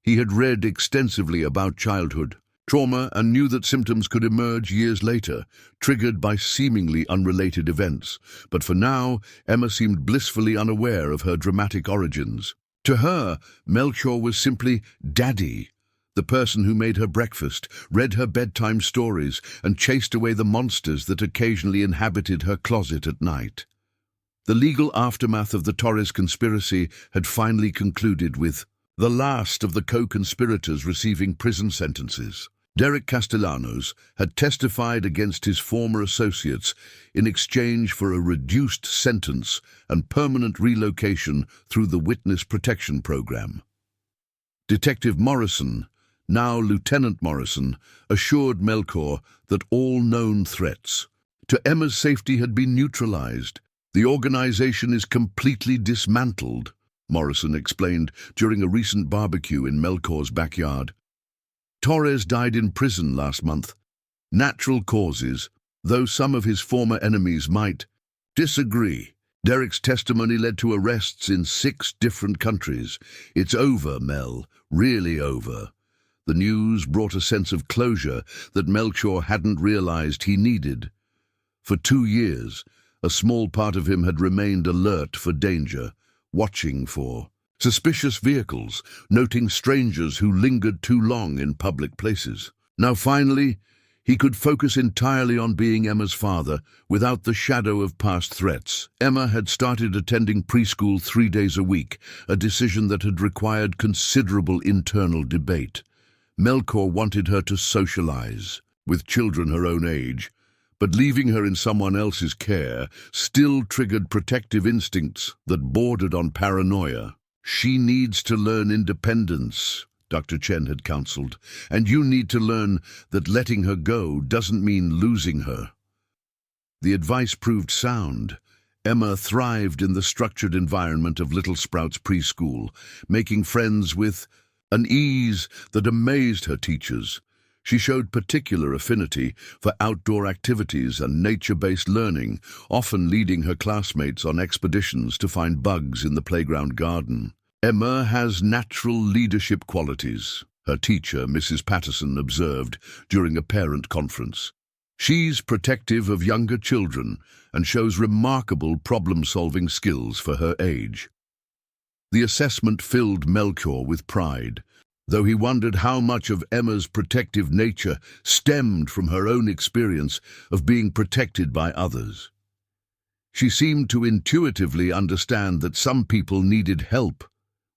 He had read extensively about childhood trauma and knew that symptoms could emerge years later, triggered by seemingly unrelated events. But for now, Emma seemed blissfully unaware of her dramatic origins. To her, Melchior was simply Daddy, the person who made her breakfast, read her bedtime stories, and chased away the monsters that occasionally inhabited her closet at night. The legal aftermath of the Torres conspiracy had finally concluded with the last of the co-conspirators receiving prison sentences. Derek Castellanos had testified against his former associates in exchange for a reduced sentence and permanent relocation through the Witness Protection Program. Detective Morrison, now Lieutenant Morrison, assured Melchior that all known threats to Emma's safety had been neutralized. "The organization is completely dismantled," Morrison explained during a recent barbecue in Melchior's backyard. "Torres died in prison last month. Natural causes, though some of his former enemies might disagree. Derek's testimony led to arrests in 6 different countries. It's over, Mel, really over." The news brought a sense of closure that Melchior hadn't realized he needed. For 2 years, a small part of him had remained alert for danger, watching for suspicious vehicles, noting strangers who lingered too long in public places. Now finally, he could focus entirely on being Emma's father, without the shadow of past threats. Emma had started attending preschool 3 days a week, a decision that had required considerable internal debate. Melchior wanted her to socialize with children her own age, but leaving her in someone else's care still triggered protective instincts that bordered on paranoia. "She needs to learn independence," Dr. Chen had counseled, "and you need to learn that letting her go doesn't mean losing her." The advice proved sound. Emma thrived in the structured environment of Little Sprouts preschool, making friends with an ease that amazed her teachers. She showed particular affinity for outdoor activities and nature-based learning, often leading her classmates on expeditions to find bugs in the playground garden. "Emma has natural leadership qualities," her teacher, Mrs. Patterson, observed during a parent conference. "She's protective of younger children and shows remarkable problem-solving skills for her age." The assessment filled Melchior with pride, though he wondered how much of Emma's protective nature stemmed from her own experience of being protected by others. She seemed to intuitively understand that some people needed help,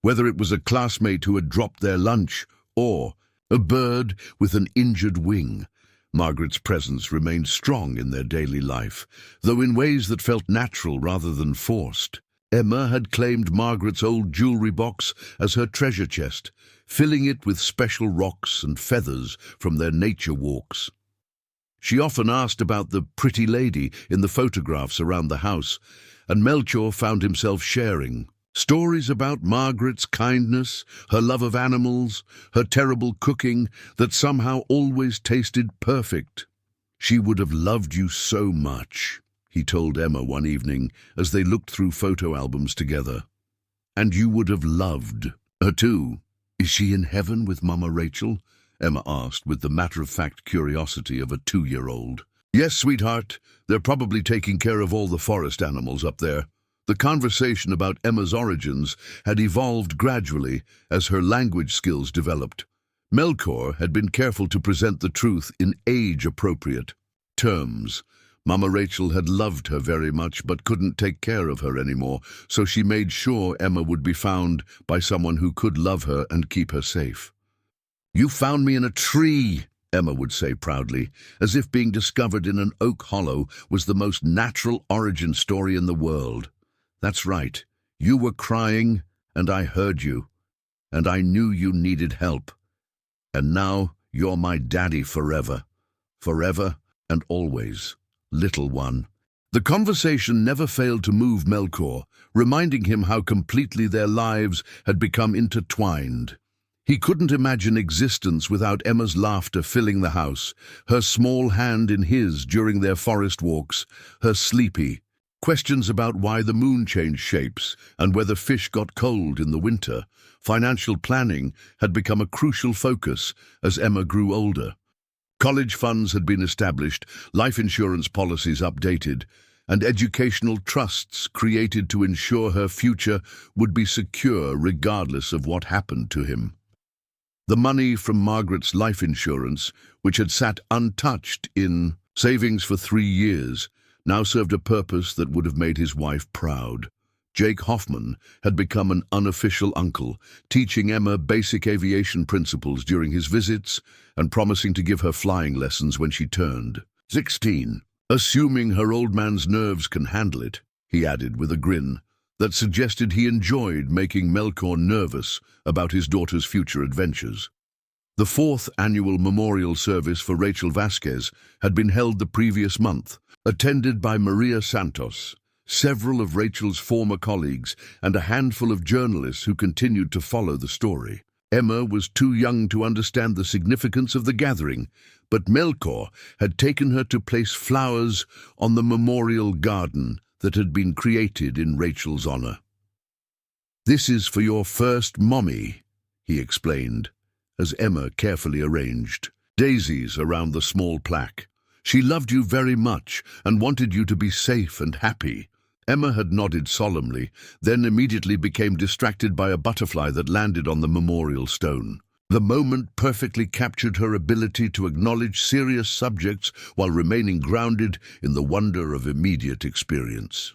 whether it was a classmate who had dropped their lunch or a bird with an injured wing. Margaret's presence remained strong in their daily life, though in ways that felt natural rather than forced. Emma had claimed Margaret's old jewelry box as her treasure chest, filling it with special rocks and feathers from their nature walks. She often asked about the pretty lady in the photographs around the house, and Melchior found himself sharing stories about Margaret's kindness, her love of animals, her terrible cooking that somehow always tasted perfect. "She would have loved you so much," he told Emma one evening as they looked through photo albums together. "And you would have loved her too." "Is she in heaven with Mama Rachel?" Emma asked with the matter-of-fact curiosity of a 2-year-old. "Yes, sweetheart. They're probably taking care of all the forest animals up there." The conversation about Emma's origins had evolved gradually as her language skills developed. Melchior had been careful to present the truth in age-appropriate terms. Mama Rachel had loved her very much but couldn't take care of her anymore, so she made sure Emma would be found by someone who could love her and keep her safe. "You found me in a tree," Emma would say proudly, as if being discovered in an oak hollow was the most natural origin story in the world. "That's right. You were crying, and I heard you, and I knew you needed help. And now you're my daddy forever. Forever and always, little one." The conversation never failed to move Melchior, reminding him how completely their lives had become intertwined. He couldn't imagine existence without Emma's laughter filling the house, her small hand in his during their forest walks, her sleepy questions about why the moon changed shapes and whether fish got cold in the winter. Financial planning had become a crucial focus as Emma grew older. College funds had been established, life insurance policies updated, and educational trusts created to ensure her future would be secure regardless of what happened to him. The money from Margaret's life insurance, which had sat untouched in savings for 3 years, now served a purpose that would have made his wife proud. Jake Hoffman had become an unofficial uncle, teaching Emma basic aviation principles during his visits and promising to give her flying lessons when she turned 16. "Assuming her old man's nerves can handle it," he added with a grin that suggested he enjoyed making Melchior nervous about his daughter's future adventures. The 4th annual memorial service for Rachel Vasquez had been held the previous month, attended by Maria Santos, several of Rachel's former colleagues, and a handful of journalists who continued to follow the story. Emma was too young to understand the significance of the gathering, but Melchior had taken her to place flowers on the memorial garden that had been created in Rachel's honor. "This is for your first mommy," he explained, as Emma carefully arranged daisies around the small plaque. "She loved you very much and wanted you to be safe and happy." Emma had nodded solemnly, then immediately became distracted by a butterfly that landed on the memorial stone. The moment perfectly captured her ability to acknowledge serious subjects while remaining grounded in the wonder of immediate experience.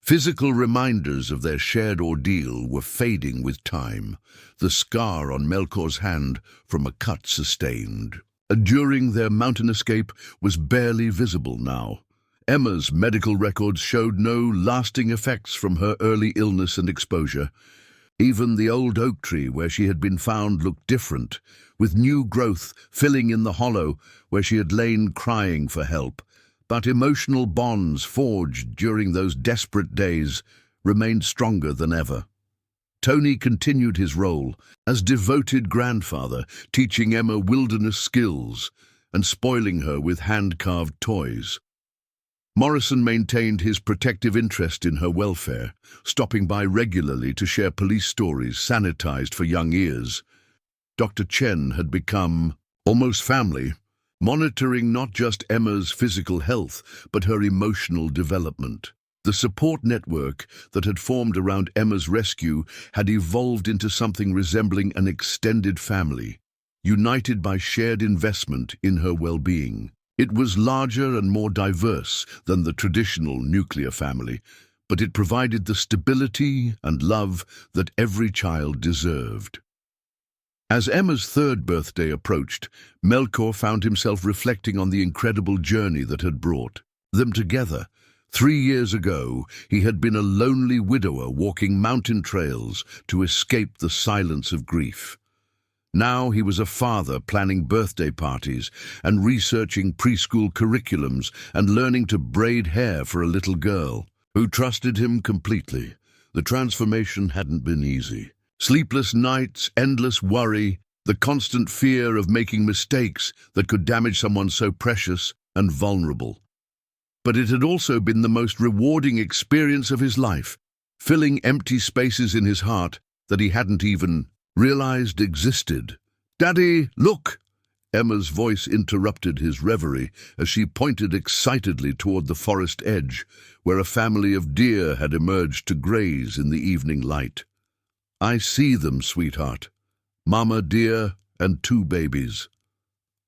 Physical reminders of their shared ordeal were fading with time, the scar on Melchior's hand from a cut sustained during their mountain escape was barely visible now. Emma's medical records showed no lasting effects from her early illness and exposure. Even the old oak tree where she had been found looked different, with new growth filling in the hollow where she had lain crying for help. But emotional bonds forged during those desperate days remained stronger than ever. Tony continued his role as devoted grandfather, teaching Emma wilderness skills and spoiling her with hand-carved toys. Morrison maintained his protective interest in her welfare, stopping by regularly to share police stories sanitized for young ears. Dr. Chen had become almost family, monitoring not just Emma's physical health, but her emotional development. The support network that had formed around Emma's rescue had evolved into something resembling an extended family, united by shared investment in her well-being. It was larger and more diverse than the traditional nuclear family, but it provided the stability and love that every child deserved. As Emma's third birthday approached, Melchior found himself reflecting on the incredible journey that had brought them together. 3 years ago, he had been a lonely widower walking mountain trails to escape the silence of grief. Now he was a father planning birthday parties and researching preschool curriculums and learning to braid hair for a little girl who trusted him completely. The transformation hadn't been easy. Sleepless nights, endless worry, the constant fear of making mistakes that could damage someone so precious and vulnerable. But it had also been the most rewarding experience of his life, filling empty spaces in his heart that he hadn't even realized existed. "Daddy, look!" Emma's voice interrupted his reverie as she pointed excitedly toward the forest edge, where a family of deer had emerged to graze in the evening light. "I see them, sweetheart. Mama deer and 2 babies.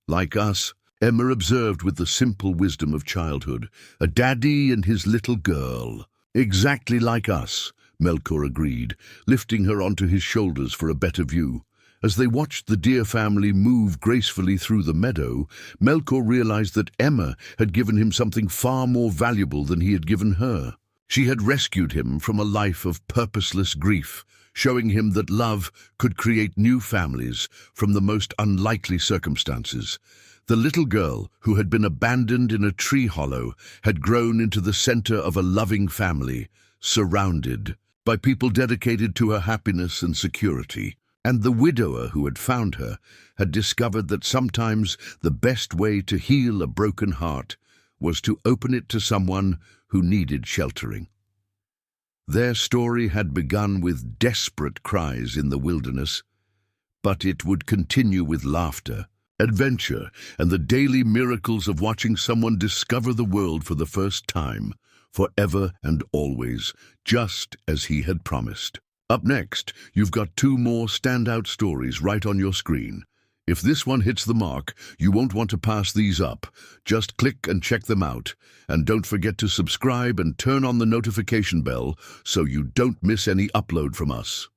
Like us," Emma observed with the simple wisdom of childhood. "A daddy and his little girl. Exactly like us," Melchior agreed, lifting her onto his shoulders for a better view. As they watched the deer family move gracefully through the meadow, Melchior realized that Emma had given him something far more valuable than he had given her. She had rescued him from a life of purposeless grief, showing him that love could create new families from the most unlikely circumstances. The little girl, who had been abandoned in a tree hollow, had grown into the center of a loving family, surrounded by people dedicated to her happiness and security. And the widower who had found her had discovered that sometimes the best way to heal a broken heart was to open it to someone who needed sheltering. Their story had begun with desperate cries in the wilderness, but it would continue with laughter, adventure, and the daily miracles of watching someone discover the world for the first time, forever and always, just as he had promised. Up next, you've got 2 more standout stories right on your screen. If this one hits the mark, you won't want to pass these up. Just click and check them out. And don't forget to subscribe and turn on the notification bell so you don't miss any upload from us.